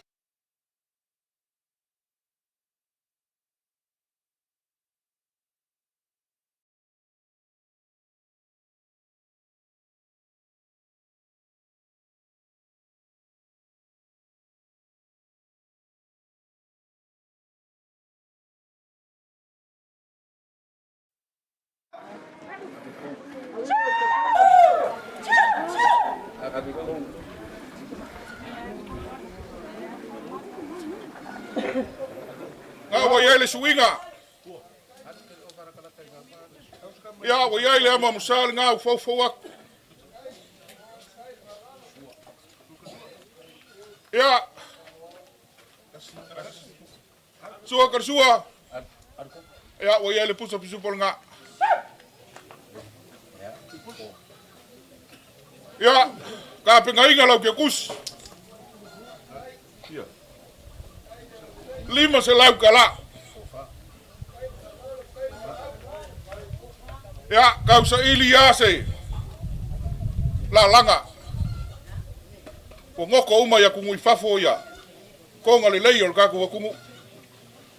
Wa yele suinga. Ya wa yele ama musal nga fo wak. Ya Sua karsua. Ya, wa ia le pusa pisupo nga. Ya, ka pengainga lau ke kus. Lima se lau kala. Ya, kau sa ili ase. La langa. Ko ngoko uma ya kungu ifafo ya. Konga le leio ka ko kungu.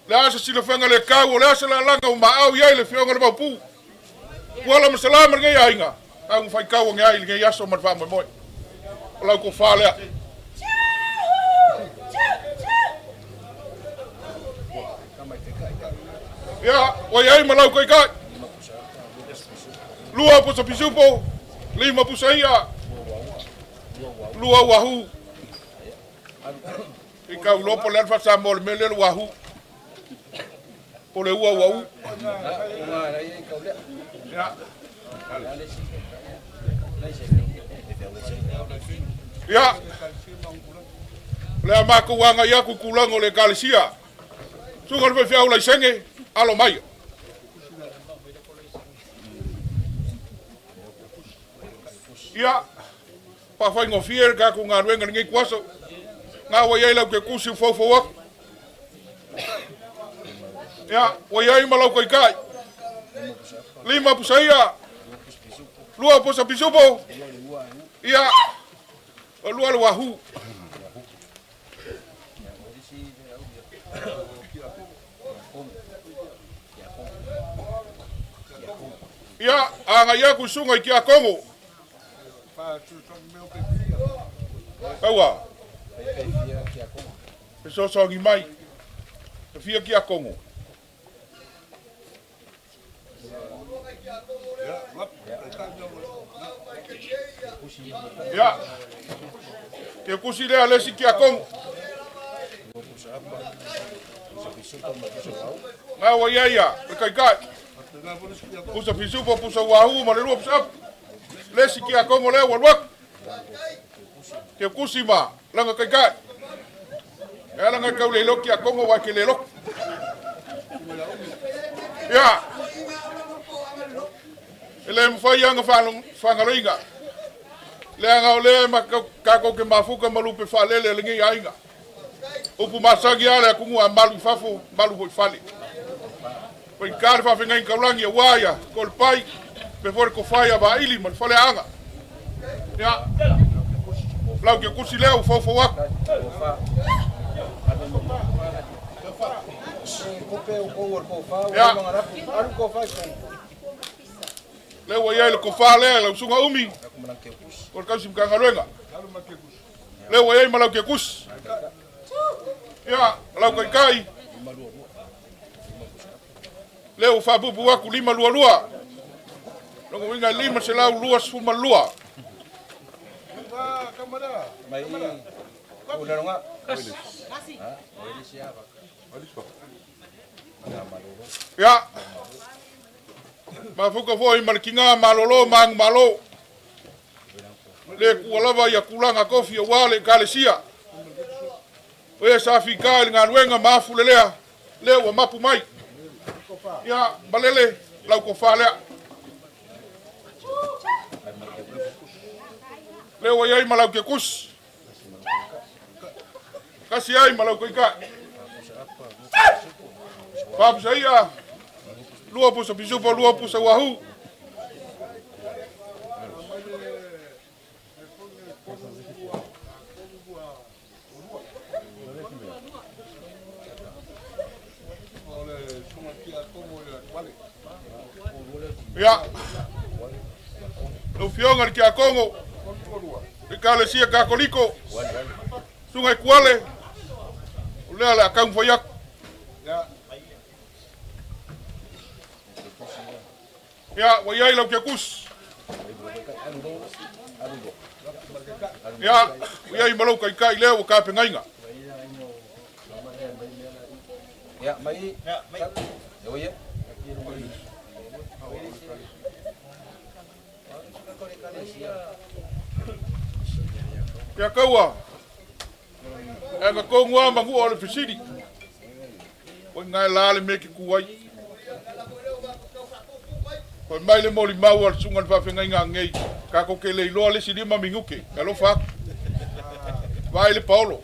Le asa sila fanga le kau le asa la langa uma au ya le fionga le baupu. Wala masalama ngai ainga. Kau fai kau ngai ngai yaso mat fa moi. Lau ko fa le. Ya, wa yai malau kai kai. Lua pusa pisupo, lima pusa ia, lua wahu. Ika ulopo le alfa samol mele wahu. Pole ua wahu. Ya. Le amako wanga ya kukulango le kalisia. Sungal fe fiau la senge alo mai. Ya, pa fai ngofier ka ku ngā ruenga ngai kwaso. Ngā waiai lau ke kusi fofo wak. Ya, waiai malau kai kai. Lima pusaya. Lua pusa pisupo. Ya, lua le wahu. Ya, anga ya ku sungai ki a Kongo. Awa. So songi mai. Fia ki a Kongo. Ya. Ke kusi le alesi ki a Kongo. Nga wa ya, kai kai. Pusa pisupo pusa wahu ma le lua pusa. Lesi ki a Kongo le walwak. Ke kusima langa kai kai. Ya langa kau le loki a Kongo wa ke le lok. Ya. Ele mfai anga whangaringa. Le anga o le ma kako ke mafuka malupe whalele le ngi ainga. Upu masagi ale kungu a malu fafo malu hoi whale. Pai kare whawhengai kaulangi a waya kol pai pe fore ko whaia ba ili man whale anga. Ya. Lau ke kusi leo fofo wako. Ya. Leo wa yai le kofa le lau sunga umi. Kol kausi mkanga luenga. Leo wa yai malau ke kusi. Ya, lau kai kai. Leo fa bubu waku lima lua lua. Longo winga lima se lau lua suma lua. Mai udah nga. Ya. Mafuka foi malkinga malolo mang malo. Le kualava ya kulanga kofi wale kalesia. We safika ngan wenga mafu lelea. Le wa mapu mai. Ya balele lau ko fale. Le wa yai malau ke kus. Kasi ai malau ko ika. Pap saya. Lua pusa pisupo lua pusa wahu. Ya. Lo fionga ki a Kongo. Ikale sia ka koliko. Sungai Kuale. Ule ala kang foyak. Ya. Ya, wayai lau ke kus. Ya, wayai malau kai kai leo ka pengainga. Ya, mai. Ya, mai. Ya. Ya kaua. Anga kongwa mangu ole fisidi. O ngai la le me ki kuai. O mai le moli mau al sunga le whawhenga inga ngei. Ka ko ke le iloa le siri ma minguke. Ka lo whak. Vai le Paulo.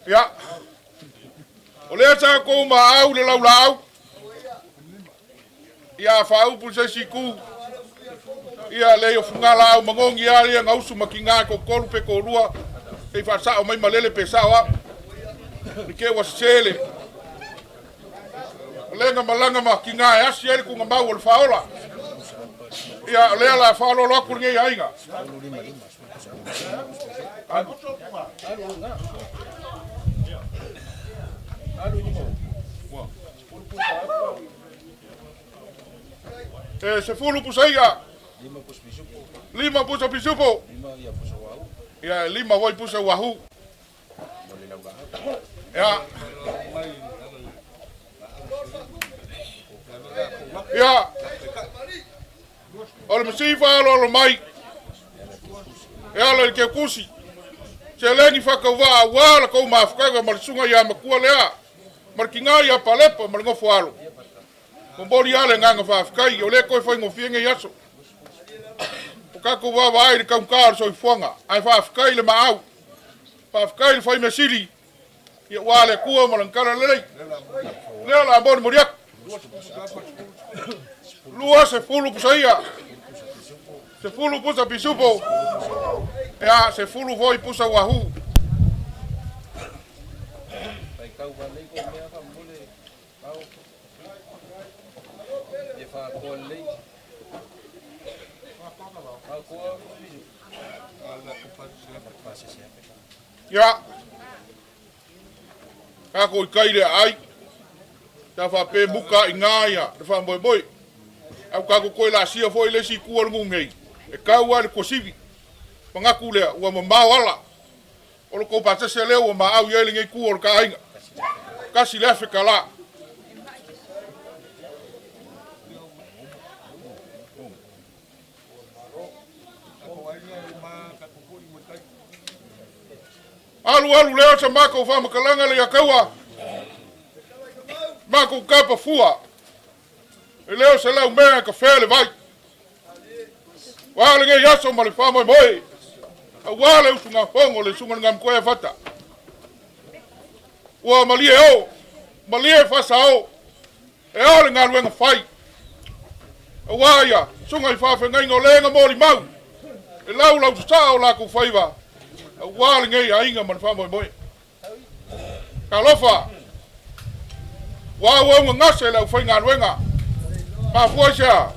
Ya. O lea sa ko ma au le lau lau. Ia whau pu se siku. Ia leo funga lau mangongi alia ngausu makinga ko kolu pe ko rua. Ei fa o mai malele pe sawa. Ke wa sele. Lenga malanga makinga ya siele ku ngamba wal faola. Ia lea la faolo lo ku ngai ainga. Se fulu pusaiga. Lima pusa pisupo. Ya lima wai pusa wahu. Ya. Ya. Ol masifa lo mai. Ya lo ke kusi. Selengi fakawa wala ko mafkaga marsunga ya makua lea. Markinga ya palepa marngofo alo. Kombori ale nganga fafkai ole ko foi ngofienge yaso. Kako wa vai de kamkar so fonga. Ai fafkai le maau. Fafkai le foi mesili. Ya wale kuwa malankara lele. Lela bon moriak. Lua se fulu pusaia. Se fulu pusa pisupo. Ya se fulu voi pusa wahu. Ya. Kako kaire ai. Ta fa pe buka ingaya, ta fa boy boy. Au kako ko la sia foi le si ku ngei. E ka wa ko sivi. Pangaku le wa ma wala. O ko pa se le o ma au yele ngai ku ka ainga. Kasi le fe kala. Alu leo sa mako fa makalanga le yakawa. Mako kapa fua. Leo se leo mea ka fele vai. Wale nge yaso mali fa moi moi. Wale usunga fongo le sunga ngam koe fata. Wa malie o. Malie fa sao. E ole ngalu nga fai. Waya sunga fa fa ngai ngolenga moli mau. E lau sao la ku faiva. Wale ngai ainga man fa moi moi. Kalofa. Wa ngase la fa ngalwenga. Ma fuasha.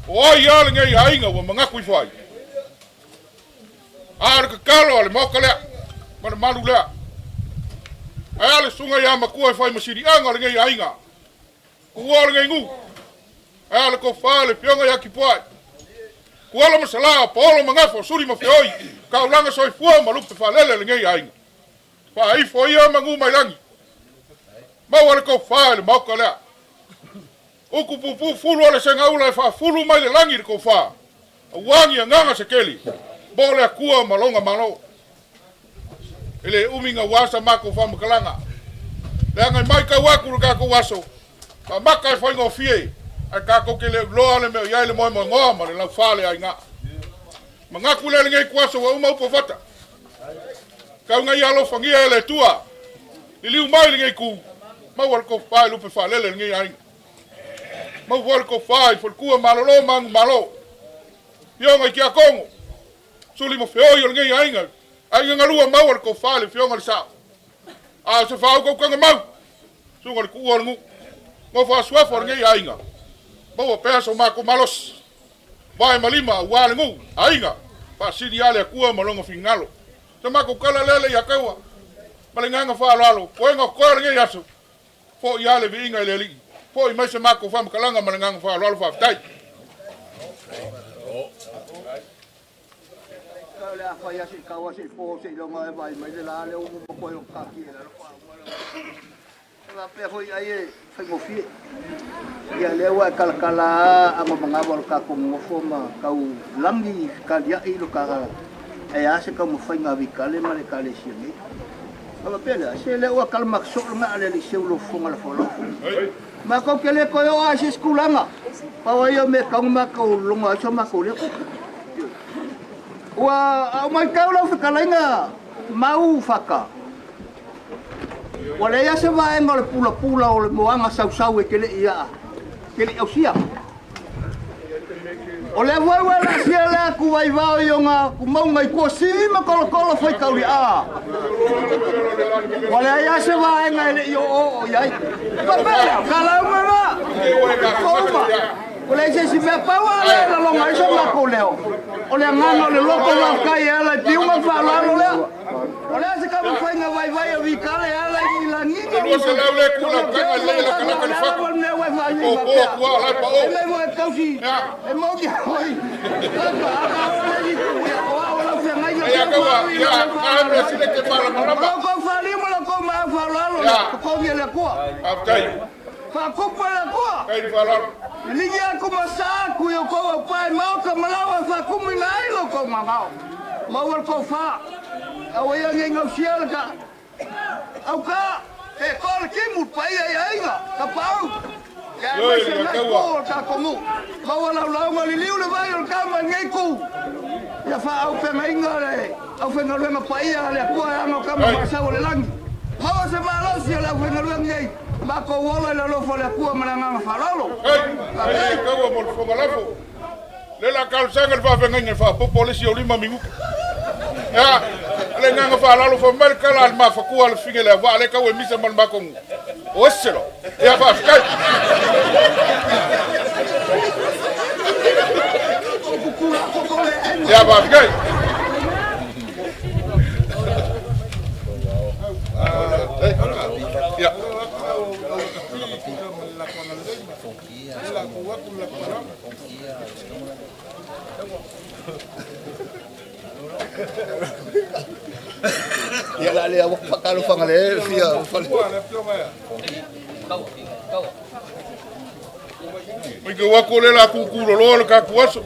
O ia ngai ainga wa mangaku fai. Ar ka kalo le mokale. Man malu le. Ai sunga ya makua fai masiri anga ngai ainga. Kuwa ngai ngu. Ai ko fa le pionga ya kipai. Kuala masala polo mangafo suri mafioi. Ka ulanga soi fua malup te fa lele ngai ainga. Fa ai fo ia mangu mai langi. Ma wala ko fa le mokale. Uku pupu fulu ale senga ula fa fulu mai le langi ko fa. Wangi nganga sekeli. Bole kua malonga malo. Ele uminga wasa mako fa makalanga. Langa mai ka waku ka ko waso. Pa maka fa ngo fie. Ai ka ko kele lo ale me ya le mo ngo ma le fa le ainga. Manga ku le ngai kwaso wa uma upo fata. Ka ngai alo fangia le tua. Ili umai le ngai ku. Ma wal ko fa lu pe fa le ngai ainga. Ma wal ko fa fo ku malo mang malo. Yo ngai kia kongo. Suli mo feo yo ngai ainga. Ai ngalua mau ko fale fionga sa. A se fa ko kanga mau. Sunga ku ngu. Mo fa swa for ngai ainga. Bo peso ma ko malos. Vai malima wale ngu ainga. Fa sidi ale ku malongo fingalo. Te ma ko kala lele ya kawa. Malinganga fa lalo. Ko nga ko ngai yaso. Fo yale vi inga leli. Fo i mai se ma ko fa kalanga malinganga fa lalo fa tai. Le a fai asi kawa si po si longa e vai mai la le un po ko ka ki la la pe hoi ai fai mo fi ya le wa kala kala a mo manga bol ka ko mo fo ma ka u langi ka dia i lo ka e ase ka mo fainga vikale ma le kale sini ama pele se le o kalma so nga le se lo fonga la folo ma ko kele ko yo ase skulanga pa wa yo me ka ma ko longa so ma ko le wa au mai ka lo fikalenga mau faka wala ya se va en le pula o le moanga sau e kele ia kele au sia o le vai la sia le ku vai va yo nga ku mau ngai ko si ma kolo foi ka uri a wala ya se va en le yo o ya pa pela kala uma koma o le se me pa wa la lo ngai so ma ko leo o le ngano le loko la kai ala ti uma fa la lo le o le se ka mo foi nga vai o vi kale ala ni la ni no se le le ku la ka le la ka ka fa o la pa o le mo ka si e mo ki hoi ya ka wa ya ka le se le ke para maramba ko fa li mo la ko ma fa la lo ko ni le ko afkai fa ko pa la ko kai fa la ni ya ko ma sa ku yo ko pa ma ko ma la fa ku mi nai lo ko ma ma wa ko fa au ia ngai ngau sia ka au ka e ko ki mu pa ia ia ka pau yo ya ka wa ka ko mu ma wa la ma li liu le vai o ka ma ngai ku ya fa au pe mai ngare au fe ngalo ma pa ia le ko ano ka ma sa o le lang ma wa se ma lo sia la fe ngalo ngai ma ko wola le lo fo le ku ma nga fa lo ai ka wa mo fo la fo le la kalsanga va venga ngai fa po polisi o lima mingu ya le nga fa la lo fo mer kala ma fa ku al finge le va le ka we misa man ba ko o selo ya fa ka ya ba ka ya ya la le awak pakalo fangale sia fal mi ke wa ko le la ku lo le ka ku aso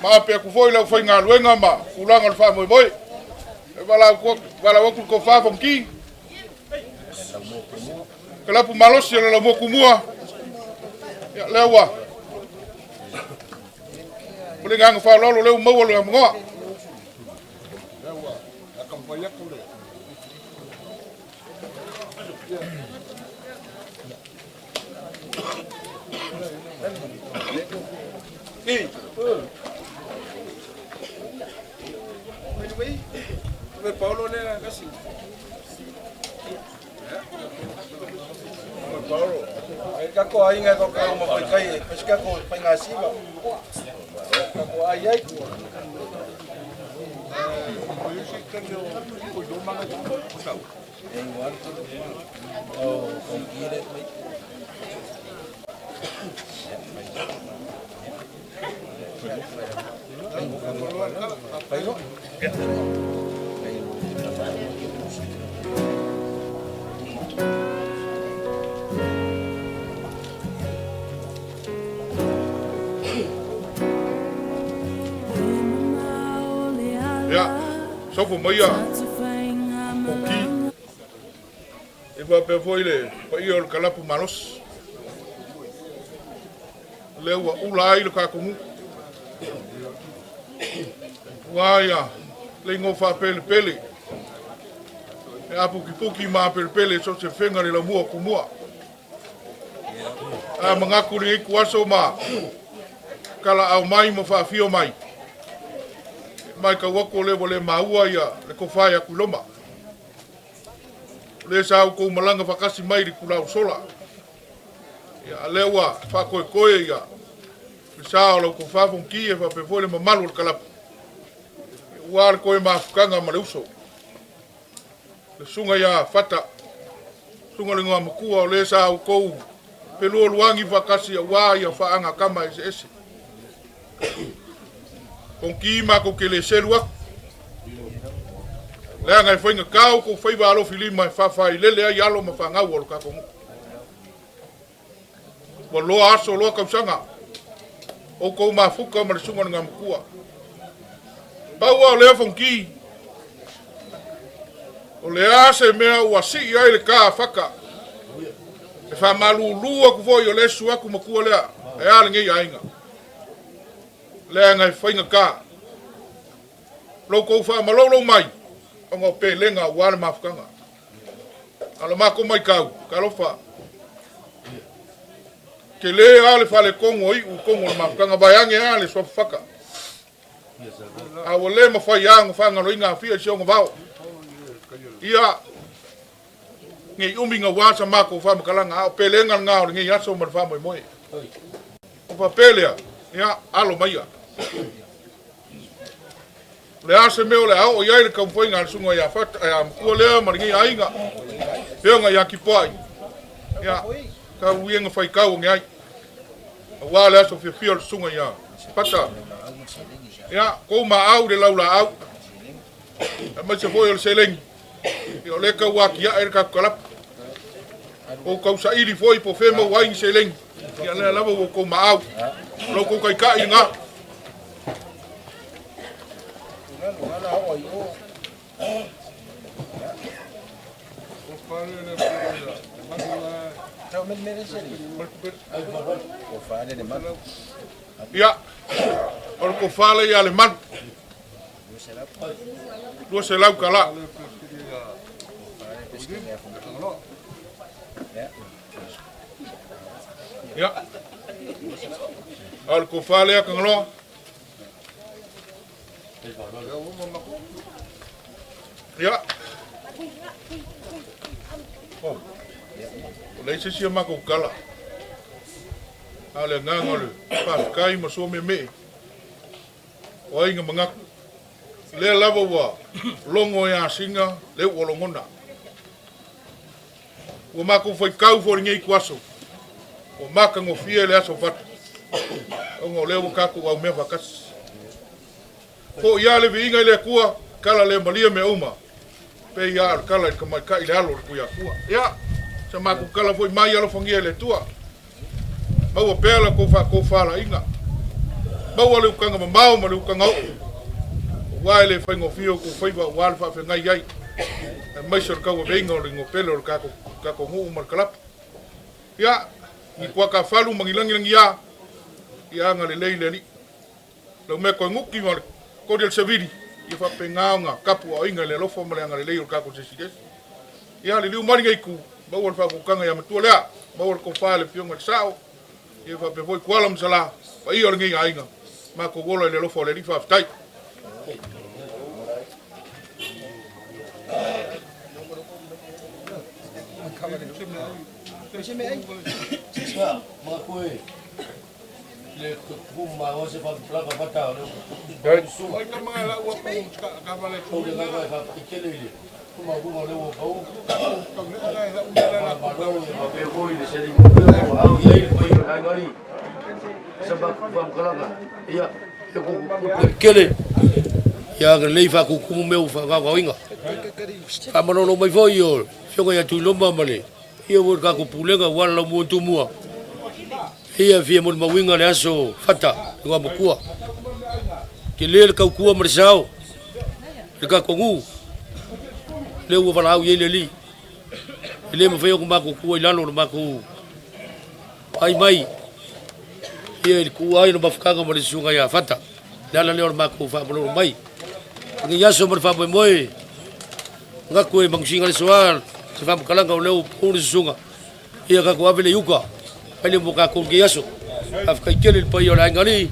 ma pe ku foi la foi nga luenga ma ku la ngal fa moi moi e wala wa ku ko fa fom ki kala pu malos la mo ku mua ya lewa boleh ngang fa lo le mo lo mo Paulo ne kasi. Paulo. Ai ka ko ai nga ko ka mo kai, kasi ka ko pa nga siba. Ka ko ai ai. Oh, compire. Paulo. ya sopo mai ya oki e va pe foile pa io kala pu malos lewa ulai lo ka komu waya le ngo fa pele e apu ki puki ma pele so se fenga le mua ku mua a manga ku ri ku aso ma kala au mai mo fa fio mai mai ka wako le wole maua ia le ko fai aku loma le sa ko malanga fakasi mai ri kula sola ya lewa fa ko ia sa lo ko fa fon ki e fa pe fole mamalu kala war ko ma fukanga ma uso le sunga ya fata sunga le ngam ku le sa ko pe lo luangi fakasi wa ia fa anga kama ese con ki ma ko kele selua le ngai foi nga kau ko foi ba lo filima fa lele ya lo ma fa nga wo ka ko wo lo aso lo ka sanga o ko ma fuka ma sunga ngam kuwa Pau au lea fonki. O lea se mea ua si ai le ka whaka. E wha malulua ku foi o le su aku makua lea. E ale ngei ainga. Lea ngai whainga ka. Loko wha malolo mai. O ngā pelenga wale mawhakanga. Alo mako mai kau. Kalofa. Ke le ale whale kongo i u kongo le mawhakanga. Vaiange ale swa whaka. A o le mawhai anga whanga no inga whia si onga vau. Ia. Ngi uminga wasa mako wha makalanga. A o pelenga ngā o ngi aso ma wha moi moi. O pa pelea. Ia alo maia. Le ase meo le au o iai le kampoinga al sunga ia fata ia mkua lea maringi ainga peonga ia kipai ia ka uienga whai kau ngi ai wā le aso whiawhia le sunga ia pata ia kou ma au le laula au e mai se foi o le selengi ia o le kau waki ia ere kakukalapa o kau sa iri foi po whema waingi selengi ia le lava o kou ma au lo kou kai kai ngā Ia, o ko fale ia le man. Lua se lau kala. Ia. O ko fale ia kangalo. Ia. Oh. Le se sia mako kala. Ale ngangole. Pa kai ma so me. O inga mangak. Le lava wa longo ya singa le wolongona. O mako foi kau for ngai kwaso. O maka ngo fie le aso fat. O ngo le kako wa me vakas. Ko ia le vinga le kua kala le malia me uma. Pe ia kala ka mai kai le alo ku ia kua. Ia se mako kala foi mai alo fongia le tua. Mau pela ko fa la inga. Mau le ukanga mau ma le ukanga o. Wa le fa ngo fio ko foi wa wa fa fa ngai ai. Mai sor ka wo vengo le ngo pelo ka ko ngu mar kalap. Ia ni kwa ka falu mangilangi ia. Ia nga le le. Lo me ko nguki ma ko del savidi. Ia fa pengaunga kapu o inga le lofo ma le nga le ka ko sesides. Ia le liu mari ngai ku. Mau fa ko kanga ia matua lea. Mau ko fa le fionga sao. Ia fa pe foi kuala msala. Pa ia ngai ainga. Ma ko golo le lofo le rifa aftai. Ma koe le kuma o se fa plaka fata le su ai ka mga la wa ka vale o le ga fa ikele kuma le wo pau ka ne la ma lo ma pe voi le se di mo au ye ko i ka ngari sa ba fa kalanga ia te ko ikele ya ga le fa ku kumu meu fa ga winga fa ma no mai foi yo fio ya tu lomba male ia wo ka ko pulenga wala mo tu mua ia fia mo mawinga le aso fata ngwa mokua ke le ka kua marsao le ka kongu le wo vala au ye le li le mo feo ko mako kua ilalo no mako ai mai ia ku ai no bafkanga mo le sunga ya fata la le mako fa mo mai ngi yaso mo fa mo nga ko mangsinga le soal se fa kalanga o le o sunga ia ka ko avele yuka ele buka ko giaso afka kele el payo la ngali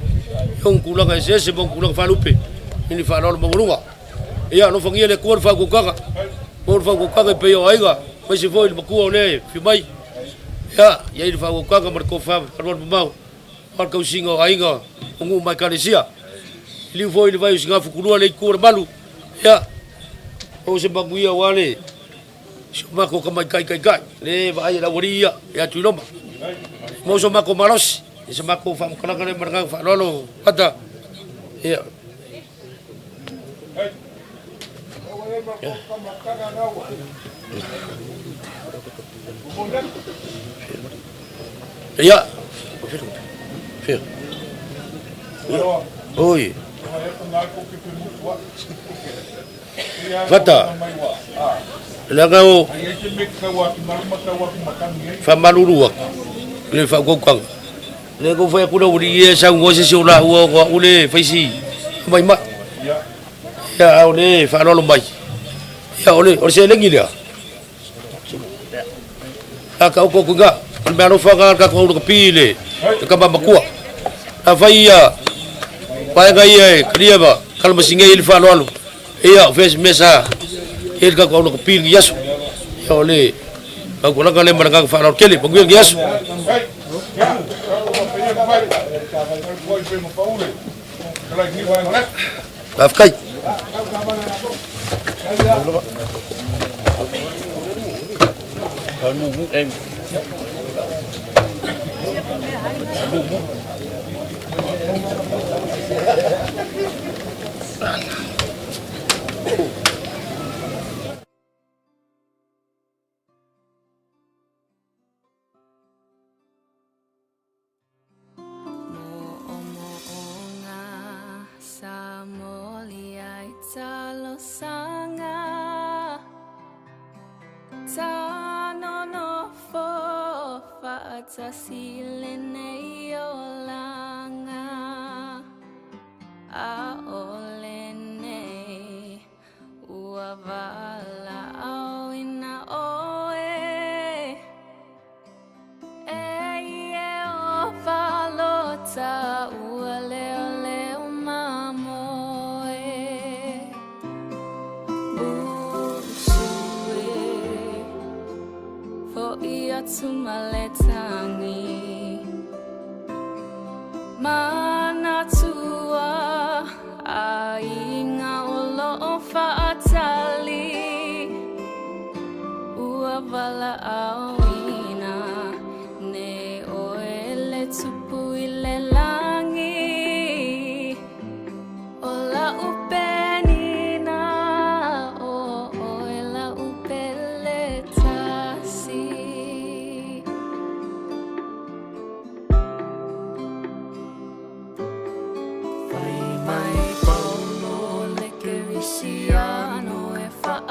yon kula ga ese bon kula fa lupe ini fa no mo ia no fangia le ko fa ko kaka payo aiga mai se foi mo ko le fi mai ia ele fa ko kaka mar ko fa no mau par ko singo aiga ngu mai kalesia li foi le vai singa fu kulua le ko malu ia o se banguia wale suma ko kamai kai le vai la woria ya tuiloma mo so mako maros se mako fam kana kana merga fa lolo ata ya ya oi Fata. Lagao. Famalurua. Le fa kokang. Le ko fa kuda uri ye sang wo se sula wo ko ule faisi. Mai ma. Ya ole fa lo mai. Ya ole o se lengi dia. Aka ko kunga. Al fa ka ko ko pile. Ka ba makua. Afaya. Pai ga ye kriya ba. Kal masinga il fa lo. Iya fes mesa. Il ka ko pile yasu. Ya ole. Aku nak kalian mereka faral keli, penguil gias. Afkai. Talo sanga tano no fo fata silene yolanga a olene uavala au ina oe e o falota uale ole Tumaletani mana tua ainga olo fatali uavala awina ne oele tupu ile langi ola upenina o oela upele tasi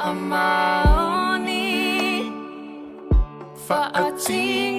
Amaoni fa ating